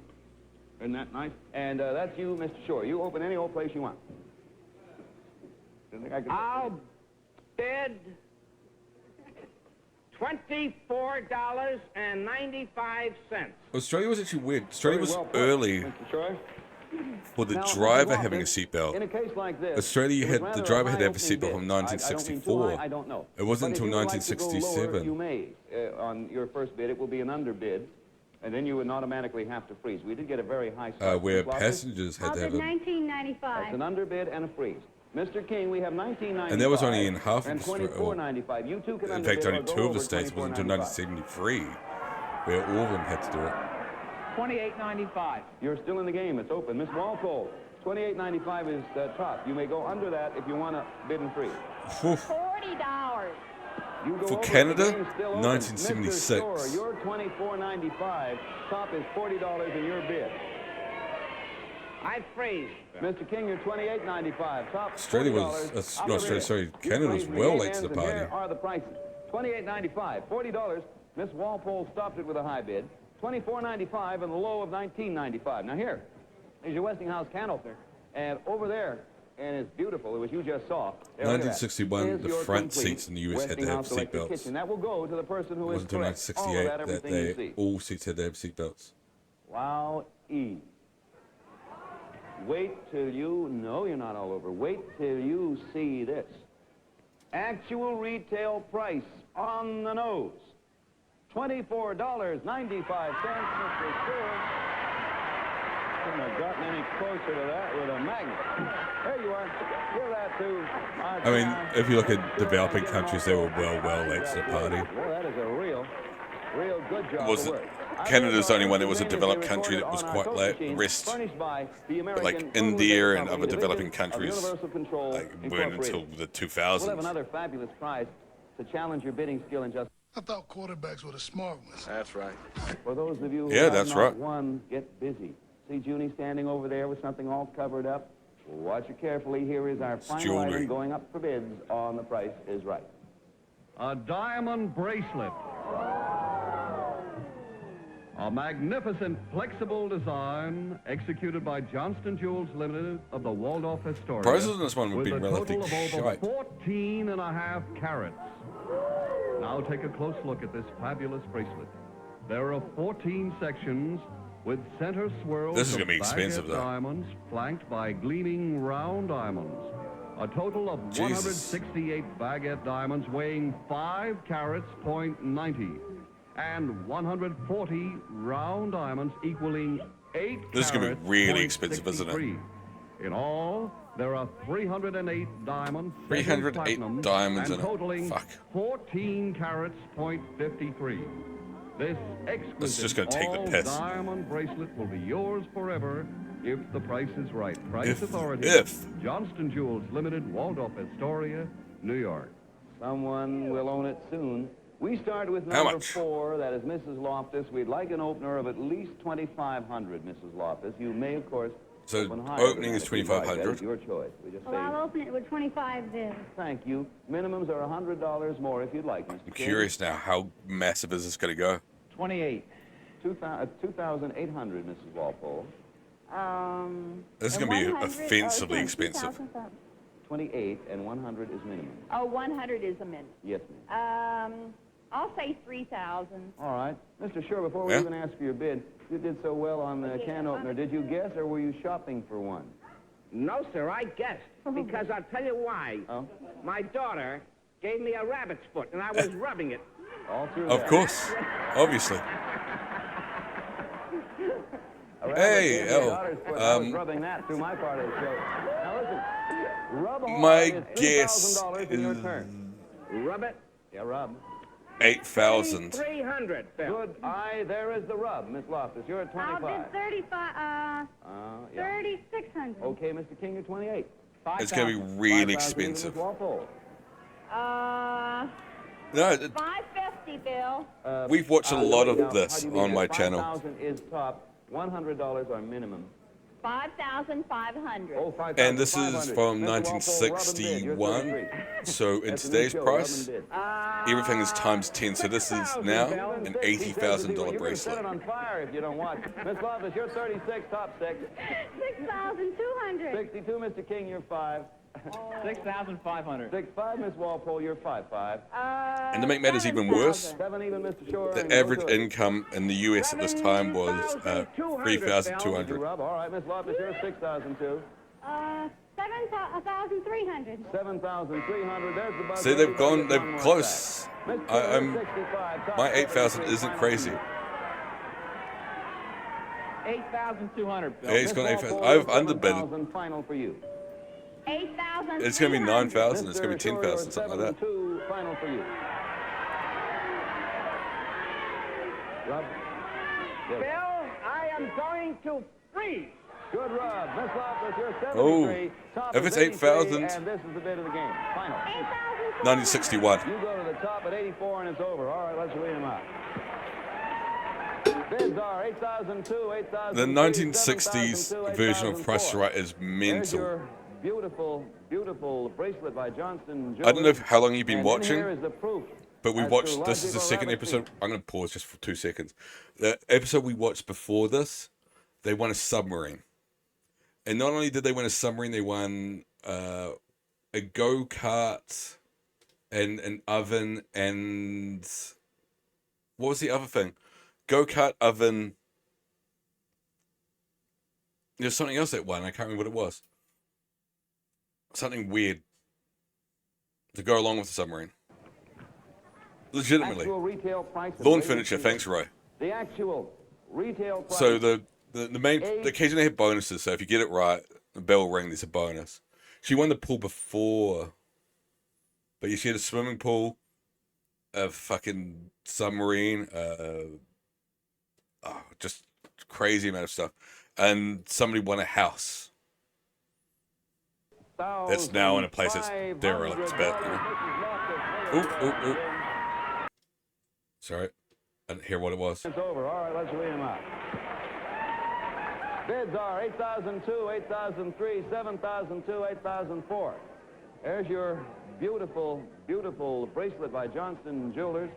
isn't that nice? And that's you, Mr. Shore. You open any old place you want. I'll bid $24.95. Australia was actually weird. Australia was Very well put, early Mr. Shore. for the Now, Mr. driver Walker, having a seatbelt. In a case like this, Australia, you it was had rather the a driver had to have a high-opening seatbelt from bid. I don't mean too 1964. high, I don't know. It wasn't But until if you would like to go 1967. lower, you may. On your first bid, it will be an underbid, and then you would automatically have to freeze. We did get a very high start. Where Ms. Walker? passengers had I'll to bid have a... $19.95. That's an underbid and a freeze. Mr. King, we have $19.95. And that was only in half of and the stra- $24.95. You two can In underbid fact, only or go 2 of over the states wasn't until $24.95. 1973, where all of them had to do it. $28.95. You're still in the game. It's open. Miss Walpole, $28.95 is top. You may go under that if you want to bid and freeze. $40. You go For over, Canada, the game's still open. 1976. Mr. Shore, your $24.95. Top is $40 in your bid. I freeze. Mr. King, you're $28.95. Top Australia was, $40. no, Australia, sorry, Canada was well late to the And party. here are the prices. $28.95. $40. Miss Walpole stopped it with a high bid. $24.95 and the low of $19.95. Now here's your Westinghouse can opener. And over there, and it's beautiful, it was you just saw. There, 1961, the front seats in the US had to have seat belts. That will go to the person who It is wasn't until correct. 1968 that all seats had to have seat belts. Wow-ee. Wait till you, no, you're not all over. Wait till you see this. Actual retail price on the nose. $24.95, Mr. Stewart. Couldn't have gotten any closer to that with a magnet. There you are. Give that to... I mean, if you look at developing countries, they were well late to the party. Well, that is a real good job of work. Canada's the only one that was a developed country that was quite late. The rest, like India and other developing countries, like weren't until the 2000s. We'll have another fabulous prize to challenge your bidding skill in just... I thought quarterbacks were the smart ones. That's right. For those of you who Yeah, have that's not right. won, get busy. See Junie standing over there with something all covered up? Watch it carefully. Here is our final jewelry. item going up for bids on The Price is Right. A diamond bracelet. A magnificent flexible design executed by Johnston Jewels Limited of the Waldorf Astoria. Prices on this one would be with a relatively total of over shite. 14.5 carats. Now take a close look at this fabulous bracelet. There are 14 sections with center swirls This is of gonna be expensive, baguette though. diamonds flanked by gleaming round diamonds. A total of Jesus. 168 baguette diamonds weighing 5 carats, .90, and 140 round diamonds equaling 8 This is gonna be carats, really expensive, isn't it? 63. In all, there are 308 diamonds, 308 platinum, diamonds and in it. totaling Fuck. 14 carats, .53. This exquisite This is just gonna take the piss. diamond bracelet will be yours forever if the price is right. Price If- Authority. if. Johnston Jewels Limited, Waldorf Astoria, New York. Someone will own it soon. We start with How number much? 4. That is Mrs. Loftus. We'd like an opener of at least $2,500, Mrs. Loftus. You may, of course, So open higher opening than is that if you'd like. That 2,500. is your choice. We just Well, say I'll open it with 25 bids. thank you. Minimums are $100 more if you'd like, Mr. I'm King. curious now, how massive is this going to go? 28. 2,800, Mrs. Walpole. This is going to be offensively expensive. 28 and 100 is minimum. Oh, 100 is a minute. Yes, ma'am. I'll say 3,000. All right. Mr. Shore, before we Yeah? even ask for your bid, you did so well on the can opener. Did you guess, or were you shopping for one? No, sir, I guessed. Because I'll tell you why. Oh? My daughter gave me a rabbit's foot, and I was rubbing it. All through Of that. course. Obviously. Hey, I was oh, rubbing that through my part of the show. Now listen, rub hard my is guess $3,000 in your is turn. Rub it. Yeah, rub. 8,000. 300, Bill. Good eye, there is the rub, Miss Loftus. You're at 25. I'll bid 35, Yeah. 3,600. Okay, Mr. King, you're 28. It's going to be 5,000. really 5,000 expensive. Miss Walpole. No, 550, Bill. we've watched a lot now, of this how do you mean on my that? channel. 5,000 is top. $100 are minimum. 5,500. Oh, 5,500. And this is from Mr. Walpole, rub and bid. You're 1961. 33. So in That's the new today's show, price, rub and bid. everything is times 10. So this is now an $80,000 You're going to set bracelet. it on fire if you don't watch. Miss Loftus, you're 36, top 6. 6,200. 62, Mr. King, you're 5. 6,500. 6-5, Miss Walpole, you're 5-5. And to make matters even worse, 7 even, Mr. Shore. the and go average to it. income in the US at this time was You 3,200. rub. All right, Miss Loftus, you're 6,002. 7,300. 7,300. There's the buzzer. See, they've gone, they've Right close. back. I'm, 65, top my 7, 8,000 isn't crazy. 8,200, Bill. Yeah, he's gone Miss 8,000. Walpole, I've underbid. 7,000 final for you. 8,000. It's going to be 9,000. It's going to be Mr. 10,000, something like that. 7,2 final for you. Rub. Bill, I am going to freeze. Good rub. Miss Loftus, you're 73. Oh, Top if is it's 83, 8,000. And this is the bid of the game. Final. 1961. You go to the top at 84 and it's over. All right, let's read them out. Bids are 8,002, 8,000. The 1960s version of Price is Right is There's mental. your beautiful, beautiful bracelet by Johnston. I don't know how long you've been And watching. Here is the proof But we as watched, to this is the logic or second rabbit episode. feet. I'm going to pause just for 2 seconds. The episode we watched before this, they won a submarine. And not only did they win a submarine, they won a go-kart and an oven and... What was the other thing? Go-kart, oven... There's something else that won. I can't remember what it was. Something weird to go along with the submarine. Legitimately. Actual retail price of Lawn radio furniture. feet. Thanks, Roy. The actual retail price. So the occasionally have bonuses. So if you get it right, the bell ring. There's a bonus. She won the pool before, but she had a swimming pool, a fucking submarine, just crazy amount of stuff, and somebody won a house. That's now in a place that's derelict, but oop. Sorry, I didn't hear what it was. It's over. All right, let's read them out. Bids are 8,002, 8,003, 7,002, 8,004. There's your beautiful, beautiful bracelet by Johnston Jewelers.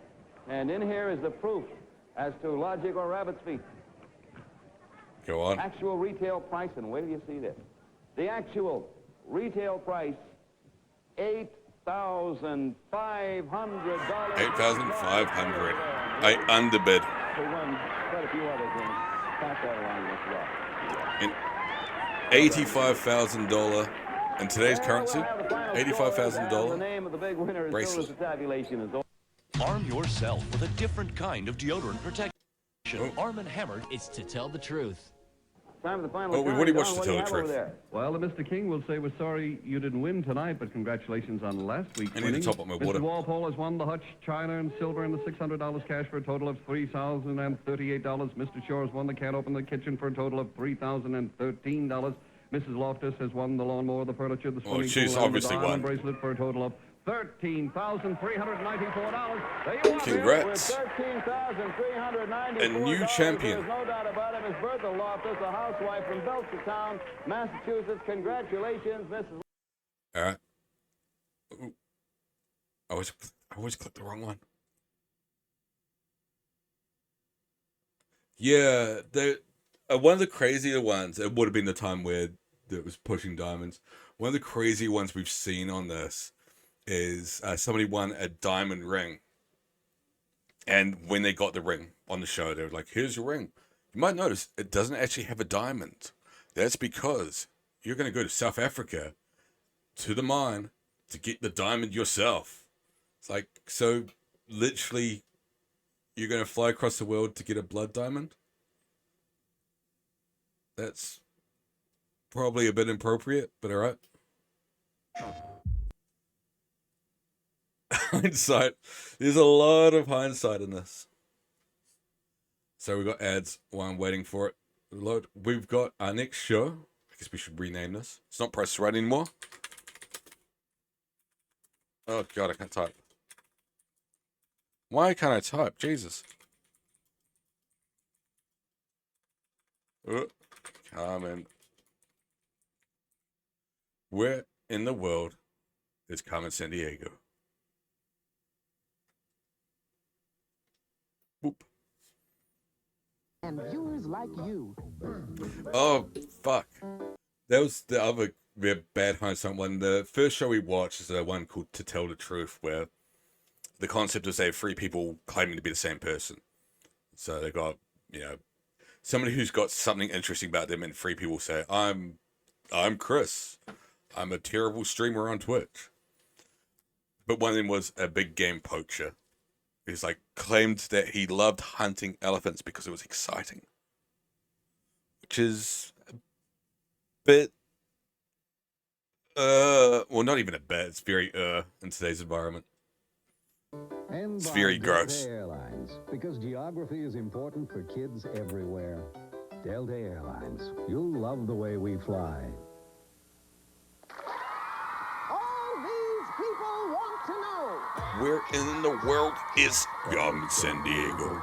And in here is the proof as to logic or rabbit's feet. Go on. Actual retail price, and wait till you see this. The actual retail price, $8,500. $8,500. I underbid. We won quite a few other things. Pass that along as well. In $85,000 in today's currency, $85,000 bracelet. Arm yourself with a different kind of deodorant protection. Arm & Hammer. It's to tell the truth. Time for the final. Oh, we've already watched To Tell the Truth. Well, Mr. King will say we're sorry you didn't win tonight, but congratulations on last week's I need to winning. top up my water. Mr. Walpole has won the Hutch, China, and Silver and the $600 cash for a total of $3,038. Mr. Shore has won the Can't Open the Kitchen for a total of $3,013. Mrs. Loftus has won the lawnmower, the furniture, the swimming she's pool, obviously and the diamond won. bracelet for a total of $13,394. There you are. Congrats. $13,394. A new champion. There's no doubt about it. Miss Bertha Loftus, a housewife from Belchertown, Massachusetts. Congratulations, Mrs. All right. Ooh. I always clicked the wrong one. Yeah, one of the crazier ones, it would have been the time where it was pushing diamonds. One of the crazy ones we've seen on this is somebody won a diamond ring. And when they got the ring on the show, they were like, here's your ring. You might notice it doesn't actually have a diamond. That's because you're going to go to South Africa to the mine to get the diamond yourself. It's like, so literally you're going to fly across the world to get a blood diamond? That's probably a bit inappropriate, but all right. Hindsight. There's a lot of hindsight in this. So we've got ads while I'm waiting for it. Load. We've got our next show. I guess we should rename this. It's not Price is Right anymore. Oh God, I can't type. Why can't I type? Jesus. Carmen. Where in the world is Carmen Sandiego? Boop. And viewers like you. Oh, fuck. That was the other bad hindsight one. The first show we watched is the one called To Tell the Truth, where the concept is they have three people claiming to be the same person. So they got, somebody who's got something interesting about them, and three people say, I'm Chris. I'm a terrible streamer on Twitch. But one of them was a big game poacher. He's claimed that he loved hunting elephants because it was exciting. Which is a bit, well, not even a bit. It's very, in today's environment. And It's very Delta gross. Airlines, because geography is important for kids everywhere. Delta Airlines, you'll love the way we fly. All these people want to know. Where in the world is Carmen Sandiego?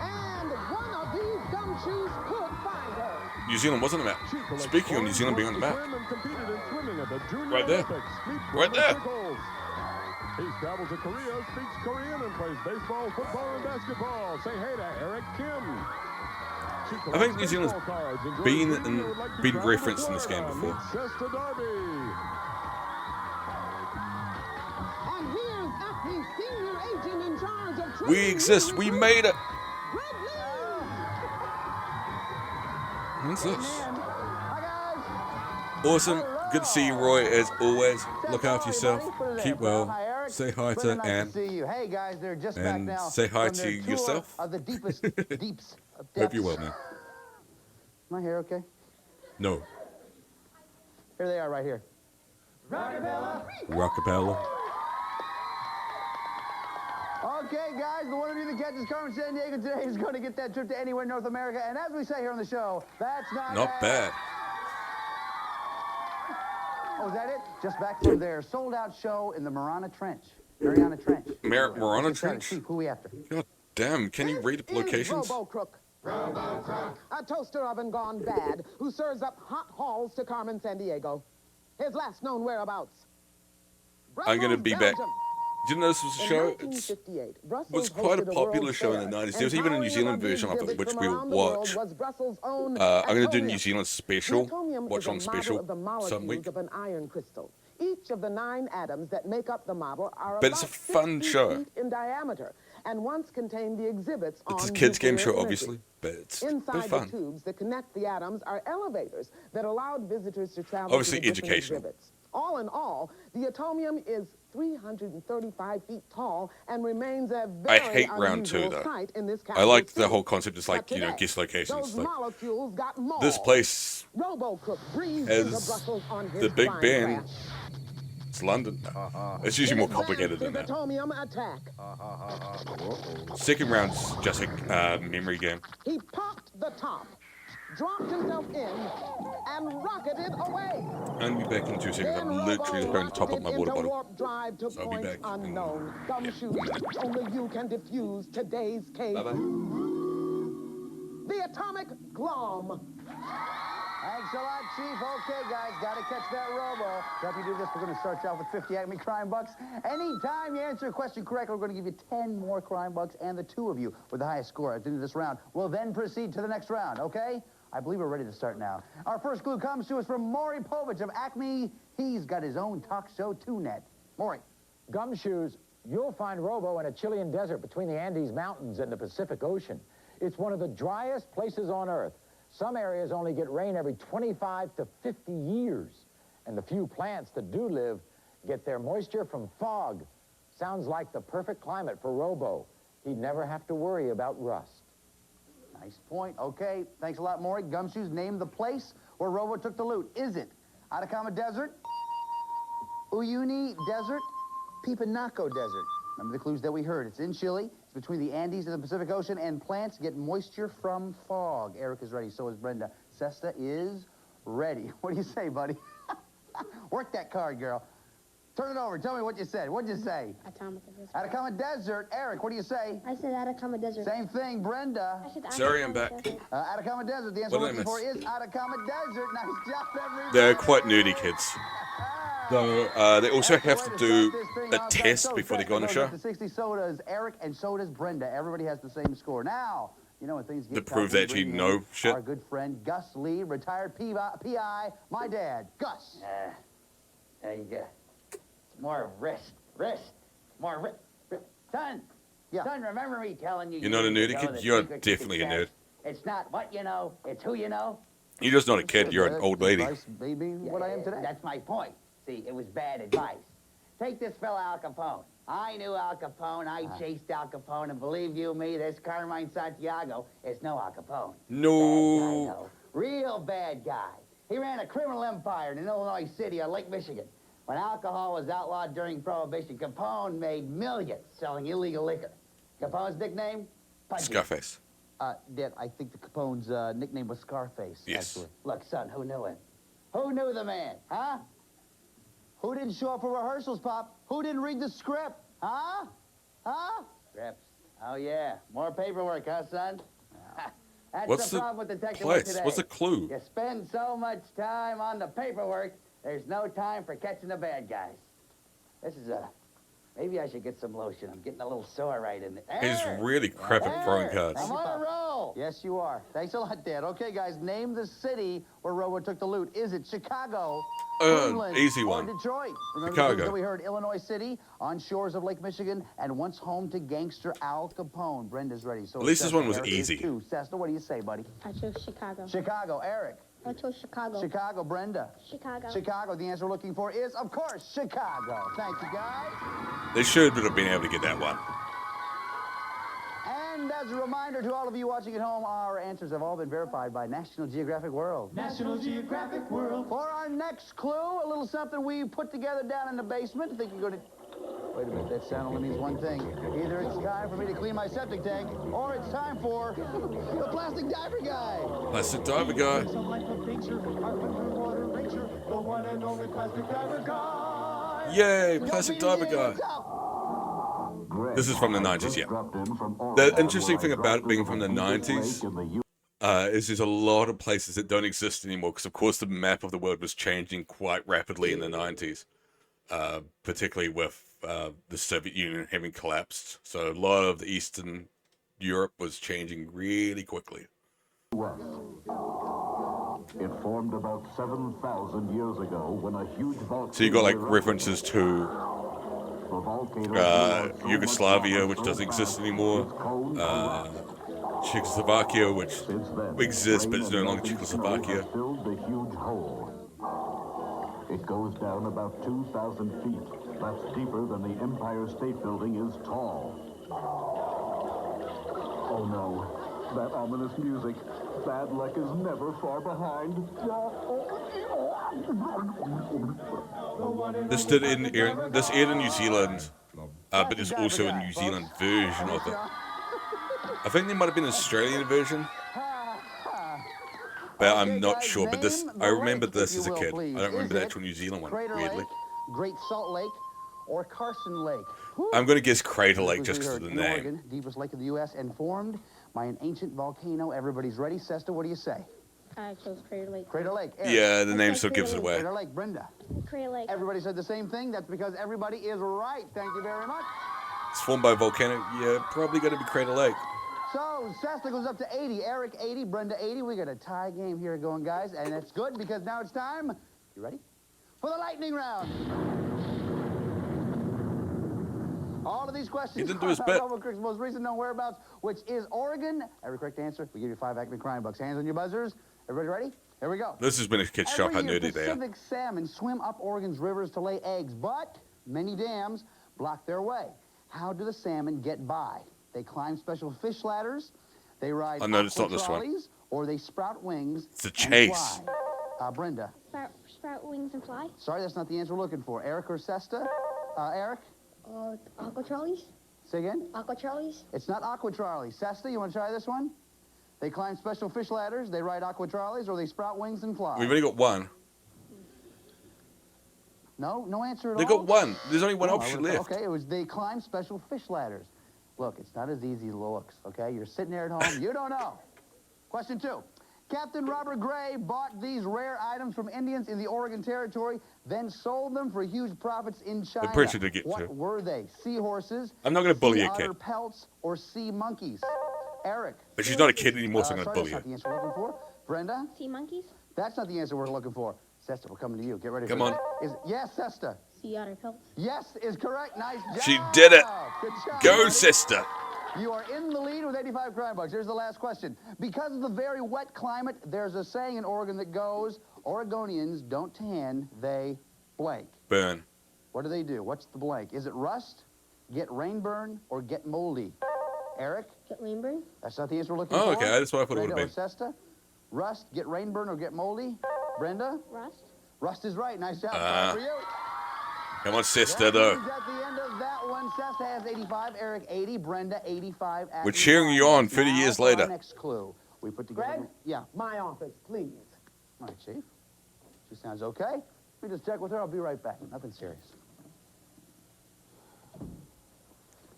And one of these gumshoes could find her. New Zealand wasn't on the map. Speaking of New Zealand being on the map. Right there. Right there. He's traveled to Korea, speaks Korean, and plays baseball, football, and basketball. Say hey to Eric Kim. I think New Zealand's been referenced in this game before. Chester Darby. And here's FP's senior agent in charge of We exist. We made it. What's this? Awesome. Good to see you, Roy, as always. Look after yourself. Keep well. Say hi to Anne. Hey guys, they're just back And now say hi from to their tour yourself. Of the deepest deeps of Hope depths. you're well, man. My hair okay? No. Here they are right here. Rockapella. Okay, guys, the one of you that catches Carmen San Diego today is going to get that trip to anywhere in North America. And as we say here on the show, that's not bad. Oh, is that it? Just back from their sold-out show in the Mariana Trench. Mariana Trench. Mariana Trench? Who we after? God damn, can you read the locations? Robo-Crook. A toaster oven gone bad who serves up hot hauls to Carmen San Diego. His last known whereabouts. I'm going to be back. Belgium. Did you know this was a show? It was quite a popular show in the 90s. There was even a New Zealand version of it, which we'll watch. I'm going to do a New Zealand special. Watch on special some week. Of an iron crystal. Each of the 9 atoms that make up the model are But it's a fun show. in diameter and once contained the exhibits It's on a kids' game nuclear show, energy. obviously, but it's Inside fun. the tubes that connect the atoms are elevators that allowed visitors to travel Obviously to the different educational. exhibits. All in all, the atomium is 335 feet tall and remains a I very hate round 2, unusual though. sight in this I like capital the whole city. concept, just like, But today, guest locations. those Like, molecules got more. this place Robo-Cook breezed has into Brussels on his the Big flying Ben. craft. It's London. It's usually more complicated than that. Atomium attack. Second round's just a memory game. He popped the top, dropped himself in, and rocketed away. I'll be back in 2 seconds. I'm literally going to top up my water Into bottle. warp drive to So I'll be points back. unknown. Gumshoe, only you can diffuse today's case. Bye-bye. The atomic glom. Thanks a lot, Chief. Okay, guys, got to catch that robo. To help you do this, we're going to start you off with 50 Acme Crime Bucks. Anytime you answer a question correctly, we're going to give you 10 more Crime Bucks, and the 2 of you with the highest score at the end of this round will then proceed to the next round, okay? I believe we're ready to start now. Our first clue comes to us from Maury Povich of Acme. He's got his own talk show, TuneNet. Maury. Gumshoes, you'll find Robo in a Chilean desert between the Andes Mountains and the Pacific Ocean. It's one of the driest places on Earth. Some areas only get rain every 25 to 50 years. And the few plants that do live get their moisture from fog. Sounds like the perfect climate for Robo. He'd never have to worry about rust. Nice point. Okay, thanks a lot, Maury. Gumshoes, name the place where Robo took the loot. Is it Atacama Desert, Uyuni Desert, Pipinaco Desert? Remember the clues that we heard. It's in Chile. It's between the Andes and the Pacific Ocean, and plants get moisture from fog. Eric is ready. So is Brenda. Sesta is ready. What do you say, buddy? Work that card, girl. Turn it over. Tell me what you said. What'd you say? Atacama Desert. Atacama Desert. Eric, what do you say? I said Atacama Desert. Same thing, Brenda. I said Sorry, I'm back. Atacama Desert. The answer What we're did I looking for miss? is Atacama Desert. Nice job, everybody. They're quite nerdy kids. Though they also have to do a test before they go on the show. The 60 sodas, Eric, and so does Brenda. Everybody has the same score. Now, you know when things get To tough, prove we they actually bring in know shit. Our good friend Gus Lee, retired PI, my dad. Gus. There you go. More wrist. More wrist. Son. Yeah. Son, remember me telling you. You're not a need to nerdy know kid? the You're secret to definitely a nerd. success. It's not what you know, it's who you know. You're just not a kid, you're an old lady. Baby, what I am today. That's my point. See, it was bad advice. Take this fella Al Capone. I knew Al Capone. I chased Al Capone, and believe you me, this Carmine Santiago is no Al Capone. No. Bad guy, though. Real bad guy. He ran a criminal empire in Illinois City on Lake Michigan. When alcohol was outlawed during Prohibition, Capone made millions selling illegal liquor. Capone's nickname? Pudgy. Scarface. Dad, I think the Capone's nickname was Scarface. Yes. Actually. Look, son, who knew him? Who knew the man, huh? Who didn't show up for rehearsals, Pop? Who didn't read the script? Huh? Huh? Scripts. Oh, yeah. More paperwork, huh, son? That's What's the the problem with detective place? work today. What's the clue? You spend so much time on the paperwork, there's no time for catching the bad guys. This is a Maybe I should get some lotion. I'm getting a little sore right in there. He's really crap at throwing cards. I'm on a roll. Yes, you are. Thanks a lot, Dad. Okay, guys, name the city where Robo took the loot. Is it Chicago, Cleveland, easy or one. Detroit? Remember Chicago. that we heard Illinois City on shores of Lake Michigan and once home to gangster Al Capone. Brenda's ready. So At least this Cessna, one was Eric is easy. 2. Cessna, what do you say, buddy? I chose Chicago. Chicago. Eric. I chose Chicago. Chicago. Brenda. Chicago. Chicago. The answer we're looking for is, of course, Chicago. Thank you, guys. They should have been able to get that one. And as a reminder to all of you watching at home, our answers have all been verified by National Geographic World. National Geographic World. For our next clue, a little something we put together down in the basement. I think you're going to... Wait a minute, that sound only means one thing. Either it's time for me to clean my septic tank, or it's time for the plastic diver guy. Plastic diver guy. Some life of nature, our underwater ranger, the one and only plastic diver guy. Yay, plastic diver guy. This is from the 90s, yeah. The interesting thing about it being from the 90s is there's a lot of places that don't exist anymore because, of course, the map of the world was changing quite rapidly in the 90s, particularly with the Soviet Union having collapsed. So a lot of the Eastern Europe was changing really quickly. It formed about 7,000 years ago when a huge volcano... So you got like references to Yugoslavia, which doesn't exist anymore, Czechoslovakia, which exists but it's no longer Czechoslovakia. Filled the huge hole. It goes down about 2,000 feet. That's deeper than the Empire State Building is tall. Oh no, that ominous music. Bad luck is never far behind. This aired in New Zealand, but there's also a New Zealand version of it. I think there might have been an Australian version, but I'm not sure. But this, I remember this as a kid. I don't remember the actual New Zealand one, weirdly. Great Salt Lake, or Carson Lake? I'm going to guess Crater Lake just because of the name. Oregon, deepest lake of the U.S. and formed by an ancient volcano. Everybody's ready. Sesta, what do you say? I chose Crater Lake. Crater Lake. Eric. Yeah, the name still gives it away. Crater Lake. Brenda. Crater Lake. Everybody said the same thing. That's because everybody is right. Thank you very much. It's formed by a volcano. Yeah, probably going to be Crater Lake. So, Sesta goes up to 80. Eric, 80. Brenda, 80. We got a tie game here going, guys. And it's good because now it's time. You ready? For the lightning round. All of these questions he didn't do his bit. Crick's most recent known whereabouts, which is Oregon. Every correct answer, we give you 5 Acme Crime Bucks. Hands on your buzzers. Everybody ready? Here we go. This has been a kid's shock how nerdy they are. Pacific salmon swim up Oregon's rivers to lay eggs, but many dams block their way. How do the salmon get by? They climb special fish ladders, they ride it's not this one. trolleys, or they sprout wings. It's a chase. And fly. Brenda. Sprout wings and fly. Sorry, that's not the answer we're looking for. Eric or Sesta? Eric? Aqua trolleys. Say again? Aqua trolleys. It's not aqua trolleys. Sesta, you want to try this one? They climb special fish ladders, they ride aqua trolleys, or they sprout wings and fly. We've only got one. No answer at all? They got one. There's only one option left. Okay, it was they climb special fish ladders. Look, it's not as easy as it looks, okay? You're sitting there at home, you don't know. Question 2. Captain Robert Gray bought these rare items from Indians in the Oregon Territory, then sold them for huge profits in China. The picture to get what to. were they? Seahorses? I'm not going to bully sea a kid. otter pelts or sea monkeys? Eric. But she's not a kid anymore, so I'm going to sorry, bully her. that's not the answer we're looking for. Brenda? Sea monkeys. That's not the answer we're looking for. Sesta, we're coming to you. Get ready Come for on. that. Yes, Sesta. Sea otter pelts. Yes is correct. Nice job. She did it. Good job, Go, buddy. sister. You are in the lead with 85 crime bucks. Here's the last question. Because of the very wet climate, there's a saying in Oregon that goes, Oregonians don't tan, they blank. Burn. What do? What's the blank? Is it rust, get rainburn, or get moldy? Eric? Get rainburn. That's not the answer we're looking for. Oh, okay. That's what I thought it would Brenda have been. or Sesta? Rust, get rainburn, or get moldy? Brenda? Rust. Rust is right. Nice job. Time for you. Come on, sister, though. At the end of that one, Sesta has 85, Eric 80, Brenda 85. We're cheering you on 30 years Now for our later. next clue. We put together. Greg? Yeah. My office, please. All right, Chief. She sounds okay. Let me just check with her. I'll be right back. Nothing serious.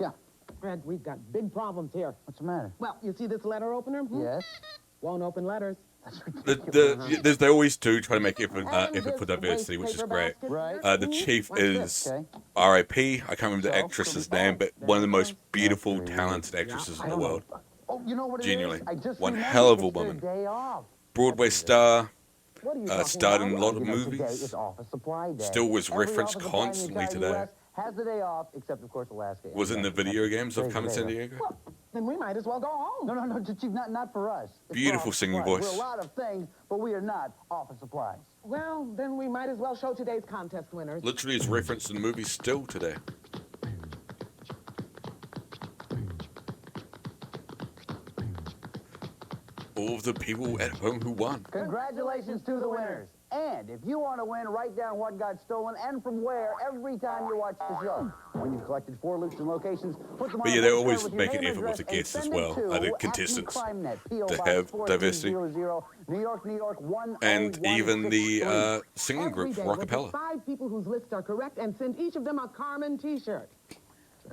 Yeah. Fred, we've got big problems here. What's the matter? Well, you see this letter opener? Yes. Won't open letters. They always do try to make effort for diversity, which is great. The chief is R.I.P. I can't remember the actress's name, but one of the most beautiful, talented actresses in the world. Genuinely, one hell of a woman. Broadway star, starred in a lot of movies. Still was referenced constantly today. Has the day off, except of course Alaska. Was in the video games of Carmen Sandiego. Well, then we might as well go home. No, Chief, not for us. It's Beautiful for singing supplies. voice. We're a lot of things, but we are not office supplies. Well, then we might as well show today's contest winners. Literally is referenced in movies still today. All of the people at home who won. Congratulations to the winners. And if you want to win, write down what got stolen and from where every time you watch the show. When you've collected 4 loops and locations, put them on But yeah, a they're postcard always with your making name effort with the and guests as send it well, to the contestants, @NewCrimeNet, P.O. to Box have 4200, diversity. New York, 10163. And even the singing group, Every day, we'll pick Rockapella. 5 people whose lists are correct and send each of them a Carmen T-shirt.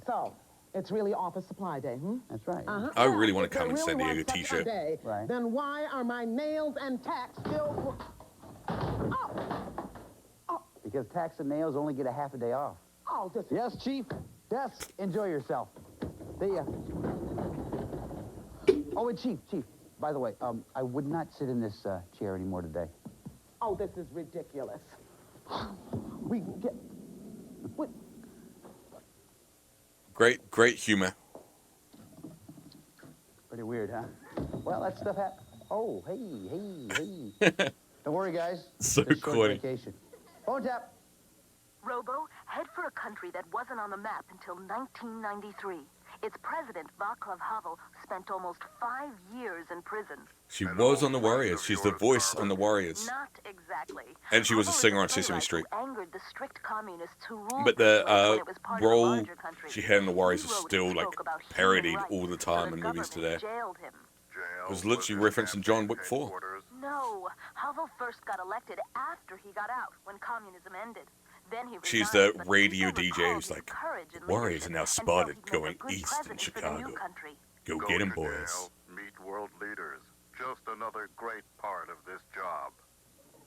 So, it's really office supply day, That's right. I really want a If it Carmen really Sandiego was such a t-shirt. day, then why are my nails and tacks still... Because tax and nails only get a half a day off. Oh, this... Yes, Chief. Yes, enjoy yourself. See ya. Oh, and Chief, by the way, I would not sit in this chair anymore today. Oh, this is ridiculous. We get... What? Great humor. Pretty weird, huh? Well, that stuff happened. Oh, hey. Don't worry, guys. So Just short corny. vacation. Phone tap. Robo, head for a country that wasn't on the map until 1993. Its president, Václav Havel, spent almost 5 years in prison. She was on the Warriors. She's the voice on the Warriors. Not exactly. And she was a singer on Sesame Street. Angered the strict communists who ruled But the US when the it was part of a role larger country. she had in the Warriors He is wrote still and like spoke about human parodied rights, all the so time the in movies government today. jailed him. It was literally referenced in John Wick 4. No, Havel first got elected after he got out, when communism ended. Then he She's resigned, the but radio people DJ recalled who's his like, courage and Warriors are leadership now and spotted felt he'd make going a good east in president for the new Chicago. country. Go get 'em, boys. Meet world leaders. Just another great part of this job.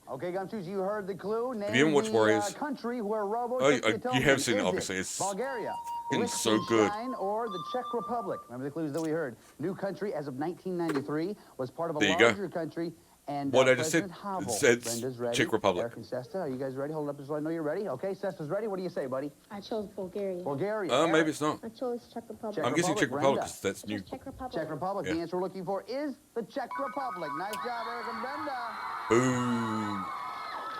Okay, Gumshoes, you heard the clue. Name you haven't watched the, Warriors- country where Robo Oh, took the you atonement. have seen it, Is obviously. It's Bulgaria, fucking so good. Liechtenstein, or the Czech Republic. Remember the clues that we heard. New country as of 1993 was part of a There you go. larger country. And What I just said, President Havel. it said Brenda's ready. Czech Republic. Eric and Sesta, are you guys ready? Hold it up so I know you're ready. Okay, Sesta's ready. What do you say, buddy? I chose Bulgaria. Bulgaria. Maybe Eric? it's not. I chose Czech Republic. I'm guessing Czech Republic Brenda. because that's new. Czech Republic. Czech Republic. Yeah. The answer we're looking for is the Czech Republic. Nice job, Eric and Brenda. Boom.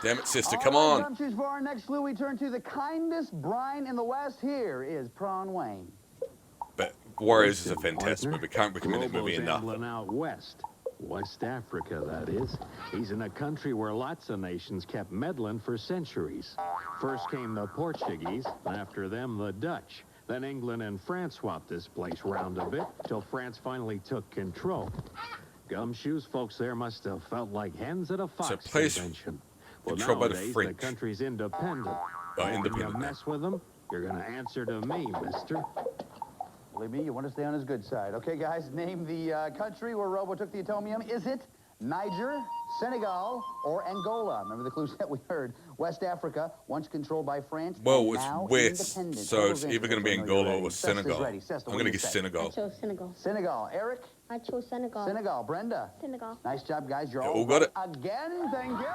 Damn it, sister, All come right, on. Gumshoes, for our next clue, we turn to the kindest brine in the West. Here is Prawn Wayne. But Warriors is a fantastic movie. Can't recommend that movie Robo's enough. ambling out west. West Africa, that is. He's in a country where lots of nations kept meddling for centuries. First came the Portuguese, after them the Dutch. Then England and France swapped this place round a bit, till France finally took control. Gumshoes folks there must have felt like hens at a fox It's a place convention. Well, controlled by the nowadays, French. the country's independent. Independent You now. mess with them, you're gonna answer to me, mister. Believe me, you want to stay on his good side. Okay, guys, name the country where Robo took the atomium. Is it Niger, Senegal, or Angola? Remember the clues that we heard. West Africa, once controlled by France, Well, and it's now west, independent. so it's either going to be Angola or Senegal. I'm going to guess I Senegal. chose Senegal. Senegal. Eric? I chose Senegal. Senegal. Brenda? Senegal. Nice job, guys. You're You all all got right it. again. Thank you.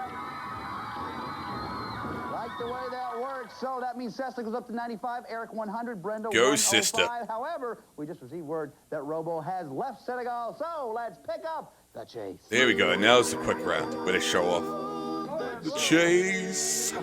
Like the way that works. So that means Sesta goes up to 95, Eric 100, Brenda Go, 105. sister. However, we just received word that Robo has left Senegal. So let's pick up the chase. There we go. Now it's a quick round where they show off. The chase.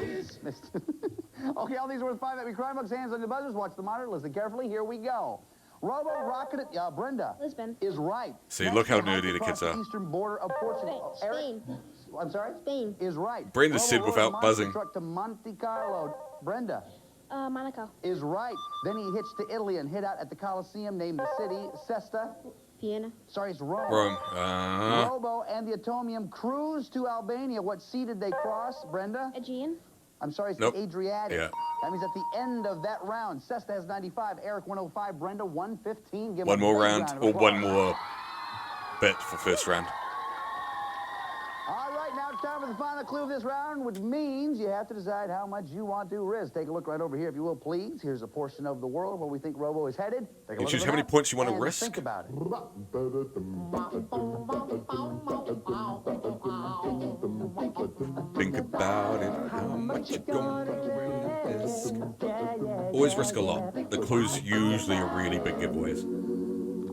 Okay, all these are worth 5 at me. Crime Bucks, hands on the buzzers. Watch the monitor. Listen carefully. Here we go. Robo Rocket, Brenda, Lisbon, is right. See, look how nerdy the Across kids are. Eastern border of Portugal. Spain. Eric, I'm sorry? Spain. Is right. Brenda Robo said rode a without monster buzzing. Truck to Monte Carlo. Brenda Monaco. is right. Then he hitched to Italy and hit out at the Colosseum. Named the city. Sesta. Vienna. Sorry, it's Rome. Rome. Robo and the Atomium cruised to Albania. What sea did they cross, Brenda? Aegean. I'm sorry, it's Nope. the Adriatic. Yeah. That means at the end of that round, Sesta has 95, Eric 105, Brenda 115. Give One him a more big round of or applause. one more bet for first round. All right, now it's time for the final clue of this round, which means you have to decide how much you want to risk. Take a look right over here, if you will, please. Here's a portion of the world where we think Robo is headed. Take a You look choose at how the many map points you want to and risk. Think about it. Think about it, how much you gonna risk. Always risk a lot. The clues usually are really big giveaways.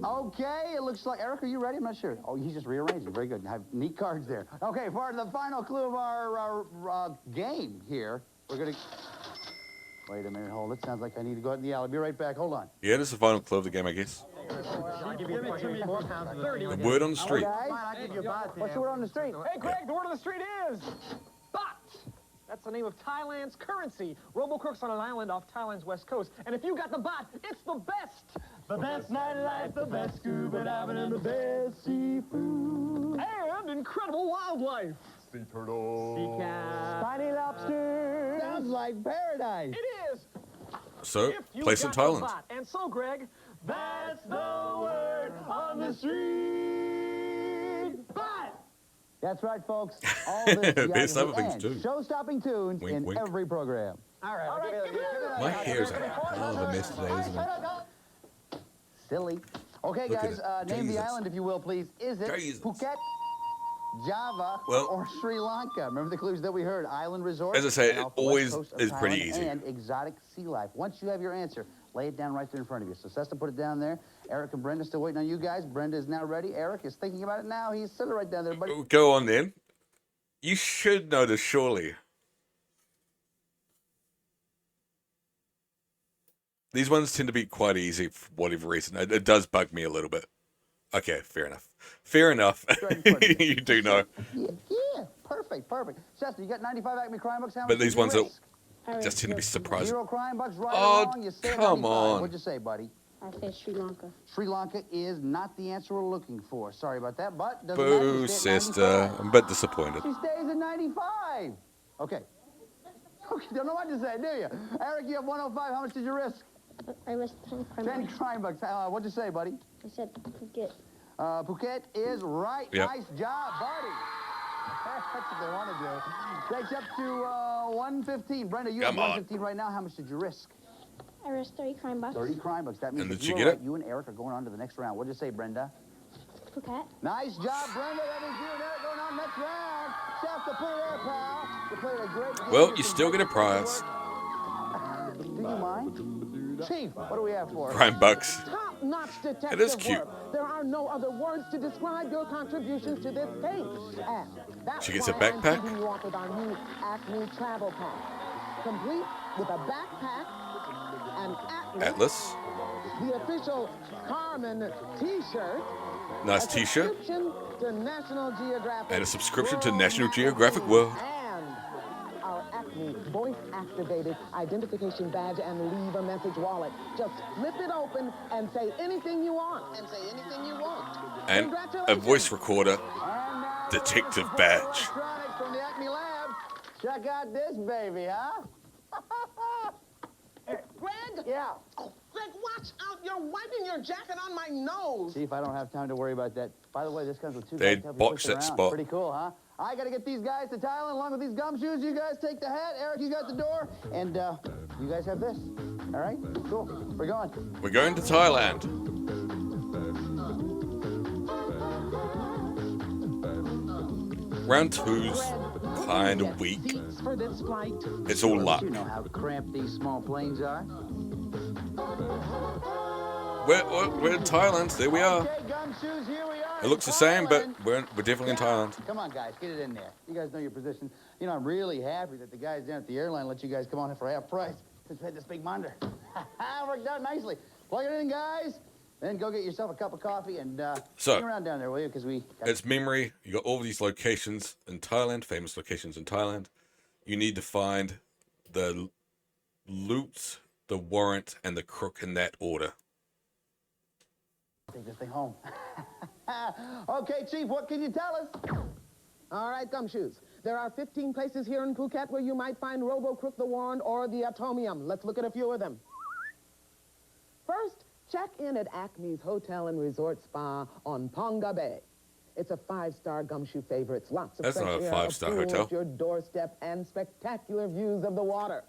Okay, it looks like... Eric, are you ready? I'm not sure. Oh, he's just rearranging. Very good. Have neat cards there. Okay, for the final clue of our game here, we're going to... Wait a minute, hold it. Sounds like I need to go out in the alley. Be right back. Hold on. Yeah, this is the final clue of the game, I guess. The word on the street. What's the word on the street? Hey, Greg, the word on the street is baht. That's the name of Thailand's currency. Robo-Crook's on an island off Thailand's west coast. And if you got the baht, it's the best. The best nightlife, the best scuba diving, and the best seafood. And incredible wildlife. Sea turtle. Sea cat. Spiny lobster. Sounds like paradise. It is. So, If you place in got the Thailand. baht. And so, Greg, that's the word on the street. Baht. That's right, folks. All this Best other geography things and too. show-stopping tunes Wink, in wink. every program. All right. My hair's a hell of a mess today, isn't it? Silly. Okay, Look at guys, it. name the Jesus. island, if you will, please. Is it Jesus. Phuket, Java, Well- or Sri Lanka? Remember the clues that we heard. Island resort. As I say, and it off the west always coast of is pretty Thailand, easy. And exotic sea life. Once you have your answer, lay it down right there in front of you. So Cesta, put it down there. Eric and Brenda still waiting on you guys. Brenda is now ready. Eric is thinking about it now. He's sitting right down there, buddy. Go on then. You should know this, surely. These ones tend to be quite easy for whatever reason. It does bug me a little bit. Okay, fair enough. Fair enough. You do know. Yeah, perfect. Cesta, you got 95 Acme Crime Bucks. How much But these did you ones are risk? just tend to be surprising. 0 Crime Bucks right Oh, along. You said come 95. on. What'd you say, buddy? I said Sri Lanka. Sri Lanka is not the answer we're looking for. Sorry about that, but doesn't matter. Boo, You stay at sister. 95. I'm a bit disappointed. She stays at 95. Okay. Okay, don't know what to say, do you? Eric, you have 105. How much did you risk? I risked 10 crime 10 bucks. Crime Bucks. What'd you say, buddy? I said Phuket. Phuket is right. Yep. Nice job, buddy. That's what they want to do. Takes up to 115. Brenda, you Come have on. 115 right now. How much did you risk? I risked 30 crime bucks. 30 Crime Bucks. That means And if did you were get right, it? you and Eric are going on to the next round. What'd you say, Brenda? Phuket. Nice job, Brenda. That means you and Eric going on next round. Chef, to put it there, pal. You played a great game. Well, you still get a prize. Do you mind? Chief, what do we have for us? Crime Bucks. Top-notch detective It is cute. work. There are no other words to describe your contributions to this case. And that's She gets a why I'm backpack? keeping you off with our new Acme travel pack. Complete with a backpack, an Atlas. the official Carmen T-shirt, Nice a t-shirt. subscription to National Geographic, And a subscription to National Geographic World. and our Acme voice-activated identification badge and leave a message wallet. Just flip it open and say anything you want. And a voice recorder. Detective badge. Electronics from the Acme Lab. Check out this baby, huh? Greg? Yeah. Greg, watch out. You're wiping your jacket on my nose. Chief, I don't have time to worry about that. By the way, this comes with 2 They guys to help you botched push it that around. spot. Pretty cool, huh? I got to get these guys to Thailand along with these gumshoes. You guys take the hat. Eric, you got the door. And you guys have this. All right? Cool. We're going. We're going to Thailand. Round 2's kind of weak. For this flight. It's all luck. You know how cramped these small planes are. We're in Thailand. There we are. Okay, gumshoes, here we are. It looks the same, but we're definitely in Thailand. Come on, guys, get it in there. You guys know your position. You know, I'm really happy that the guys down at the airline let you guys come on for half price since we had this big monitor. Worked out nicely. Plug it in, guys. Then go get yourself a cup of coffee and So, hang around down there, will you? Because we got It's memory. You got all these locations in Thailand, famous locations in Thailand. You need to find the loot, the warrant, and the crook in that order. take this thing home. Okay, Chief, what can you tell us? All right, gumshoes. There are 15 places here in Phuket where you might find Robo-Crook the Warrant or the Atomium. Let's look at a few of them. First, check in at Acme's Hotel and Resort Spa on Ponga Bay. It's a 5-star Gumshoe favorite. It's lots of That's fresh not a air, 5-star pool hotel. at your doorstep, and spectacular views of the water.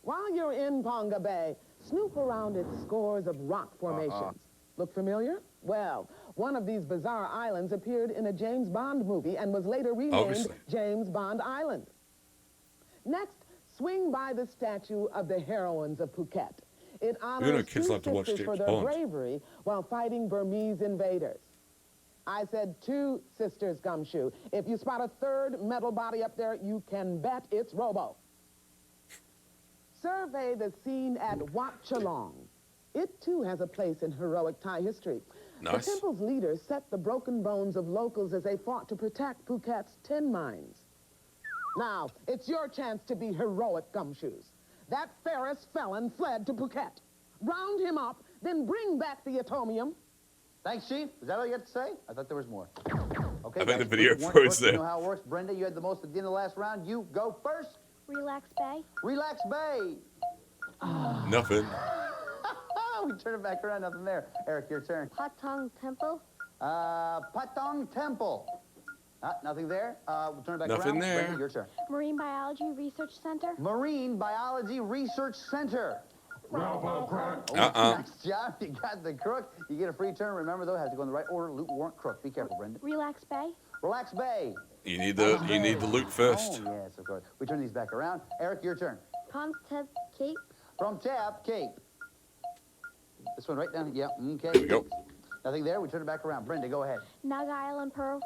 While you're in Ponga Bay, snoop around its scores of rock formations. Look familiar? Well, one of these bizarre islands appeared in a James Bond movie and was later renamed Obviously. James Bond Island. Next, swing by the statue of the heroines of Phuket. It honors kids two love to watch sisters for James their Bond. bravery while fighting Burmese invaders. I said 2 sisters, Gumshoe. If you spot a third metal body up there, you can bet it's Robo. Survey the scene at Wat Chalong. It, too, has a place in heroic Thai history. Nice. The temple's leaders set the broken bones of locals as they fought to protect Phuket's tin mines. Now, it's your chance to be heroic, Gumshoes. That Ferris felon fled to Phuket. Round him up, then bring back the atomium. Thanks, Chief. Is that all you got to say? I thought there was more. Okay, I bet the guys, video we want froze first. there. You know how it works. Brenda, you had the most at the end of the last round. You go first. Relax Bay. Relax Bay. Nothing. We turn it back around. Nothing there. Eric, your turn. Patong Temple. Patong Temple. Nothing there. We'll turn it back Nothing around. there. Brenda, your turn. Marine Biology Research Center. Marine Biology Research Center. Uh-uh. Nice job. You got the crook. You get a free turn. Remember, though, have to go in the right order. Loot, warrant, crook. Be careful, Brenda. Relax Bay. Relax Bay. You need the loot first. Oh, yes, of course. We turn these back around. Eric, your turn. Concept Cape. From Tab, Cape. This one right down. Yep. Okay. There we go. Nothing there. We turn it back around. Brenda, go ahead. Naga Island Pearl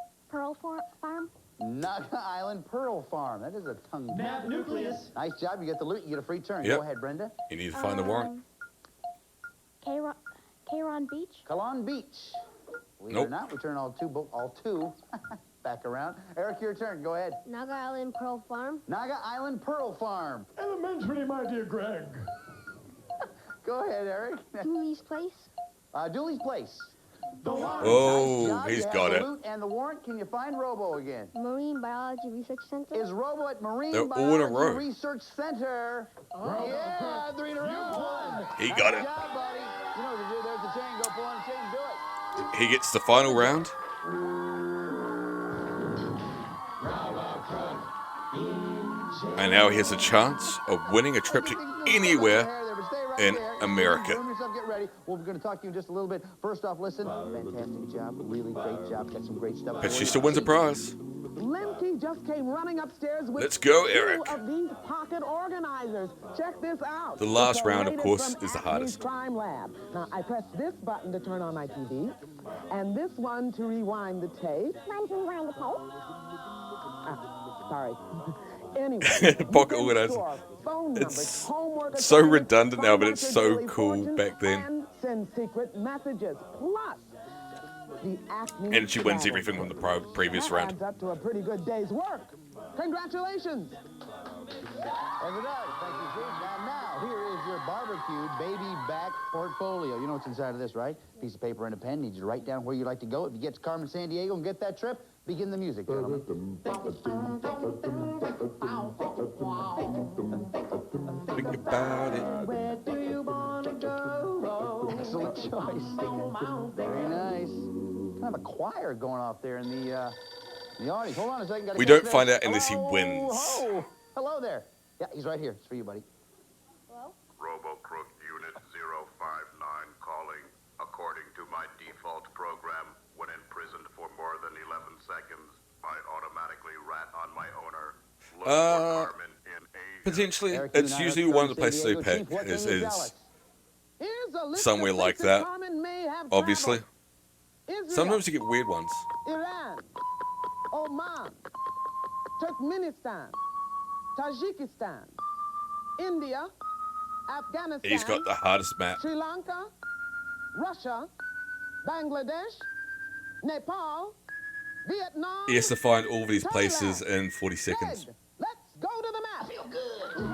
Farm. Naga Island Pearl Farm. That is a tongue. Nav nucleus. Nice job. You get the loot. You get a free turn. Yep. Go ahead, Brenda. You need to find the warrant. Kairon Beach. Kalon Beach. Believe it Nope. or not, we turn all two back around. Eric, your turn. Go ahead. Naga Island Pearl Farm. Naga Island Pearl Farm. Elementary, my dear Greg. Go ahead, Eric. Dooley's Place. Dooley's Place. Oh, Nice job. he's You have got the it. Loot and the warrant. Can you find Robo again? Marine Biology Research Center. Is Robo at Marine They're all in a Biology row. Research Center? Yeah, 3 in a row. He Nice got it. job, buddy. You know what to do. There's the chain. Go pull on the chain. Do it. He gets the final round. And now he has a chance of winning a trip to anywhere in America. Room yourself, get ready. We're going to talk to you in just a little bit. First off, listen. Fantastic job. Really great job. Got some great stuff. But for she you. still wins a prize. Lemke just came running upstairs with Let's go, 2 Eric. of these pocket organizers. Check this out. The last It's the round, of latest course, from is the Acme's hardest. Crime Lab. Now, I press this button to turn on my TV, and this one to rewind the tape. One to rewind the tape. Sorry. Anyway, Pocket you can organizer. store phone numbers, It's homework so assignments, redundant now, but it's homework so daily cool fortunes, back then. And send secret messages. Plus, the Acme And she wins Travel everything from the previous that round. adds up to a pretty good day's work. Congratulations. As it does. Thank you, Chief. Now, here is your barbecued baby back portfolio. You know what's inside of this, right? Piece of paper and a pen. Need you to write down where you'd like to go. If you get to Carmen Sandiego and get that trip, begin the music, gentlemen. Think about it. Where do you want to go? Excellent choice. Very nice. Kind of a choir going off there in the audience. Hold on a second. Gotta We catch don't that. find out unless he Hello, wins. ho. Hello there. Yeah, he's right here. It's for you, buddy. Hello? RoboCrook Unit 059 calling. According to my default program, when imprisoned for more than 11 seconds, I automatically rat on my owner. Look for Carmen in a... Potentially. Eric, It's United usually States, one of the San places they Diego. pick Chief, what is name Dallas? Here's a list somewhere of like places that. Carmen may have Obviously. traveled. Israel, Sometimes you get weird ones. Iran, Oman, Turkmenistan, Tajikistan, India, Afghanistan. He's got the hardest map. Sri Lanka, Russia, Bangladesh, Nepal, Vietnam. He has to find all of these places in 40 seconds. Ted, let's go to the map. Feel good.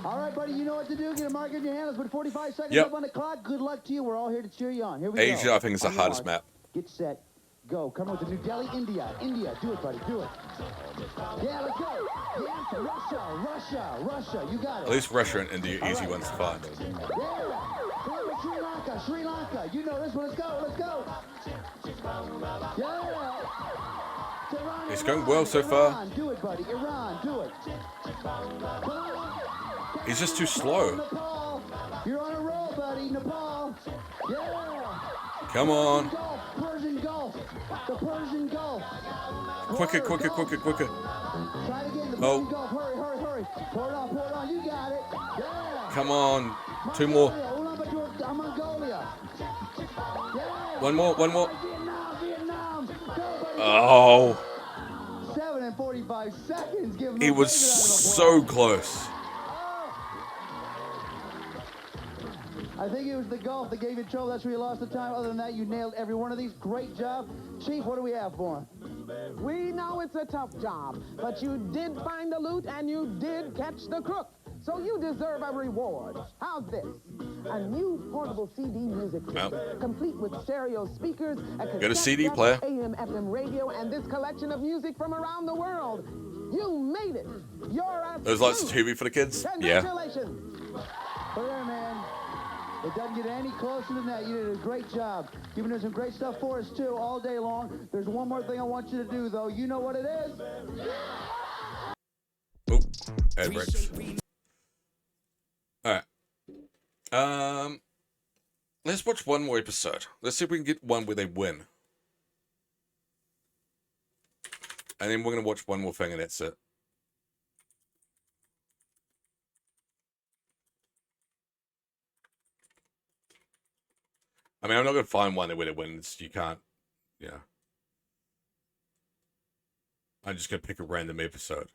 All right, buddy, you know what to do. Get a marker in your hand. Let's put 45 seconds Yep. up on the clock. Good luck to you. We're all here to cheer you on. Here we go. Asia, I think, is the On your hardest mark. map. Get set. Go. Come on with the New Delhi, India. India. Do it, buddy. Do it. Yeah, let's go. Yes, Russia. You got it. At least Russia and India are easy ones to find. Yeah. Columbus, Sri Lanka, Sri Lanka. You know this one. Let's go, let's go. Yeah. Iran, It's going well so far. Iran, do it, buddy. Iran, do it. He's just too slow. Nepal. You're on a roll, buddy. Nepal. Yeah. Come on. Gulf, Persian Gulf. The Persian Gulf. Quicker, quicker, quicker, quicker. Try it again. The Persian Oh, Gulf. Hurry, hurry, hurry. Pour it on. You got it. Yeah. come on. Two more. Ulaanbaatar, Mongolia. Yeah. One more, one more. Vietnam. Go, buddy. Oh, 7 and 45 seconds. Give him he a was big round of applause. so close. I think it was the Gulf that gave you trouble. That's where you lost the time. Other than that, you nailed every one of these. Great job. Chief, what do we have for him? We know it's a tough job, but you did find the loot and you did catch the crook. So you deserve a reward. How's this? A new portable CD music system, complete with stereo speakers, Got a CD cassette player. deck, AM, FM radio, and this collection of music from around the world. You made it. You're a There's lots of TV for the kids. Yeah. Congratulations. Put it in, man. It doesn't get any closer than that. You did a great job. You've been doing some great stuff for us, too, all day long. There's one more thing I want you to do, though. You know what it is? Oh, ad breaks. All right. Let's watch one more episode. Let's see if we can get one where they win. And then we're going to watch one more thing and that's it. I mean, I'm not going to find one where they win. You can't, yeah. I'm just going to pick a random episode.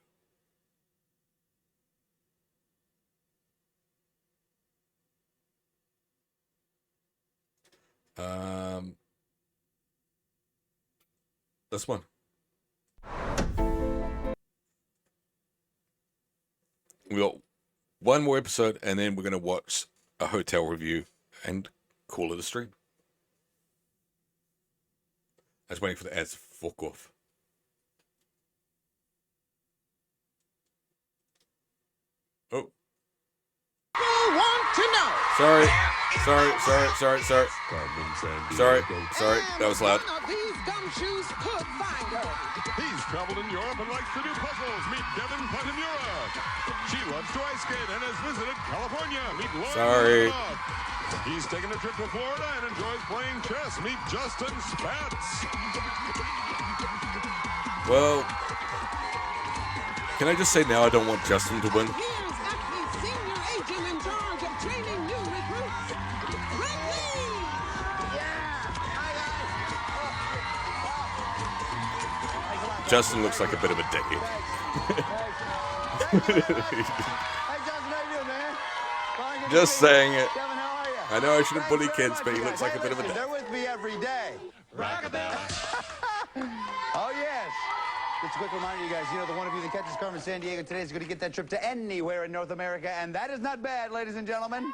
This one. We got one more episode, and then we're going to watch a hotel review and call it a stream. I was waiting for the ads to fuck off. Oh. You want to know? Sorry. Sorry. That was loud. One of these gumshoes could find her. He's traveled in Europe and likes to do puzzles. Meet Devin Patamura. She loves to ice skate and has visited California. Meet Lauren. Sorry. Romanoff. He's taken a trip to Florida and enjoys playing chess. Meet Justin Spatz. Well, can I just say now I don't want Justin to win? Here's Acme's senior agent in charge of training new recruits, Greg Lee. Justin looks like a bit of a dickhead. Hey, Justin, how you doing, man? Just saying it. Kevin, how are you? I know I shouldn't bully kids, but he looks like a bit of a dick. They're with me every day. Oh, yes. Just a quick reminder, you guys, the one of you that catches Carmen San Diego today is going to get that trip to anywhere in North America, and that is not bad, ladies and gentlemen.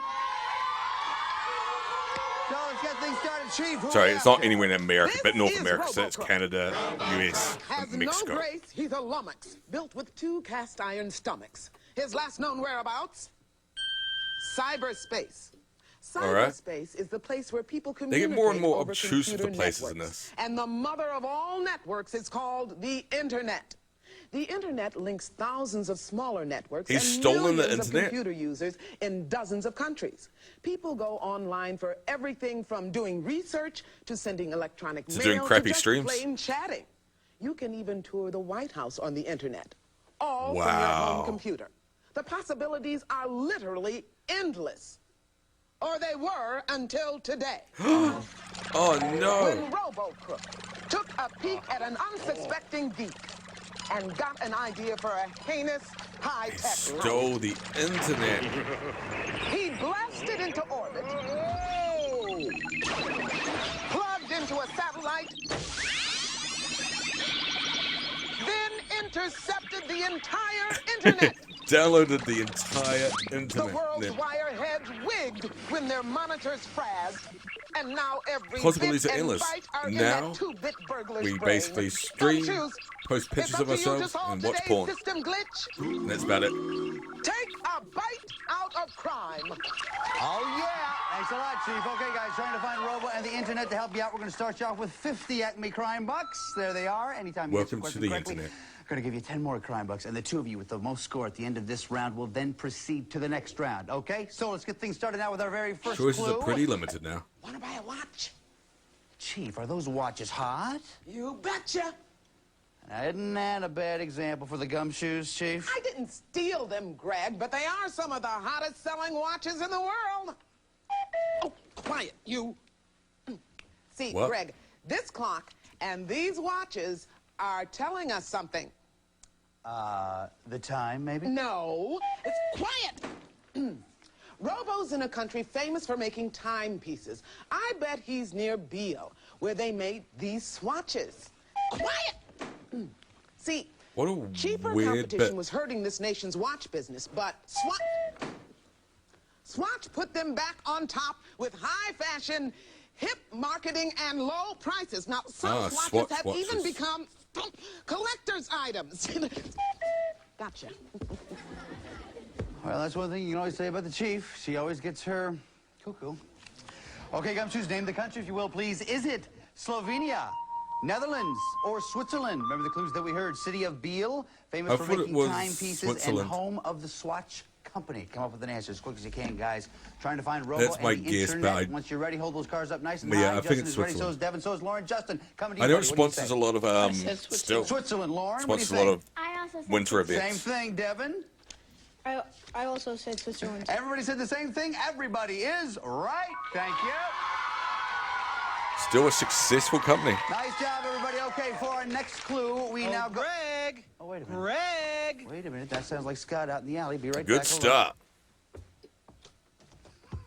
So let's get things started. Chief, who Sorry, we it's have not to? anywhere in America, but North is America, so Robo it's Crook. Canada, US, Has and Mexico. no grace, he's a lummox, built with 2 cast iron stomachs. His last known whereabouts? Cyberspace. All right. Cyberspace is the place where people They communicate get more and more over obtuse with the computer places in networks. this. And the mother of all networks is called the Internet. The Internet links thousands of smaller networks He's and stolen the millions of Internet. computer users in dozens of countries. People go online for everything from doing research to sending electronic To mail doing crappy to just streams. plain chatting. You can even tour the White House on the Internet, all from your Wow. home computer. The possibilities are literally endless. Or they were until today. Oh no. When RoboCrook took a peek at an unsuspecting geek and got an idea for a heinous, high-tech Stole the internet. He blasted into orbit, plugged into a satellite, then intercepted the entire internet. Downloaded the entire The internet. world's Yeah. wireheads wigged when their monitors frazzed, and now every Possibilities bit are and endless. byte are in Now, that 2-bit burglar's We brain. basically stream, Gumshoes, post it's pictures up of to you to ourselves, solve and watch today's porn. system glitch. And that's about it. Take a bite out of crime. Oh, yeah. Thanks a lot, Chief. Okay, guys, trying to find Robo and the internet to help you out. We're going to start you off with 50 Acme Crime Bucks. There they are. Anytime you answer Welcome the to question the correctly, internet. we're going to give you 10 more Crime Bucks, and the two of you with the most score at the end of this round will then proceed to the next round, okay? So let's get things started now with our very first Choices clue. are pretty limited now. Want to buy a watch? Chief, are those watches hot? You betcha. Isn't that a bad example for the gumshoes, Chief? I didn't steal them, Greg, but they are some of the hottest selling watches in the world. Oh, quiet, you. See, What? Greg, this clock and these watches are telling us something. The time, maybe? No, it's quiet. Robo's in a country famous for making timepieces. I bet he's near Beale, where they made these swatches. Quiet! See, What a cheaper weird competition bit. was hurting this nation's watch business, but Swatch put them back on top with high fashion, hip marketing, and low prices. Now, some swatches Swatch have watches. even become collector's items. Gotcha. Well, that's one thing you can always say about the Chief. She always gets her cuckoo. Okay, Gumshoes, name the country, if you will, please. Is it Slovenia, Netherlands, or Switzerland? Remember the clues that we heard. City of Beale, famous I for thought it making was timepieces, and Switzerland. home of the Swatch Company. Come up with an answer as quick as you can, guys. Trying to find Robo That's and my the guess, internet. but Once you're ready, hold those cards up nice and Yeah, high. I think Justin it's is ready, so Switzerland. is Devin, so is Lauren. Justin, coming to you. I know it buddy. What do you sponsors say? a lot of still Switzerland, Lauren. What do you sponsors a say? lot of I also said winter Same events. thing, Devin. I also said Switzerland. Everybody said the same thing. Everybody is right. Thank you. Still a successful company. Nice job, everybody. Okay, for our next clue, we now go. Greg! Oh, wait a minute. Greg! Wait a minute. That sounds like Scott out in the alley. Be right back. Good Hold start.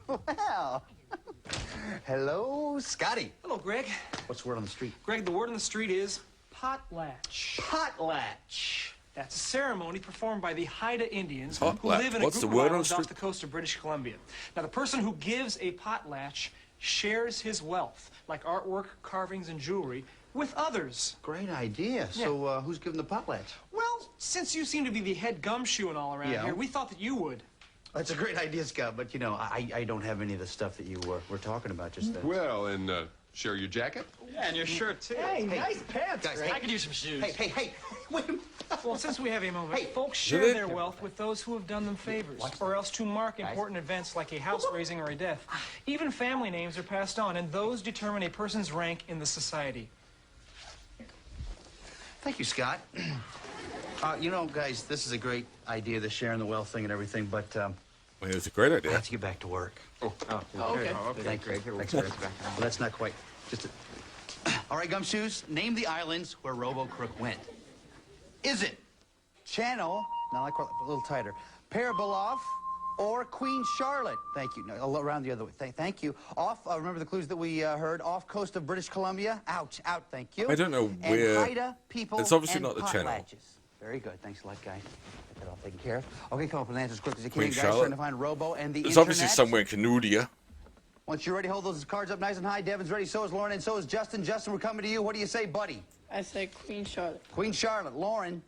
on. Well. Hello, Scotty. Hello, Greg. What's the word on the street? Greg, the word on the street is potlatch. Potlatch. That's a ceremony performed by the Haida Indians who Potlatch. live in a What's group the of word on islands the off street? the coast of British Columbia. Now, the person who gives a potlatch shares his wealth, like artwork, carvings, and jewelry, with others. Great idea. So, who's giving the potlatch? Well, since you seem to be the head gumshoe and all around Yeah. here, we thought that you would. That's a great idea, Scott, but, you know, I don't have any of the stuff that you were talking about just then. Well, and share your jacket? Yeah, and your shirt, too. Hey, nice pants, guys. Greg. I could use some shoes. Hey, wait a minute. Well, since we have a moment, Hey, folks did share it? their wealth with those who have done them favors, or else to mark important events like a house raising or a death. Even family names are passed on, and those determine a person's rank in the society. Thank you, Scott. You know, guys, this is a great idea, the sharing the wealth thing and everything, but Well, it was a great I idea. have to get back to work. Okay. Thank you. Thanks, Greg. Well, that's not quite. Just All right, Gumshoes, name the islands where Robo Crook went. Is it Channel, now like a little tighter, Parabeloff, or Queen Charlotte? Thank you. No, around the other way. Thank you. Off, remember the clues that we heard, off coast of British Columbia? Out, thank you. I don't know and where- Haida people It's obviously and not the Channel. potlatches. Very good. Thanks a lot, guys. Get that all taken care of. Okay, come up with an answer as quick as you can, Queen guys. Charlotte. Trying to find Robo and the It's internet. obviously somewhere in Canada. Once you're ready, hold those cards up nice and high. Devin's ready, so is Lauren, and so is Justin. Justin, we're coming to you. What do you say, buddy? I said Queen Charlotte. Queen Charlotte. Lauren.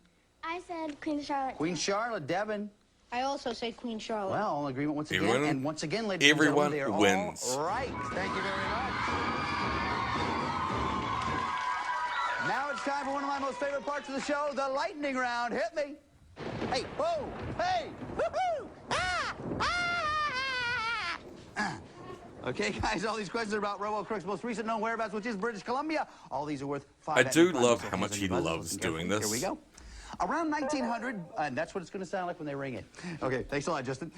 I said Queen Charlotte. Queen Charlotte. Devin. I also said Queen Charlotte. Well, all in agreement once again. Everyone- And once again, ladies everyone and gentlemen, they are wins. all right. Thank you very much. Now it's time for one of my most favorite parts of the show, the lightning round. Hit me. Hey, whoa, hey, woohoo, Okay, guys, all these questions are about Robo Crook's most recent known whereabouts, which is British Columbia. All these are worth 5 I do Acme love Crime how Bucks. much Hands he on your buzzers. loves Listen doing carefully. this. Here we go. Around 1900, and that's what it's going to sound like when they ring it. Okay, thanks a lot, Justin.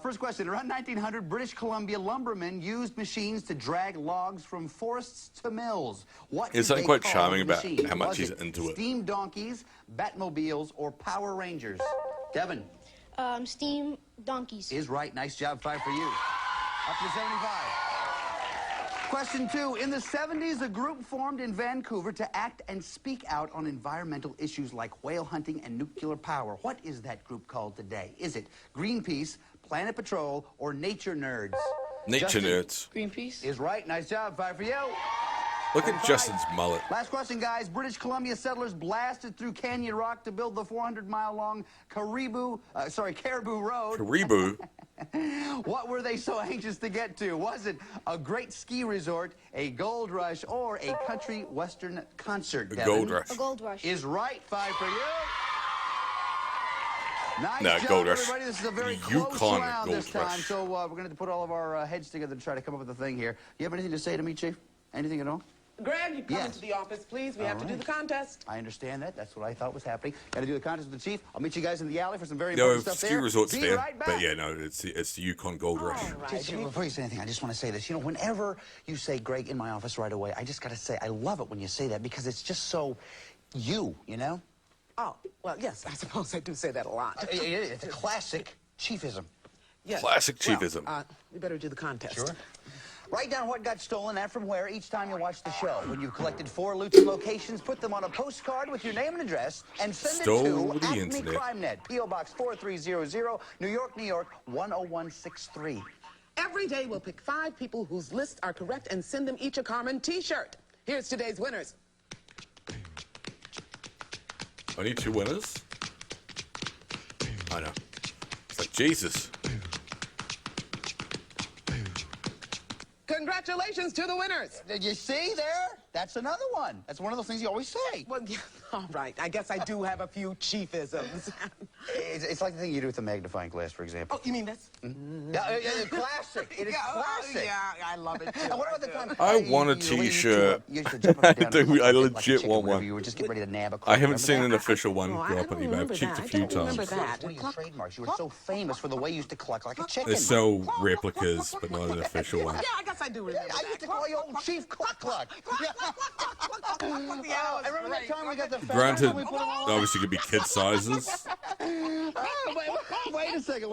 First question. Around 1900, British Columbia lumbermen used machines to drag logs from forests to mills. What There's did something they quite call charming the about machines? how much Was he's it into it. Steam donkeys, Batmobiles, or Power Rangers? Devin Steam donkeys. is right. Nice job. 5 for you. Up to 75. Question 2. In the 70s, a group formed in Vancouver to act and speak out on environmental issues like whale hunting and nuclear power. What is that group called today? Is it Greenpeace, Planet Patrol, or Nature Nerds? Nature Justin Nerds. Greenpeace. is right. Nice job. 5 for you. Look at 5. Justin's mullet. Last question, guys. British Columbia settlers blasted through Canyon Rock to build the 400-mile-long Caribou Road. Caribou. What were they so anxious to get to? Was it a great ski resort, a gold rush, or a country western concert? A Devin? gold rush. A gold rush. Is right. 5 for you. Nice No, job, gold rush. everybody. This is a very You close call it round gold this time, rush. so we're going to put all of our heads together to try to come up with a thing here. You have anything to say to me, Chief? Anything at all? Greg, you come Yes. into the office, please. We All have to do right. the contest. I understand that. That's what I thought was happening. Got to do the contest with the Chief. I'll meet you guys in the alley for some very No, important stuff ski there. resorts Be there, right back. but yeah, no, it's the Yukon Gold Rush. Before you say anything, I just want to say this. You know, whenever you say Greg in my office right away, I just got to say I love it when you say that because it's just so you know? Oh, well, yes, I suppose I do say that a lot. It's a classic chiefism. Yes. Classic chiefism. Well, we better do the contest. Sure. Write down what got stolen and from where each time you watch the show. When you've collected 4 Lutz locations, put them on a postcard with your name and address and send Stole it the to Acme internet. Crime Net, P.O. Box 4300, New York, New York 10163. Every day we'll pick 5 people whose lists are correct and send them each a Carmen t-shirt. Here's today's winners. Only 2 winners? I know. It's like Jesus. Congratulations to the winners. Did you see there? That's another one. That's one of those things you always say. Well, yeah, all right. I guess I do have a few chiefisms. It's like the thing you do with the magnifying glass, for example. Oh, you mean this? Classic. It is classic. Yeah, I love it too. And what about the time? I want a t-shirt. I legit want one. You were just getting ready to nab a I haven't Remember seen that? an official one Oh, I go up don't on eBay. I've remember checked that. a few I don't remember times. that. One of your trademarks. You were so famous for the way you used to cluck like a chicken. They sell replicas, but not an official one. Yeah, I guess I do remember I used to call you old Chief Cluck Cluck. I remember that time we got the Granted, we put them all obviously could be kid sizes. Wait a second.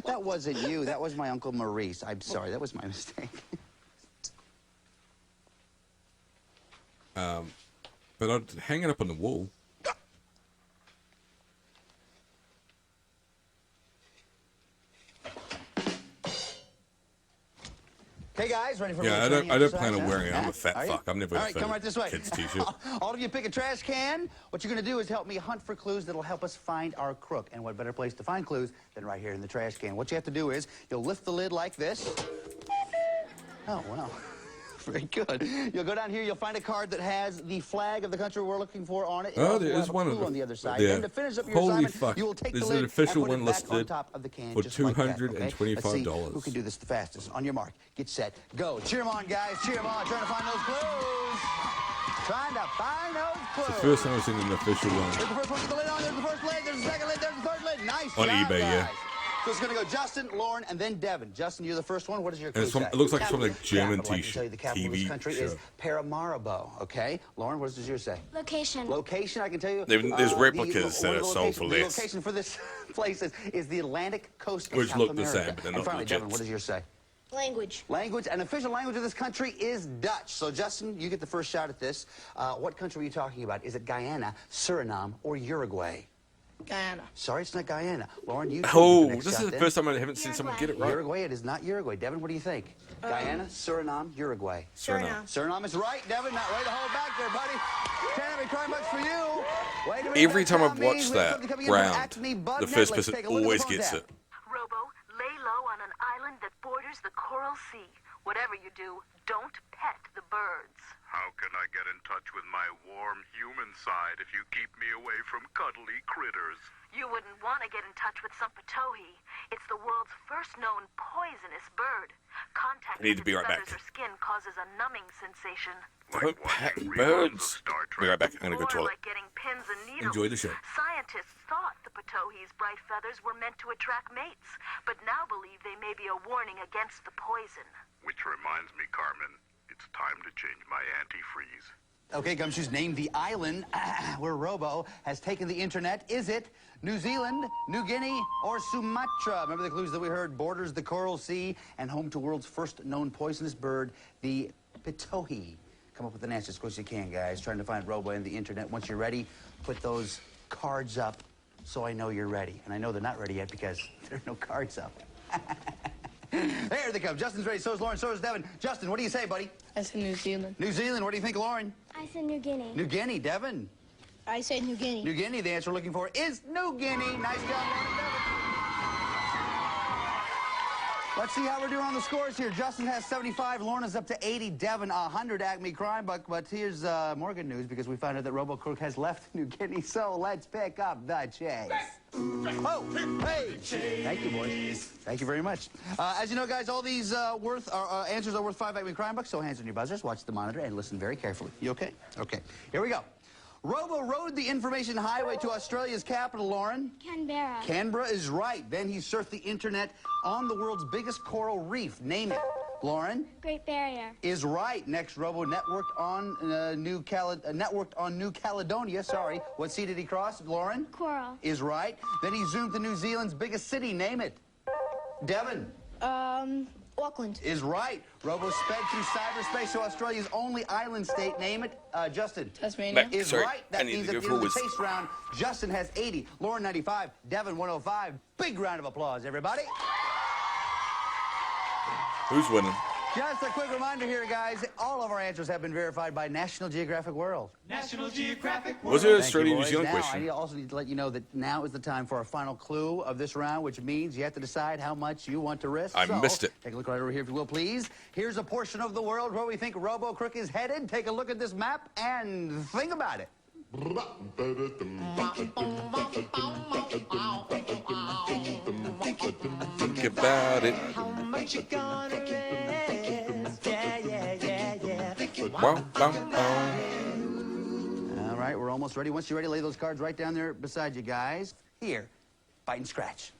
That wasn't you. That was my Uncle Maurice. I'm sorry. That was my mistake. But I'd hang it up on the wall. Okay, guys, ready for Yeah, I don't plan on wearing it. I'm a fat Are you? fuck. I'm never All gonna right, come right this way. kids t-shirt. All of you pick a trash can. What you're going to do is help me hunt for clues that'll help us find our crook. And what better place to find clues than right here in the trash can. What you have to do is you'll lift the lid like this. Oh, wow. Very good. You'll go down here, you'll find a card that has the flag of the country we're looking for on it. Oh, It'll there have is a one clue of on the other side. there. And to finish up your Holy assignment, fuck. you will take There's the an lid official and put one it back on listed top of the can, for just like that, okay? $225. Let's see who can do this the fastest. On your mark, get set, go. Cheer them on, guys. Cheer them on. Trying to find those clues. Trying to find those clues. It's the first time I've seen an official one. There's the first one, get the lid on. There's the first lid. There's the second lid. There's the third lid. Nice On job, eBay, yeah. guys. So it's going to go Justin, Lauren, and then Devin. Justin, you're the first one. What is your clue And it's from, say? it looks like it's from like German Capital. I can tell you the capital of this TV country show. is Paramaribo, okay? Lauren, what does yours say? Location. Location, I can tell you. There's replicas that one are of the sold for the less. location for this place is the Atlantic coast of Which South look the America. same, but they're And not finally, legit. Devin, what does yours say? Language. Language, an official language of this country is Dutch. So, Justin, you get the first shot at this. What country are you talking about? Is it Guyana, Suriname, or Uruguay? Guyana. Sorry, it's not Guyana. Lauren, you Oh, next this shot is the then. first time I haven't seen someone get it right. Uruguay, it is not Uruguay. Devin, what do you think? Guyana, Suriname, Uruguay. Suriname. Suriname is right, Devin. Not way to hold back there, buddy. Tammy, try much for you. Wait a minute, Every time I've that watched means we have that something coming in from round, Acme Bud the Net. first Let's person take a look at the always phone gets tap. it. Robo, lay low on an island that borders the Coral Sea. Whatever you do, don't pet the birds. How can I get in touch with my warm human side if you keep me away from cuddly critters? You wouldn't want to get in touch with some patohi. It's the world's first known poisonous bird. Contact I need to with be its right back. feathers or skin causes a numbing sensation. Don't pet birds. Be right back. I'm gonna go Or toilet. like getting pins and needles. Enjoy the show. Scientists thought the patohi's bright feathers were meant to attract mates, but now believe they may be a warning against the poison. Which reminds me, Carmen, it's time to change my antifreeze. Okay, Gumshoes, name the island where Robo has taken the internet. Is it New Zealand, New Guinea, or Sumatra? Remember the clues that we heard? Borders the Coral Sea and home to world's first known poisonous bird, the patohi. Come up with an answer as quick as you can, guys. Trying to find Robo in the internet. Once you're ready, put those cards up so I know you're ready. And I know they're not ready yet because there are no cards up. There they come. Justin's ready. So is Lauren. So is Devin. Justin, what do you say, buddy? I said New Zealand. New Zealand. What do you think, Lauren? I said New Guinea. New Guinea. Devin? I said New Guinea. New Guinea. The answer we're looking for is New Guinea. Nice job, Lauren and Devin. Let's see how we're doing on the scores here. Justin has 75, Lauren is up to 80, Devin 100, Acme Crime Buck. But here's more good news because we found out that Robo Crook has left New Guinea, so let's pick up the chase. Oh, hey! Thank you, boys. Thank you very much. As you know, guys, all these answers are worth 5 Acme Crime Bucks, so hands on your buzzers, watch the monitor, and listen very carefully. You okay? Okay. Here we go. Robo rode the information highway to Australia's capital, Lauren. Canberra. Canberra is right. Then he surfed the internet on the world's biggest coral reef. Name it. Lauren? Great Barrier. Is right. Next, Robo networked on New Caledonia. Sorry. What sea did he cross? Lauren? Coral. Is right. Then he zoomed to New Zealand's biggest city. Name it. Devin? Auckland. Is right. Robo sped through cyberspace to Australia's only island state. Name it. Justin? Tasmania. Is Sorry, right. That I need means to at go the end of the forwards. taste round, Justin has 80, Lauren 95, Devin 105. Big round of applause, everybody. Who's winning? Just a quick reminder here, guys. All of our answers have been verified by National Geographic World. National Geographic World. Was it an Thank you, Australia-New boys. Zealand Now, question? I also need to let you know that now is the time for our final clue of this round, which means you have to decide how much you want to risk. I missed it. Take a look right over here, if you will, please. Here's a portion of the world where we think Robo Crook is headed. Take a look at this map and think about it. Think about it. Wow, wow, wow. All right, we're almost ready. Once you're ready, lay those cards right down there beside you, guys. Here, bite and scratch.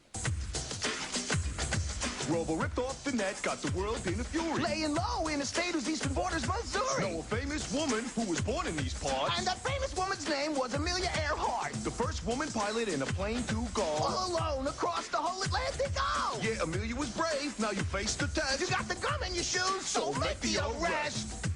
Robo ripped off the net, got the world in a fury. Laying low in a state whose eastern border's Missouri. Know a famous woman who was born in these parts. And that famous woman's name was Amelia Earhart. The first woman pilot in a plane to go. All alone across the whole Atlantic. Oh! Yeah, Amelia was brave. Now you face the test. You got the gum in your shoes, so make the arrest.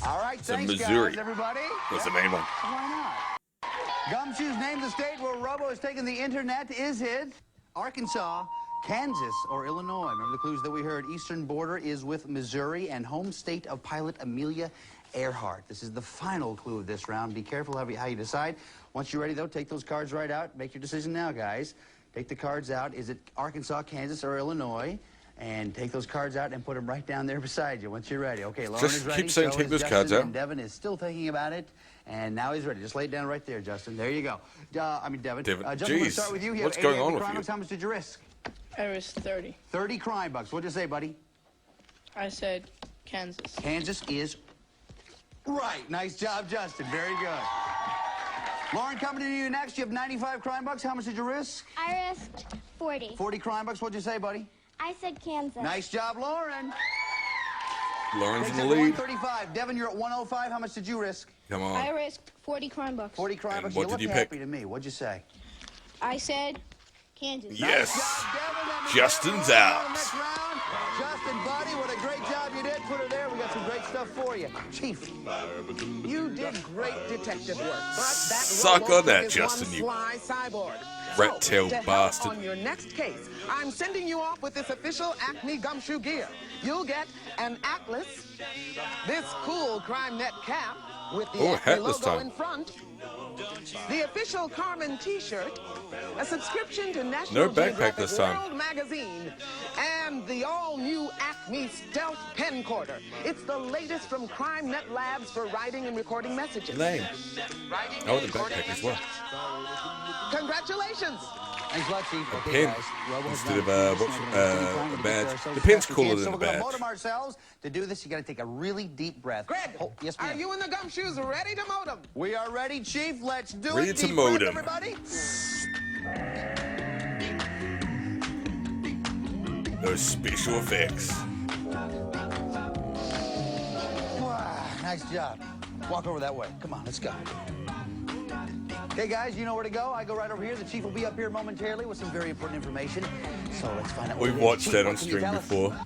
All right, So thanks, Missouri guys, everybody. was the main one. Why not? Gumshoe's named the state where Robo has taken the internet. Is it Arkansas, Kansas, or Illinois? Remember the clues that we heard. Eastern border is with Missouri and home state of pilot Amelia Earhart. This is the final clue of this round. Be careful how you decide. Once you're ready, though, take those cards right out. Make your decision now, guys. Take the cards out. Is it Arkansas, Kansas, or Illinois? And take those cards out and put them right down there beside you once you're ready. Okay, Lauren Just is ready. keep saying so take is those Justin, cards out. And Devin is still thinking about it. And now he's ready. Just lay it down right there, Justin. There you go. Devin. Devin, Justin, we're going to jeez, start with you. You what's have going 80 on with crime you? bucks. How much did you risk? I risked 30. 30 crime bucks. What'd you say, buddy? I said Kansas. Kansas is right. Nice job, Justin. Very good. Lauren, coming to you next. You have 95 crime bucks. How much did you risk? I risked 40. 40 crime bucks. What'd you say, buddy? I said Kansas. Nice job, Lauren. Lauren's in Takes the it to lead. 135. Devin, you're at 105. How much did you risk? Come I on. risked 40 crime bucks. 40 crime And bucks. what You did look you happy pick? to me. What'd you say? I said Kansas. Yes. Nice job, Devin. That means Justin's Devin out. won the next round. Justin, buddy, what a great job you did. Put her there. We got some great stuff for you. Chief, you did great detective work. But that Suck Robo on that, is Justin, one you sly cyborg. rat-tailed to help bastard. on your next case, I'm sending you off with this official Acme Gumshoe gear. You'll get an atlas, this cool crime net cap with the Oh, Acme hat this logo time. in front, the official Carmen T-shirt, a subscription to National No backpack Geographic this time. World Magazine, and the all-new Acme Stealth Pen Quarter. It's the latest from Crime Net Labs for writing and recording messages. Lame. Writing Oh, and the recording backpack as well. Congratulations! Thanks a lot, Chief. A Okay, pen guys. Robo has instead of done a badge. The pen's cooler than So a we're going to badge. mold them ourselves. To do this, you got to take a really deep breath. Greg, yes, ma'am. Are you and the gumshoes ready to mow them? We are ready, Chief. Let's do Ready it. to Deep mow breath, them. everybody. Those special effects. Wow, nice job. Walk over that way. Come on, let's go. Okay, guys, you know where to go. I go right over here. The Chief will be up here momentarily with some very important information. So let's find out what We've it is. watched Chief, that what on can you stream tell us? before.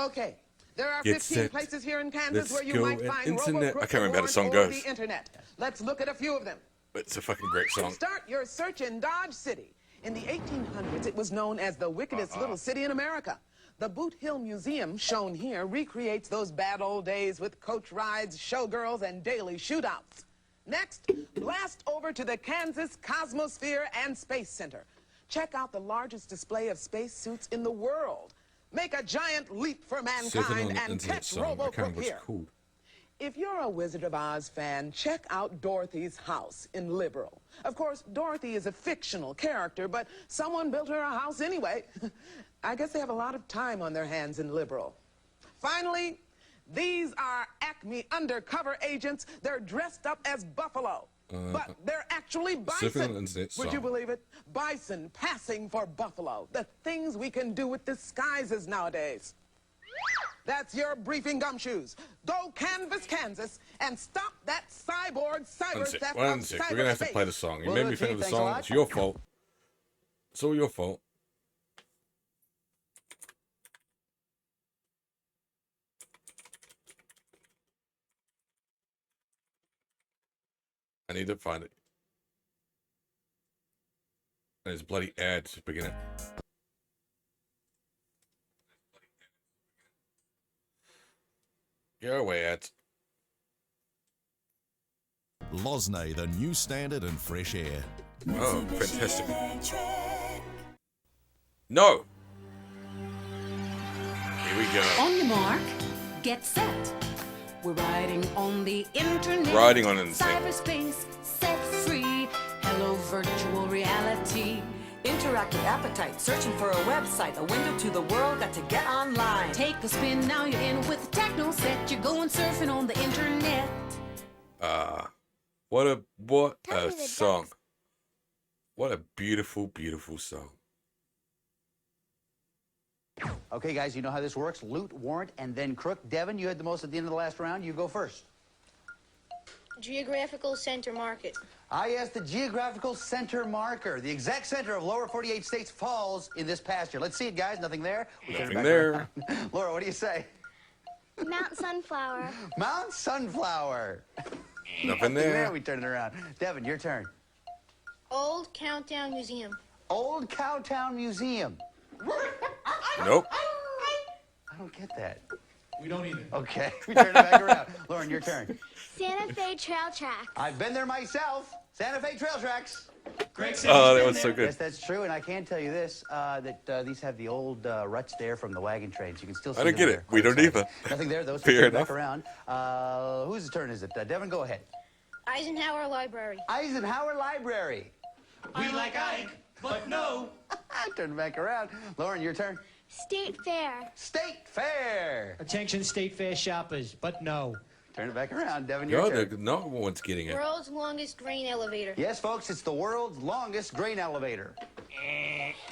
Okay. There are Get 15 set. places here in Kansas Let's where you go might and find internet. Robo I can't remember how the song or goes. the internet. Let's look at a few of them. It's a fucking great song. Start your search in Dodge City. In the 1800s, it was known as the wickedest little city in America. The Boot Hill Museum, shown here, recreates those bad old days with coach rides, showgirls, and daily shootouts. Next, blast over to the Kansas Cosmosphere and Space Center. Check out the largest display of spacesuits in the world. Make a giant leap for mankind and catch Robo Crook here. Called. If you're a Wizard of Oz fan, check out Dorothy's house in Liberal. Of course, Dorothy is a fictional character, but someone built her a house anyway. I guess they have a lot of time on their hands in Liberal. Finally, these are Acme undercover agents. They're dressed up as buffalo, but they're actually bison. Would you believe it? Bison passing for buffalo. The things we can do with disguises nowadays. That's your briefing, Gumshoes. Go canvass Kansas and stop that cyborg cyber theft of One sec. We're gonna have to play the song. You made me think of the song. It's your fault. It's all your fault. I need to find it. And there's bloody ads to begin it. Go away, ads. Losney, the new standard in fresh air. Oh, fantastic. No! Here we go. On your mark, get set. We're riding on the internet. Riding on it. Cyberspace, set free. Hello, virtual reality. Interactive appetite, searching for a website, a window to the world, got to get online. Take a spin, now you're in with the techno set. You're going surfing on the internet. What a song. What a beautiful, beautiful song. Okay, guys, you know how this works. Loot, warrant, and then crook. Devin, you had the most at the end of the last round. You go first. Geographical center market. Yes, the geographical center marker. The exact center of lower 48 states falls in this pasture. Let's see it, guys. Nothing there? Nothing there. Laura, what do you say? Mount Sunflower. Mount Sunflower. Nothing there. We turn it around. Devin, your turn. Old Countdown Museum. Old Cowtown Museum. Nope. I don't get that. We don't either. Okay, we turn it back around. Lauren, your turn. Santa Fe Trail Tracks. I've been there myself. Santa Fe Trail Tracks. Oh, that was so good. Yes, that's true, and I can tell you this, that these have the old ruts there from the wagon trains. You can still see I don't get them it. We don't either. Nothing there. Those Fair turn enough. back around. Whose turn is it? Devin, go ahead. Eisenhower Library. Eisenhower Library. We like Ike, but no. Turn it back around. Lauren, your turn. State Fair. State Fair. Attention State Fair shoppers, but no. Turn it back around. Devin, your turn. No one's getting it. World's longest grain elevator. Yes, folks, it's the world's longest grain elevator.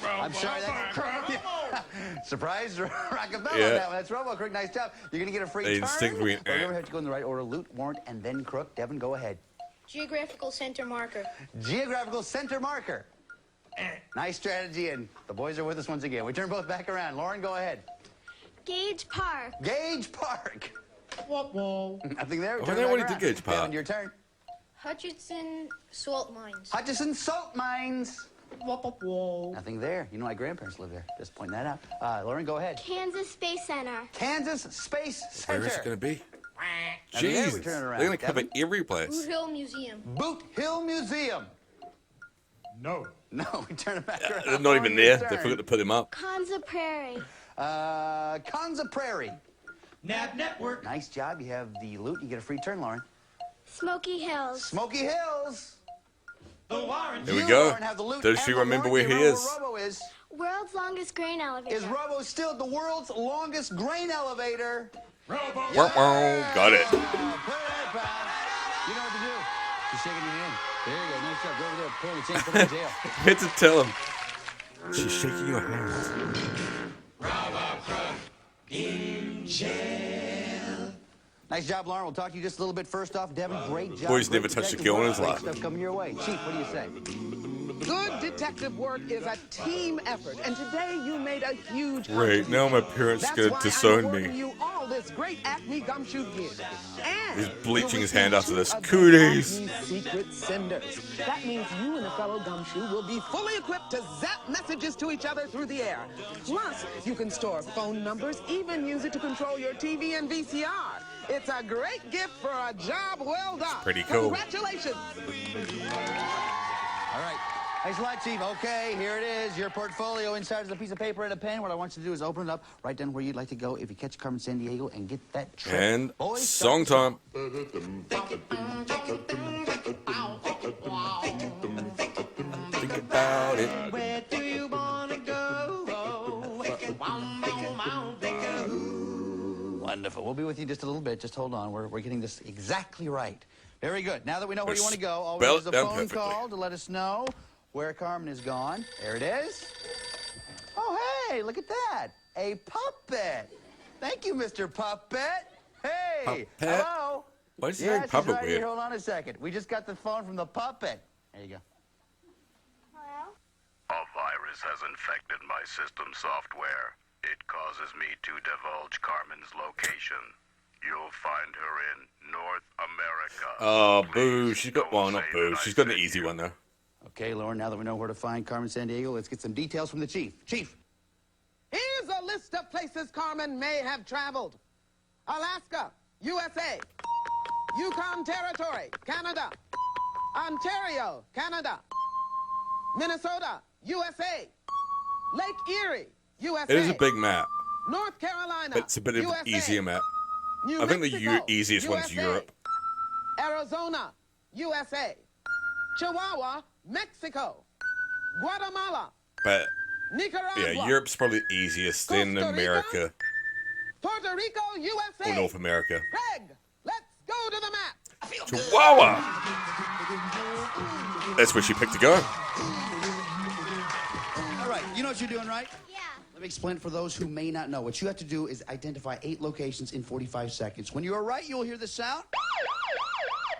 I'm sorry, that's surprise Rockabella on that one. That's Robo Crook. Nice job. You're going to get a free turn. Remember, have to go in the right order. Loot, warrant, and then crook. Devin, go ahead. Geographical center marker. Geographical center marker. Nice strategy, and the boys are with us once again. We turn both back around. Lauren, go ahead. Gage Park. Gage Park. Whoa. Nothing there. I wonder what he did, Gage Park. Devin, your turn. Hutchinson Salt Mines. Hutchinson Salt Mines. Whoa. Nothing there. You know my grandparents live there. Just pointing that out. Lauren, go ahead. Kansas Space Center. Kansas Space Center. Where is it going to be? Nothing there. We Jesus. turn it around. They're going to cover Devin? every place. Boot Hill Museum. Boot Hill Museum. No. No, we turn it back around. They're not even there. They forgot to put him up. Konza Prairie. Konza Prairie. Nab Network. Nice job. You have the loot. You get a free turn, Lauren. Smoky Hills. Smoky Hills. The Warren. Here we go. Lauren, have the loot Does and she the remember warrant. where You he remember is? where Robo is. World's longest grain elevator. Is Robo still the world's longest grain elevator? Robo. Got it. Put it in, pal. You know what to do. She's shaking your hand. There you go. Nice job. Go over there. Pull the chain. Put her in jail. Had to tell him. She's shaking your hand. In jail. Nice job, Lauren. We'll talk to you just a little bit. First off, Devin, great job. Boy's Great never touched a detective girl in work. his Great life. Stuff coming your way. Chief, what do you say? Good detective work is a team effort, and today you made a huge Wait, now my parents That's gonna why disown I'm me. awarding you all this great Acme Gumshoe gear. And He's bleaching his hand you'll after this. receive Cooties. Acme Secret Senders. That means you and a fellow Gumshoe will be fully equipped to zap messages to each other through the air. Plus, you can store phone numbers, even use it to control your TV and VCR. It's a great gift for a job well done. pretty cool. Congratulations. All right. Thanks a lot, Chief. Okay, here it is. Your portfolio. Inside is a piece of paper and a pen. What I want you to do is open it up, write down where you'd like to go if you catch Carmen Sandiego, and get that trip. And Boys, song time. Think about it. Where do you want to go? Wonderful. We'll be with you in just a little bit. Just hold on. We're getting this exactly right. Very good. Now that we know where you want to go, all we need is a phone call to let us know where Carmen is gone. There it is. Oh, hey, look at that. A puppet. Thank you, Mr. Puppet. Hey. Puppet? Hello. Why is he yes, saying puppet he's right weird? here. Hold on a second. We just got the phone from the puppet. There you go. A virus has infected my system software. It causes me to divulge Carmen's location. You'll find her in North America. Oh, boo. She's got, well, not boo. She's got an easy one, though. Okay, Lauren, now that we know where to find Carmen Sandiego, let's get some details from the chief. Chief! Here's a list of places Carmen may have traveled. Alaska, USA. Yukon Territory, Canada. Ontario, Canada. Minnesota, USA. Lake Erie, USA. It is a big map. North Carolina, But it's a bit of an USA. easier map. New I think Mexico, the easiest one's USA. Europe. Arizona, USA. Chihuahua, Mexico. Guatemala, But, Nicaragua. yeah, Europe's probably the easiest, then Costa Rica? America Puerto Rico, USA. or North America. Craig, let's go to the map. Chihuahua! That's where she picked to go. All right, you know what you're doing, right? Yeah. Let me explain it for those who may not know. What you have to do is identify 8 locations in 45 seconds. When you are right, you'll hear the sound.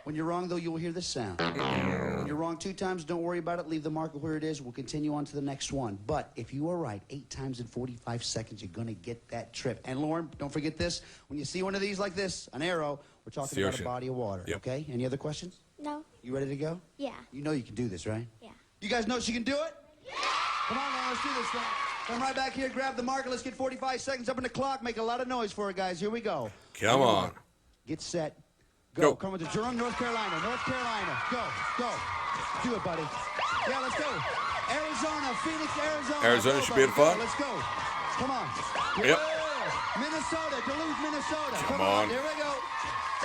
When you're wrong, though, you will hear the sound. When you're wrong 2 times, don't worry about it. Leave the marker where it is. We'll continue on to the next one. But if you are right 8 times in 45 seconds, you're going to get that trip. And, Lauren, don't forget this. When you see one of these like this, an arrow, we're talking about a body of water, okay? Any other questions? No. You ready to go? Yeah. You know you can do this, right? Yeah. You guys know she can do it? Yeah! Come on, Lauren, let's do this thing. Come right back here, grab the marker. Let's get 45 seconds up in the clock. Make a lot of noise for it, guys. Here we go. Come on. Get set. Go. Coming to Durham, North Carolina. North Carolina. Go. Go. Do it, buddy. Yeah, let's go. Arizona. Phoenix, Arizona. Arizona should be at 5. Let's go. Come on. Yep. Minnesota. Duluth, Minnesota. Come on. Here we go.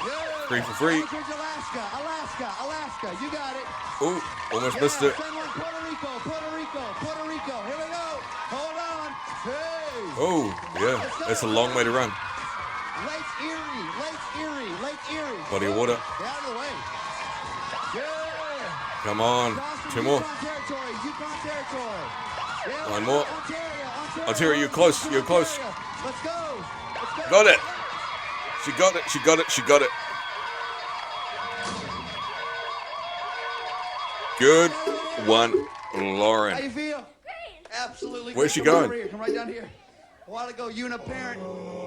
Yeah. 3 for 3. Anchorage, Alaska. Alaska. Alaska. You got it. Ooh, almost missed it. Send one, Puerto Rico. Puerto Rico. Puerto Rico. Here we go. Hold on. Hey. Oh, yeah. That's a long way to run. Lake Erie. Lake Erie. Lake Erie. Body of water. Get out of the way. Yeah. Come on. 2 more. Yukon Territory. Yukon Territory. Yeah. 1 more. Ontario. Ontario, you're close. You're close. Let's go. Let's go. Got it. She got it. She got it. She got it. Good one, Lauren. How you feel? Great. Absolutely. Where's she Come going? over here. Come right down here. A while ago, you and a parent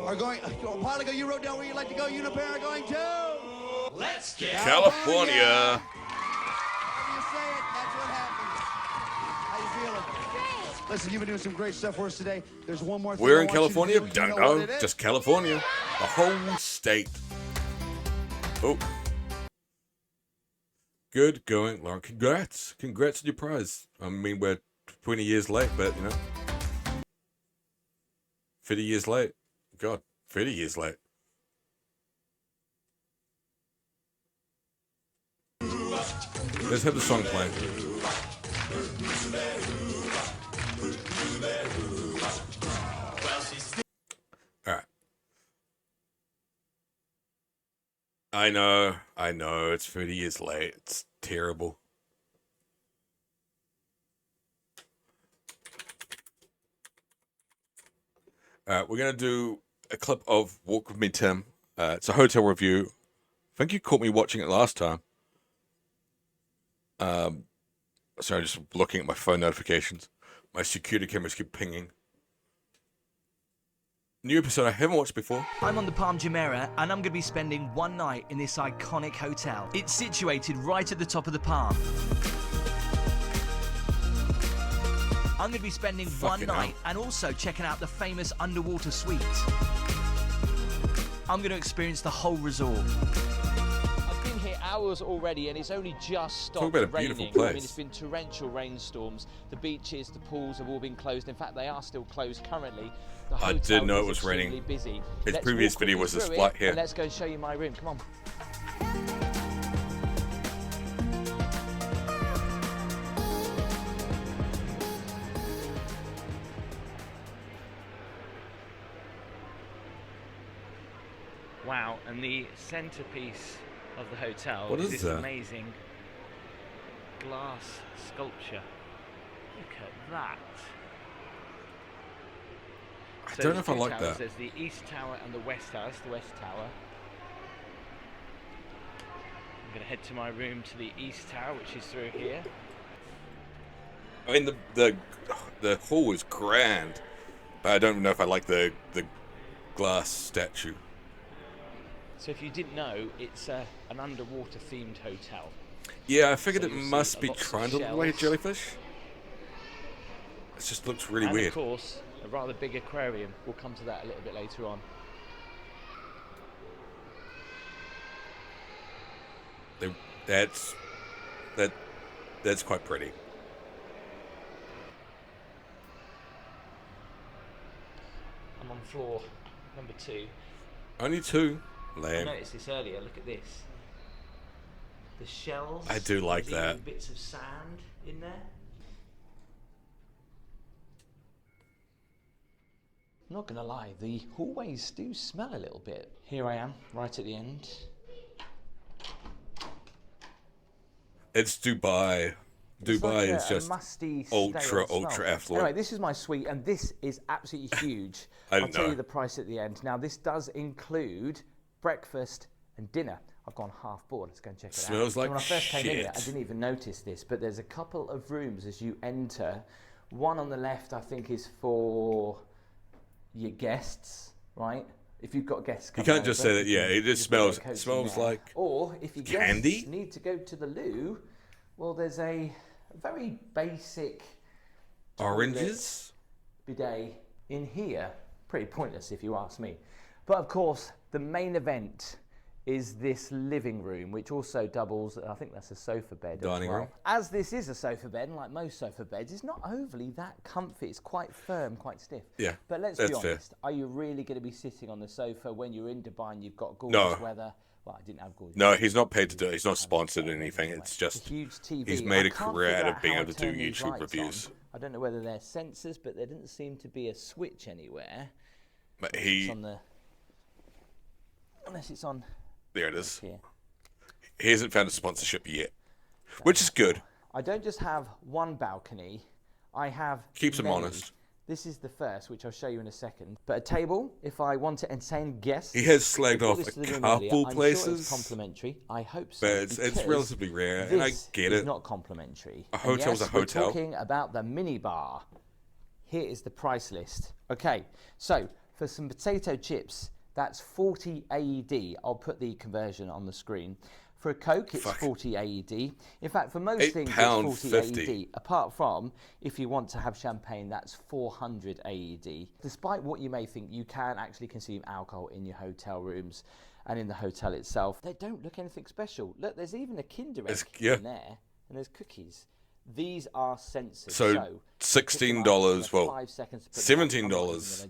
are going. A while ago, you wrote down where you'd like to go. You and a parent are going to. Let's get California. However you say it, that's what happens. How you feeling? Great. Listen, you've been doing some great stuff for us today. There's one more thing. We're I in want you to California? do. You Don't know know. what it is? Just California. The whole state. Oh. Good going, Lauren. Congrats. Congrats on your prize. I mean, we're 20 years late, but, you know. 50 years late. God, 30 years late. Let's have the song playing. All right. I know, it's 30 years late. It's terrible. All right, we're going to do a clip of Walk With Me, Tim. It's a hotel review. I think you caught me watching it last time. Sorry, just looking at my phone notifications. My security cameras keep pinging. New episode I haven't watched before. I'm on the Palm Jumeirah and I'm going to be spending one night in this iconic hotel. It's situated right at the top of the Palm. I'm going to be spending one night and also checking out the famous underwater suite. I'm going to experience the whole resort. I've been here hours already, and it's only just stopped Talk about a raining. beautiful I mean, place. it's been torrential rainstorms. The beaches, the pools have all been closed. In fact, they are still closed currently. The I hotel didn't know is it was raining. extremely busy. His Let's previous walk video quickly was this through flight it, here. and let's go and show you my room. Come on. Wow, and the centerpiece of the hotel What is this that? amazing glass sculpture. Look at that. I don't know if I there's two like towers. that. There's the East Tower and the West Tower. That's the West Tower. I'm going to head to my room to the East Tower, which is through here. I mean, the hall is grand, but I don't know if I like the glass statue. So if you didn't know, it's an underwater themed hotel. Yeah, I figured So it you'll see must be lots of trying to look like a shells. jellyfish. It just looks really And weird. of course, a rather big aquarium. We'll come to that a little bit later on. That's quite pretty. I'm on floor number 2. Only 2. I Lame. noticed this earlier. Look at this. The shells. I do like there's even that. bits of sand in there. I'm not gonna lie, the hallways do smell a little bit. Here I am, right at the end. It's Dubai. It's Dubai like is a just musty, ultra stale smell. affluent. Anyway, this is my suite, and this is absolutely huge. I I'll didn't tell know. you the price at the end. Now, this does include breakfast and dinner. I've gone half board. Let's go and check it out. Smells like when I first came in here, I shit. didn't even notice this, but there's a couple of rooms as you enter. One on the left, I think, is for your guests, right? If you've got guests You coming can't just over, say that. you Yeah, can it just just put their smells. coats in Smells there. like Or if your candy. guests need to go to the loo, well, there's a very basic Oranges. bidet in here. Pretty pointless if you ask me. But of course, the main event is this living room, which also doubles, I think that's a sofa bed Dining as well. room. As this is a sofa bed, and like most sofa beds, it's not overly that comfy. It's quite firm, quite stiff. Yeah, But let's that's be fair. honest, are you really going to be sitting on the sofa when you're in Dubai and you've got gorgeous No. weather? Well, I didn't have gorgeous No, he's not paid to do it. He's not sponsored or anything. It's just huge TV. he's made I a can't career figure out of out being how able to I do turn these YouTube lights reviews. on. I don't know whether they're sensors, but there didn't seem to be a switch anywhere. But Unless he, it's on the, unless it's on there it is. here. He hasn't found a sponsorship yet, which is good. I don't just have one balcony. I have Keeps him many. honest. This is the first, which I'll show you in a second. But a table, if I want to entertain guests. He has slagged I brought off this a to the room couple earlier. I'm places. Sure it's complimentary. I hope so. But it's because relatively rare, and I this get is it. not complimentary. A And hotel's yes, a hotel. We're talking about the mini bar. Here is the price list. Okay, so for some potato chips, that's 40 AED. I'll put the conversion on the screen. For a Coke, it's 40 AED. In fact, for most things, it's 40 £8.50. AED. Apart from, if you want to have champagne, that's 400 AED. Despite what you may think, you can actually consume alcohol in your hotel rooms and in the hotel itself. They don't look anything special. Look, there's even a Kinder Egg yeah. in there, and there's cookies. These are sensors. So $16, well, $17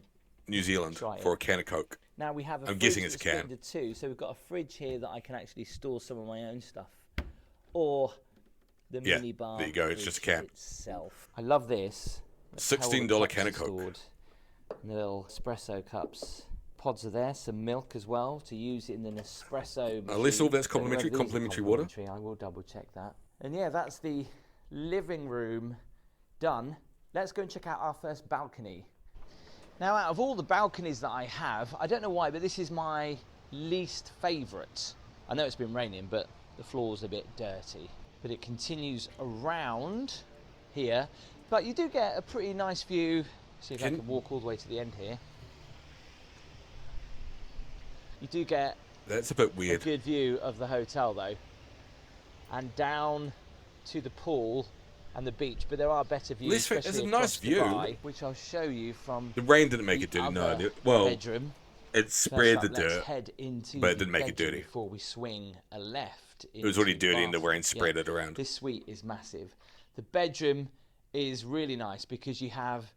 New Zealand for a can of Coke. Now we have a I'm fridge guessing it's a that's split can. into two, so we've got a fridge here that I can actually store some of my own stuff, or the Yeah, mini bar. there you go, it's just a fridge can. itself. I love this. That's how all the $16 cups can are of Coke. stored. And the little espresso cups. Pods are there, some milk as well to use in an espresso. At least all machine. that's Don't know whether complimentary, these are complimentary water. complimentary. I will double check that. And yeah, that's the living room done. Let's go and check out our first balcony. Now, out of all the balconies that I have, I don't know why, but this is my least favourite. I know it's been raining, but the floor's a bit dirty. But it continues around here. But you do get a pretty nice view. See if I can walk all the way to the end here. You do get That's a bit a weird. good view of the hotel, though. And down to the pool and the beach, but there are better views. least it's especially a nice across view. Dubai, which I'll show you from The rain didn't make it the dirty. No, other well, bedroom. it First sprayed up, the let's dirt, head into but it the didn't make it bedroom dirty. before we swing a left. pushed It was already into dirty in the bath. rain, spread it around. This suite is massive. The bedroom is really nice because you have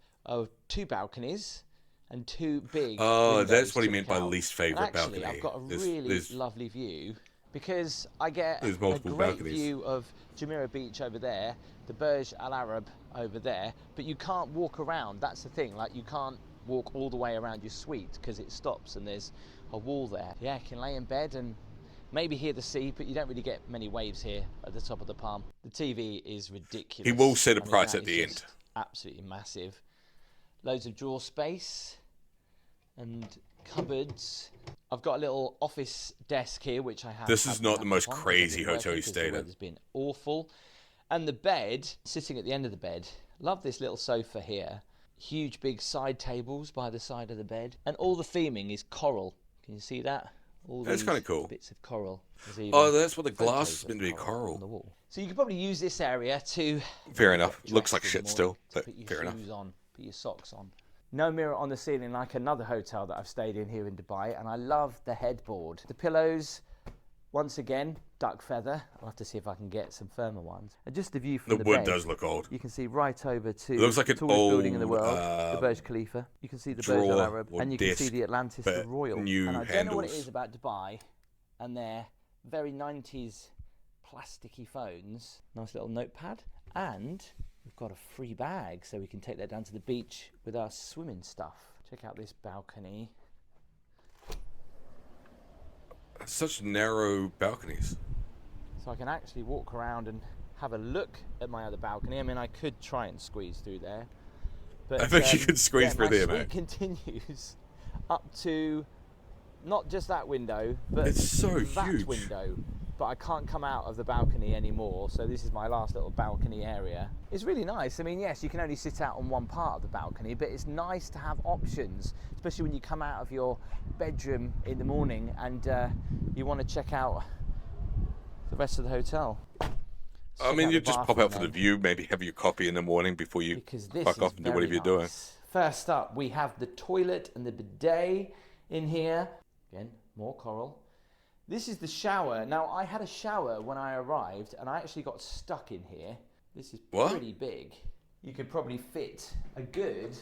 2 balconies and 2 big windows that's what he to meant look by out. least favourite And actually, balcony. I've got a really There's- lovely view because I get There's a multiple great balconies. view of Jumeirah Beach over there, the Burj Al Arab over there, but you can't walk around. That's the thing, like you can't walk all the way around your suite because it stops and there's a wall there. Yeah, you can lay in bed and maybe hear the sea, but you don't really get many waves here at the top of the palm. The TV is ridiculous. He will set a I mean, price that at the is end. just absolutely massive. Loads of drawer space and cupboards. I've got a little office desk here, which I have. This is had not the laptop most on because crazy I've been hotel you working 'cause stayed the in. weather's been awful. And the bed, sitting at the end of the bed. Love this little sofa here. Huge big side tables by the side of the bed. And all the theming is coral. Can you see that? All That's these kinda cool. bits of coral. There's Oh, even that's what the glass is photos meant of to be, coral. on the wall. So you could probably use this area to Fair enough. get Looks like dressed in the shit still, morning, to but put your fair enough. shoes on, put your socks on. No mirror on the ceiling like another hotel that I've stayed in here in Dubai, and I love the headboard. The pillows, once again, duck feather. I'll have to see if I can get some firmer ones. And just the view from The the wood bed, does look old. You can see right over to It looks like the an tallest building in the old, world, the Burj Khalifa. You can see the Burj Al drawer Arab, or and you can see desk, the Atlantis, but the Royal. new And I don't know what it handles. is about Dubai and their very 90s plasticky phones. Nice little notepad, and we've got a free bag, so we can take that down to the beach with our swimming stuff. Check out this balcony. Such narrow balconies. So I can actually walk around and have a look at my other balcony. I mean, I could try and squeeze through there. But, I think you could squeeze through there, my mate. suite continues up to not just that window, but It's so that huge. window. But I can't come out of the balcony anymore, so this is my last little balcony area. It's really nice. I mean, yes, you can only sit out on one part of the balcony, but it's nice to have options, especially when you come out of your bedroom in the morning and you want to check out the rest of the hotel. I mean, you just pop bathroom out for the then. view, maybe have your coffee in the morning before you Because this fuck is off and do very whatever you're doing. nice. First up, we have the toilet and the bidet in here. Again, more coral. This is the shower. Now, I had a shower when I arrived, and I actually got stuck in here. This is What? pretty big. You could probably fit a good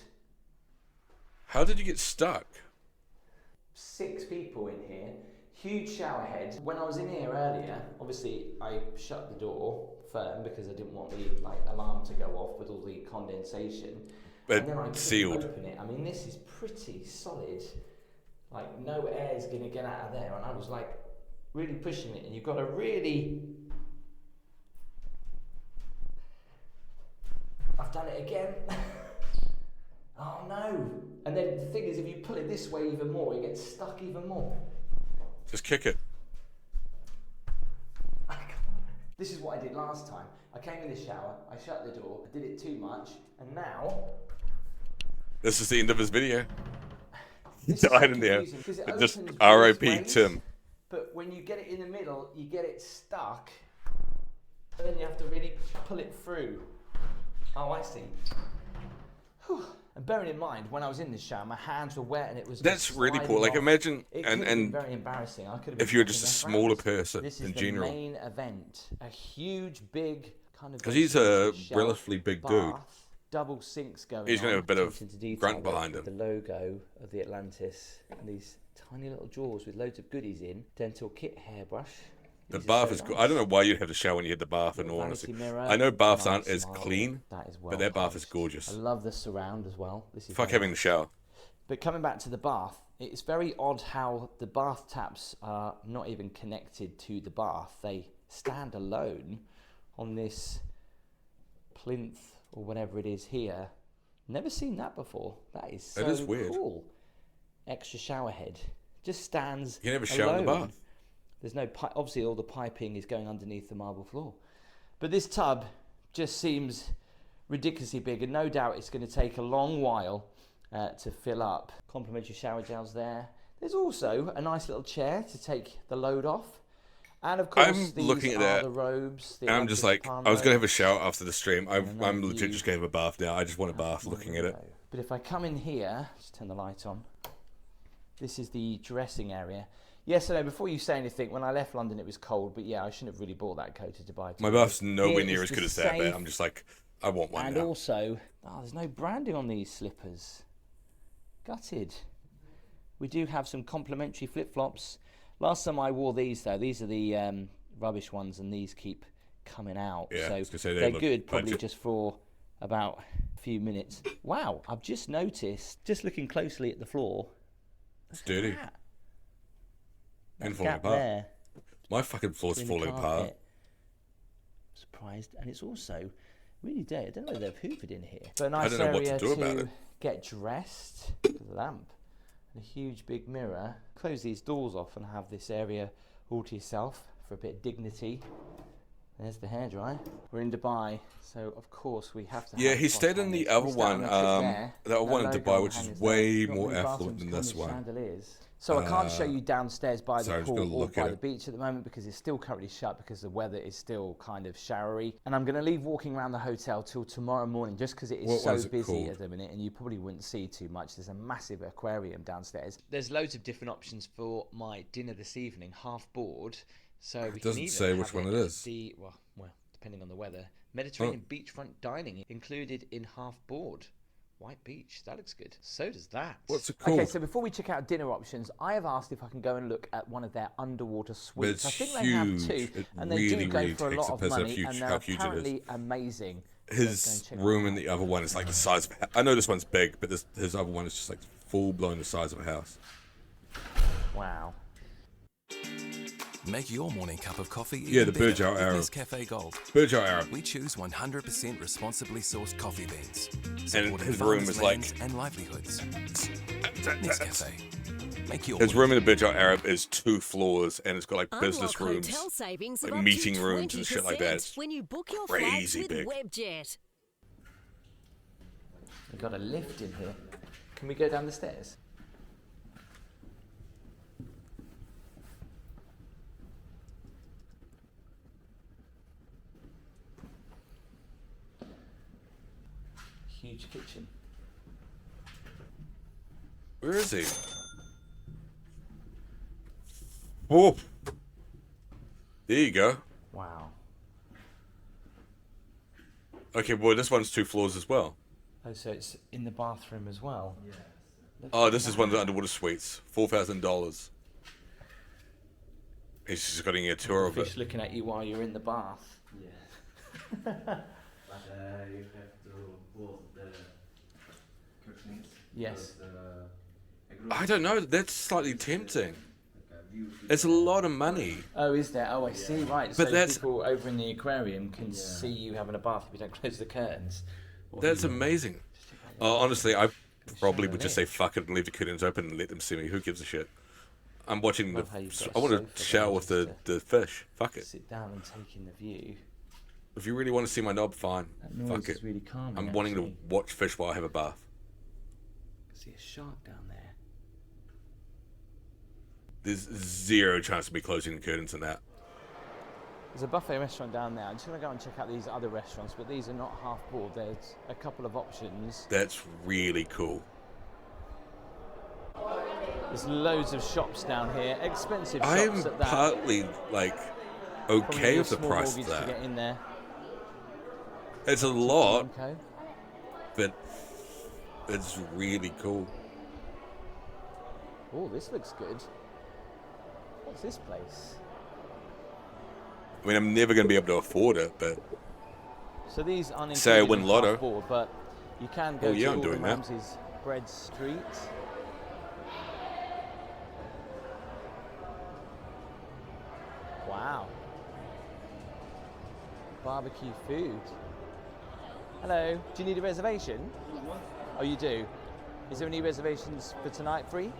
How did you get stuck? 6 people in here. Huge shower head. When I was in here earlier, obviously I shut the door firm because I didn't want the alarm to go off with all the condensation. But and then I couldn't sealed. open it. I mean, this is pretty solid. Like no air's gonna get out of there, and I was like really pushing it, and you've got to really. I've done it again. Oh no! And then the thing is, if you pull it this way even more, it gets stuck even more. Just kick it. This is what I did last time. I came in the shower, I shut the door, I did it too much, and now This is the end of his video. He This is died so in there. confusing, 'cause it Just opens both R.I.P. ways, Tim. But when you get it in the middle, you get it stuck, and then you have to really pull it through. Oh, I see. Whew. And bearing in mind, when I was in the shower, my hands were wet and it was. That's just really sliding poor. Like off. imagine It and could have been very embarrassing. I could have if been you were just a fucking smaller embarrassed. person This is in the general. main event. A huge, big kind of. 'Cause he's a shelf relatively big dude. bath, double sinks going. He's gonna have a bit of attention to detail grunt with behind him. The logo of the Atlantis and these tiny little drawers with loads of goodies in. Dental kit, hairbrush. The These are bath so is cool. nice. I don't know why you'd have the shower when you had the bath, in Little all honesty. vanity mirror, I know baths aren't nice as marble. clean, That is well but that bath is polished. gorgeous. I love the surround as well. This is Fuck very having the nice. shower. But coming back to the bath, it's very odd how the bath taps are not even connected to the bath. They stand alone on this plinth or whatever it is here. Never seen that before. That is so That is weird. cool. Extra shower head. Just stands You can have a shower in the alone. bath. There's no obviously all the piping is going underneath the marble floor. But this tub just seems ridiculously big, and no doubt it's going to take a long while to fill up. Complimentary shower gels there. There's also a nice little chair to take the load off. And of course, I'm these looking at are that, the robes. The and I'm just Atlantis like, palm I was gonna robe. have a shower after the stream. I'm another legit view. just gonna have a bath now. I just want a bath looking at it. But if I come in here, just turn the light on. This is the dressing area. Yes, no, before you say anything, when I left London it was cold, but yeah, I shouldn't have really bought that coat to Dubai. My bath's nowhere Here near is as the good as that, but safe, I'm just like, I want one and now. also, there's no branding on these slippers. Gutted. We do have some complimentary flip-flops. Last time I wore these, though, these are the rubbish ones, and these keep coming out. Yeah, I was so gonna say they they're look good, probably budget. just for about a few minutes. Wow, I've just noticed, just looking closely at the floor, It's dirty. that. And That falling gap apart. there. My fucking floor's between the falling apart. carpet. Surprised, and it's also really dirty. I don't know whether they've hoovered in here. But a nice don't know what to area do about it. get dressed. Look at the lamp and a huge big mirror. Close these doors off and have this area all to yourself for a bit of dignity. There's the hairdryer. We're in Dubai, so of course we have to. Yeah, have he stayed in the other one, the other one in Dubai, which is way more affluent than this one. Chandeliers. So I can't show you downstairs by the sorry, I'm just pool gonna or look by at the it. beach at the moment because it's still currently shut because the weather is still kind of showery. And I'm going to leave walking around the hotel till tomorrow morning just because it is What so was it busy called? at the minute and you probably wouldn't see too much. There's a massive aquarium downstairs. There's loads of different options for my dinner this evening, half board. So we doesn't can either say which have one it it at is. the, well, depending on the weather. Mediterranean beachfront dining included in half board. White Beach, that looks good. So does that. What's it called? Okay, so before we check out dinner options, I have asked if I can go and look at one of their underwater suites. it's I think they have huge. two, It and they really, do go really for a takes lot the of piss out of money, and they're how huge it is. apparently amazing. So let's go and His check it room out. in the other one is like the size of. I know this one's big, but his other one is just like full blown the size of a house. Wow. Make your morning cup of coffee Yeah, even the better Burj Al with Arab. Nescafe Gold. Burj Al Arab. We choose 100% responsibly sourced coffee beans. And supporting his room farmers' is like. lands and livelihoods. Nescafe. Make your His room in the Burj Al Arab is 2 floors, and it's got like business Unlock rooms, hotel savings of like up meeting to rooms and shit like that. 20% It's when you book your crazy flights with big. Webjet. We've got a lift in here. Can we go down the stairs? Huge kitchen. Where is he? Oh, there you go. Wow. Okay, well, this one's 2 floors as well. Oh, so it's in the bathroom as well? Yeah. Oh, this is one of the underwater suites. $4,000. He's just getting a tour of Fish it. looking at you while you're in the bath. Yeah. But you have to close the curtains. Yes. I don't know. That's slightly tempting. It's a lot of money. Oh, is there? Oh, I see. Right. But so that's- people over in the aquarium can see you having a bath if you don't close the curtains. That's amazing. Honestly, I probably would just say fuck it and leave the curtains open and let them see me. Who gives a shit? I'm watching the. Love how you've got a I want sofa to shower there with just the fish. Fuck it. Sit down and take in the view. If you really want to see my knob, fine. That noise Fuck is it. really calming, I'm wanting to actually. watch fish while I have a bath. I see a shark down there. There's zero chance of me closing the curtains in that. There's a buffet restaurant down there. I'm just going to go and check out these other restaurants, but these are not half board. There's a couple of options. That's really cool. There's loads of shops down here. Expensive shops I'm at that. partly like Probably okay need a with the small price of mortgage to that. get in there. It's a lot, Okay. but it's really cool. Oh, this looks good. What's this place? I mean, I'm never going to be able to afford it, but So these aren't Say I included win in lotto. half board, but you can go Oh, yeah, to I'm Gordon doing that. Ramsay's Bread Street. Wow. Barbecue food. Hello. Do you need a reservation? Oh, you do? Is there any reservations for tonight free?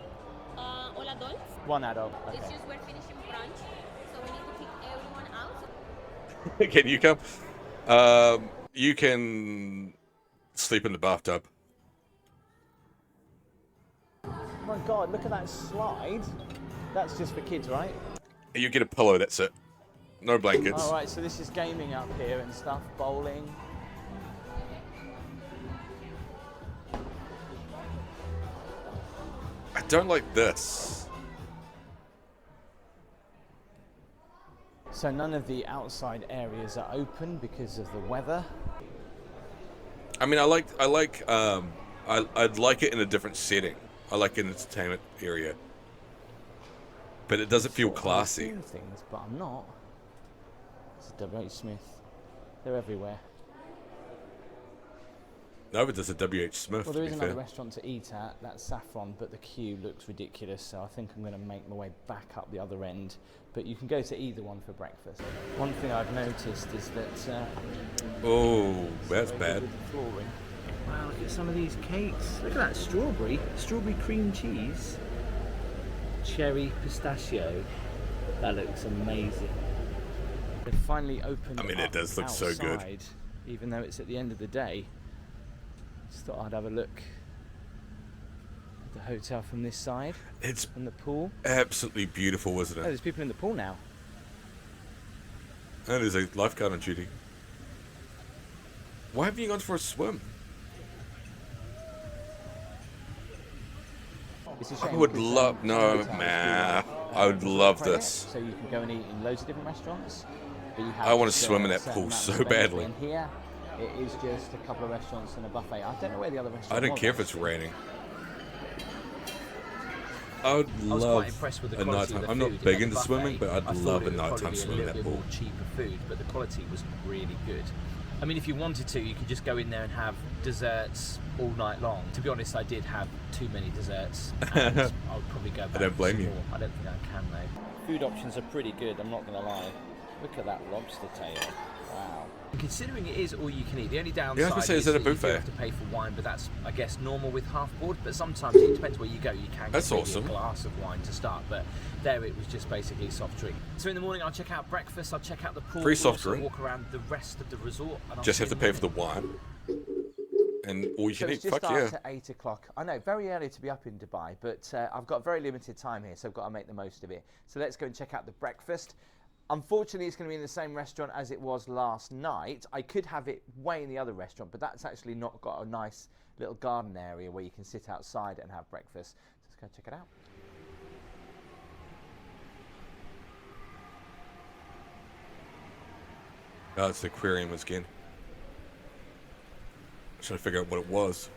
All adults. One adult. It's Okay. just we're finishing brunch, so we need to kick everyone out. can you come? You can sleep in the bathtub. Oh my God, look at that slide. That's just for kids, right? You get a pillow, that's it. No blankets. All right, so this is gaming up here and stuff, bowling. I don't like this. So none of the outside areas are open because of the weather. I mean, I'd like it in a different setting. I like an entertainment area, but it doesn't feel classy. I'm seeing things, but I'm not. It's W.H. Smith. They're everywhere. No, but there's a W.H. Smith. Well, there is to be another fair. restaurant to eat at. That's Saffron, but the queue looks ridiculous. So I think I'm going to make my way back up the other end. But you can go to either one for breakfast. One thing I've noticed is that. Oh, that's bad. With the flooring. Wow, look at some of these cakes. Look at that strawberry cream cheese, cherry pistachio. That looks amazing. They've finally opened. I mean, it does look so good. Even though it's at the end of the day. Just thought I'd have a look at the hotel from this side. It's from the pool. Absolutely beautiful, isn't Oh, it? there's people in the pool now. And there's a lifeguard on duty. Why haven't you gone for a swim? It's a shame I would because, love no, hotels man. do, I would love credit, this. So you can go and eat in loads of different restaurants. But you have I want to just, swim in that certain pool amounts so of benefit. badly. And here, it is just a couple of restaurants and a buffet. I don't know where the other restaurant I don't was, care if it's actually. raining. I would I was quite love impressed with the a quality nighttime. of the I'm food. not big At the into buffet, swimming, but I I'd thought love it a would nighttime probably be swim in a that little bit pool. more cheaper food, but the quality was really good. I mean, if you wanted to, you could just go in there and have desserts all night long. To be honest, I did have too many desserts, and I would probably go back. I don't blame for you. more. I don't think I can though. Food options are pretty good. I'm not going to lie. Look at that lobster tail. Wow. And considering it is all you can eat, the only downside Yeah, I was gonna say, is it a that you do buffet? have to pay for wine, but that's, I guess, normal with half board. But sometimes it depends where you go. You can That's get maybe awesome. a glass of wine to start, but there it was just basically soft drink. So in the morning, I'll check out breakfast. I'll check out the pool. Free we'll soft also drink. Walk around the rest of the resort. And I'll Just see have to you pay in for the the wine. And all you so can it's eat. just Fuck yeah. after 8 o'clock. I know, very early to be up in Dubai, but I've got very limited time here, so I've got to make the most of it. So let's go and check out the breakfast. Unfortunately, it's going to be in the same restaurant as it was last night. I could have it way in the other restaurant, but that's actually not got a nice little garden area where you can sit outside and have breakfast. So let's go check it out. Oh, it's the aquarium again. Trying to figure out what it was.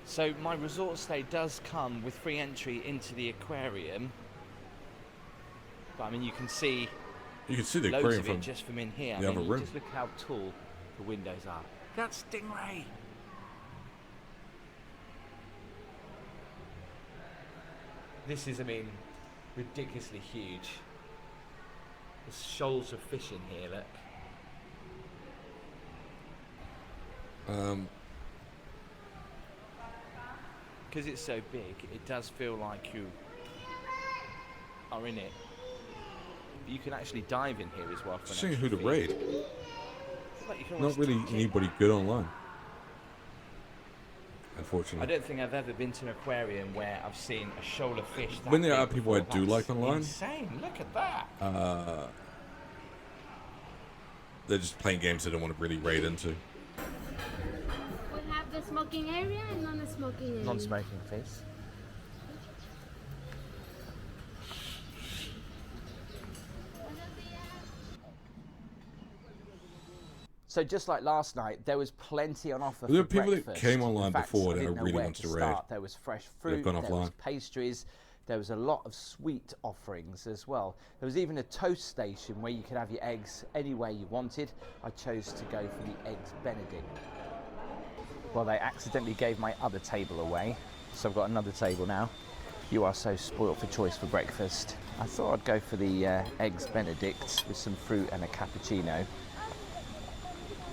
So my resort stay does come with free entry into the aquarium. But I mean, you can see You can see the loads aquarium of it from just from in here. the I mean, other you room. just look how tall the windows are. That's Stingray. This is, I mean, ridiculously huge. There's shoals of fish in here, look. Because it's so big, it does feel like you are in it. You can actually dive in here as well. For an Seeing who extra to fee. raid. Like you can Not almost really tuck in. anybody good online. I Unfortunately. don't think I've ever been to an aquarium where I've seen a shoal of fish. That When there big are people I before. do That's like online, insane! Look at that. they're just playing games they don't want to really raid into. We have the smoking area and non-smoking area. Non-smoking, please. So just like last night, there was plenty on offer. There for were people that breakfast. came online In fact, before I that I didn't know really where wanted to raid. start. There was fresh They've fruit. gone There was offline. pastries. There was a lot of sweet offerings as well. There was even a toast station where you could have your eggs any way you wanted. I chose to go for the Eggs Benedict. Well, they accidentally gave my other table away, so I've got another table now. You are so spoilt for choice for breakfast. I thought I'd go for the Eggs Benedict with some fruit and a cappuccino.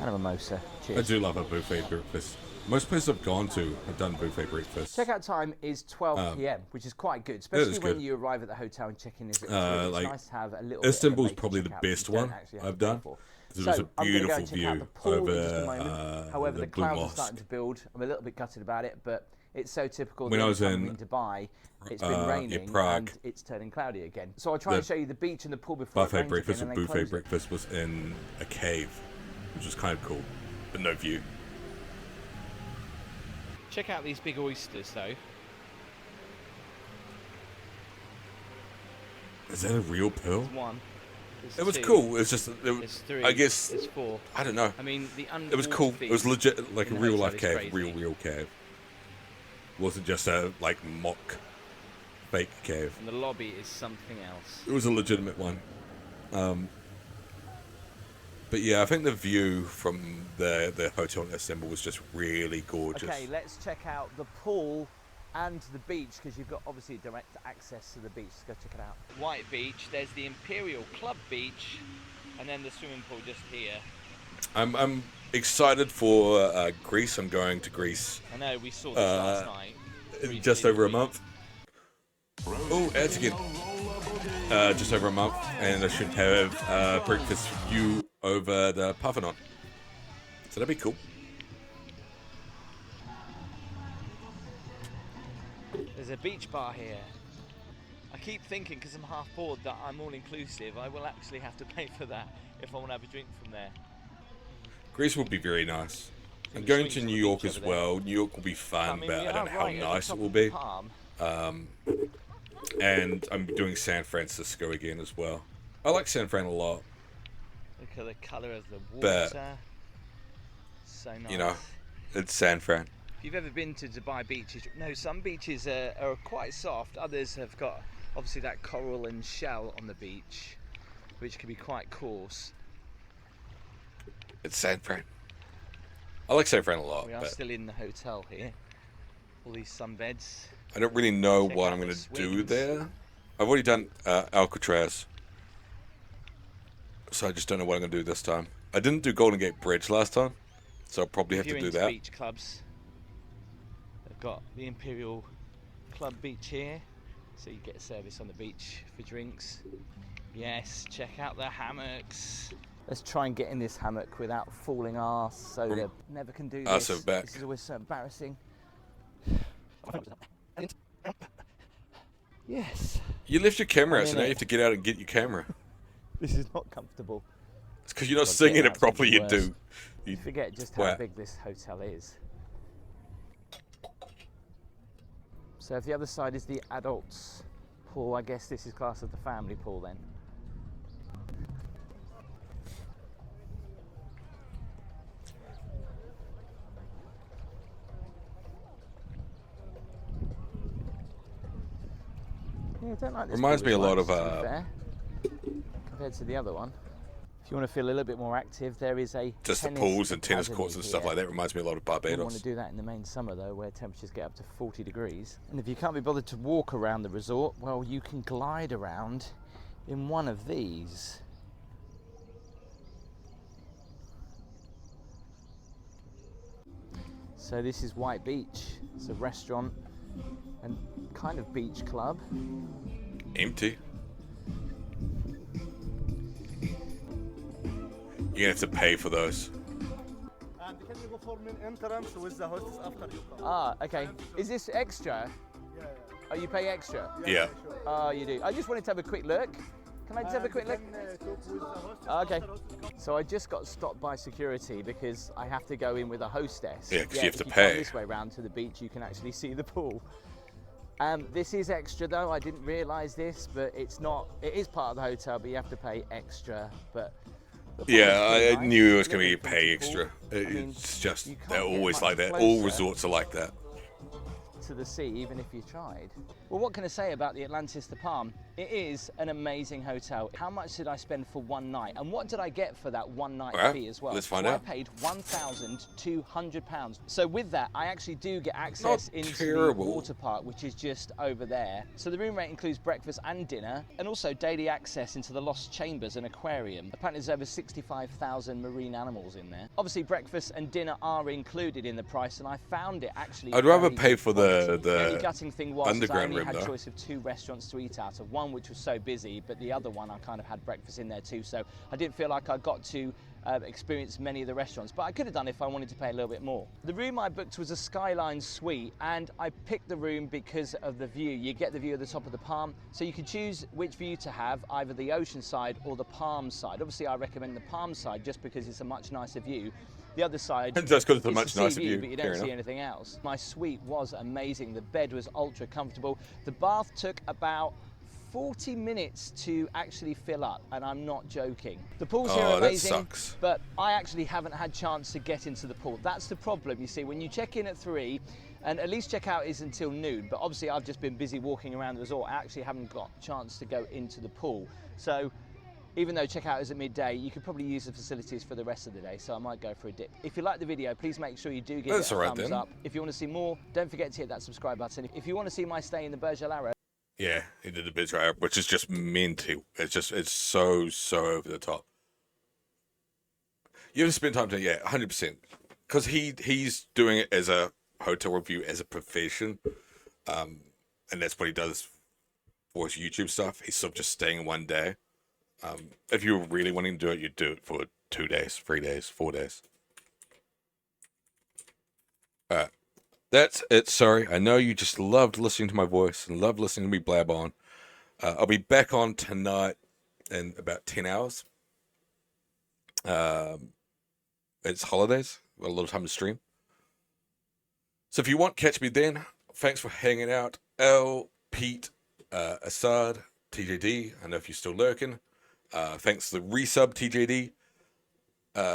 And a mimosa. Cheers. I do love a buffet breakfast. Most places I've gone to have done buffet breakfast. Checkout time is 12 p.m., which is quite good, it especially is when good. you arrive at the hotel and check in. It's nice to have a little Istanbul's bit of a probably later the checkout best that you don't one actually have I've to pay done. for. There's So a I'm gonna go beautiful and check out view the pool in just a over moment. However, the Blue clouds are Mosque. starting to build. I'm a little bit gutted about it, but it's so typical. When that I was every time I'm in, in Dubai, it's been raining Prague, and it's turning cloudy again. So I'll try and the show you the beach and the pool before it buffet rains breakfast again, with and then buffet close it. breakfast was in a cave, which was kind of cool, but no view. Check out these big oysters, though. Is that a real pearl? There's one. There's It was two. cool. It was just, There's three. I guess, There's four. I don't know. I mean, the It was cool. underwater It was feed legit, like a in the real hotel life is cave, crazy. real cave. Wasn't just a like mock, fake cave. And the lobby is something else. It was a legitimate one. But yeah, I think the view from the hotel in Istanbul was just really gorgeous. Okay, let's check out the pool and the beach, because you've got obviously direct access to the beach. Let's go check it out. White Beach, there's the Imperial Club Beach, and then the swimming pool just here. I'm excited for Greece. I'm going to Greece. I know, we saw this last night. Just over a month. Oh, ads again. Just over a month, and I should have breakfast view over the Parthenon. So that'd be cool. There's a beach bar here. I keep thinking, because I'm half bored, that I'm all-inclusive. I will actually have to pay for that if I want to have a drink from there. Greece will be very nice. I'm going to New York as well. New York will be fun, I mean, but we I don't know are how right at the nice top it will of the be. Palm. And I'm doing San Francisco again as well. I like San Fran a lot. Look at the colour of the But, water. So nice. You know, it's San Fran. If you've ever been to Dubai beaches, no, some beaches are quite soft. Others have got obviously that coral and shell on the beach, which can be quite coarse. It's San Fran. I like San Fran a lot, We are but still in the hotel here. All these sunbeds. I don't really know Check what out I'm the going to do swings. there. I've already done Alcatraz, so I just don't know what I'm going to do this time. I didn't do Golden Gate Bridge last time, so I'll probably have If to you're do into that. beach clubs, they've got the Imperial Club Beach here, so you get service on the beach for drinks. Yes, check out the hammocks. Let's try and get in this hammock without falling arse, so they never can do this. Arse of back. This is always so embarrassing. Yes. You left your camera out, I'm so in now it. you have to get out and get your camera. This is not comfortable. It's because you're not Well, singing getting it out's properly, you worse. do. You forget just how Wow. big this hotel is. So if the other side is the adults pool, I guess this is classed as the family pool then. Yeah, I don't like this Reminds pool me a as lot much, of, to be fair, compared to the other one. If you want to feel a little bit more active, there is a Just the tennis pools and tennis academy courts and stuff here. like that. Reminds me a lot of You wouldn't want Barbados. to do that in the main summer though, where temperatures get up to 40 degrees. And if you can't be bothered to walk around the resort, well, you can glide around in one of these. So this is White Beach. It's a restaurant and kind of beach club. Empty. You're going to have to pay for those. And can you go for main entrance with the hostess after you come? Ah, okay. Is this extra? Yeah, Oh, you pay extra? Yeah. Oh, you do. I just wanted to have a quick look. Can I just have a quick look? Okay. So I just got stopped by security because I have to go in with a hostess. Yeah, 'cause you have to if you pay. come this way round to the beach, you can actually see the pool. This is extra though. I didn't realise this, but it's not. It is part of the hotel, but you have to pay extra. But the pool is Yeah, pretty I nice. knew it was going to be Living pay pretty extra. cool. I mean, It's just, you can't they're get always much like that. All closer resorts are like that. to the sea, even if you tried. Well, what can I say about the Atlantis de Palm? It is an amazing hotel. How much did I spend for one night? And what did I get for that one night Well, fee as well? let's find Well, out. I paid £1,200. So with that, I actually do get access Not into terrible. the water park, which is just over there. So the room rate includes breakfast and dinner, and also daily access into the Lost Chambers and aquarium. Apparently there's over 65,000 marine animals in there. Obviously breakfast and dinner are included in the price, and I found it actually I'd rather very pay good for quality. the only gutting thing was I underground only room, had though. choice of 2 restaurants to eat out of, one which was so busy, but the other one I kind of had breakfast in there too, so I didn't feel like I got to experience many of the restaurants, but I could have done if I wanted to pay a little bit more. The room I booked was a Skyline suite, and I picked the room because of the view. You get the view of the top of the Palm, so you can choose which view to have, either the ocean side or the Palm side. Obviously I recommend the Palm side just because it's a much nicer view. The other side Just 'cause it's a is much the sea nicer view, but you fair don't see enough. anything else. My suite was amazing. The bed was ultra comfortable. The bath took about 40 minutes to actually fill up, and I'm not joking. The pools here Oh, are that amazing, sucks. but I actually haven't had chance to get into the pool. That's the problem, you see, when you check in at 3, and at least checkout is until noon, but obviously I've just been busy walking around the resort. I actually haven't got a chance to go into the pool. So even though checkout is at midday, you could probably use the facilities for the rest of the day, so I might go for a dip. If you like the video, please make sure you do give That's it a all right thumbs then. up. If you want to see more, don't forget to hit that subscribe button. If you want to see my stay in the Burj Al Arab, Yeah, he did the Burj Al Arab, which is just mental. It's so over the top. You have to spend time to, yeah, 100%. Because he's doing it as a hotel review, as a profession. And that's what he does for his YouTube stuff. He's sort of just staying one day. If you were really wanting to do it, you'd do it for 2 days, 3 days, 4 days. Alright. That's it. Sorry. I know you just loved listening to my voice and loved listening to me blab on. I'll be back on tonight in about 10 hours. It's holidays. Got a little time to stream. So if you want, catch me then. Thanks for hanging out. L, Pete, Assad, TJD. I know if you're still lurking. Thanks to the resub, TJD.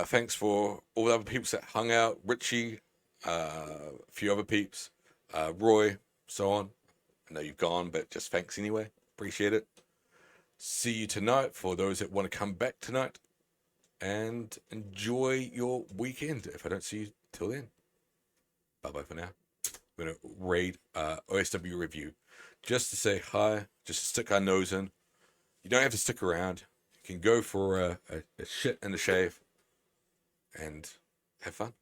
Thanks for all the other peeps that hung out. Richie, a few other peeps. Roy, so on. I know you've gone, but just thanks anyway. Appreciate it. See you tonight for those that want to come back tonight. And enjoy your weekend if I don't see you till then. Bye-bye for now. I'm going to raid OSW Review just to say hi, just to stick our nose in. You don't have to stick around. You can go for a shit and a shave and have fun.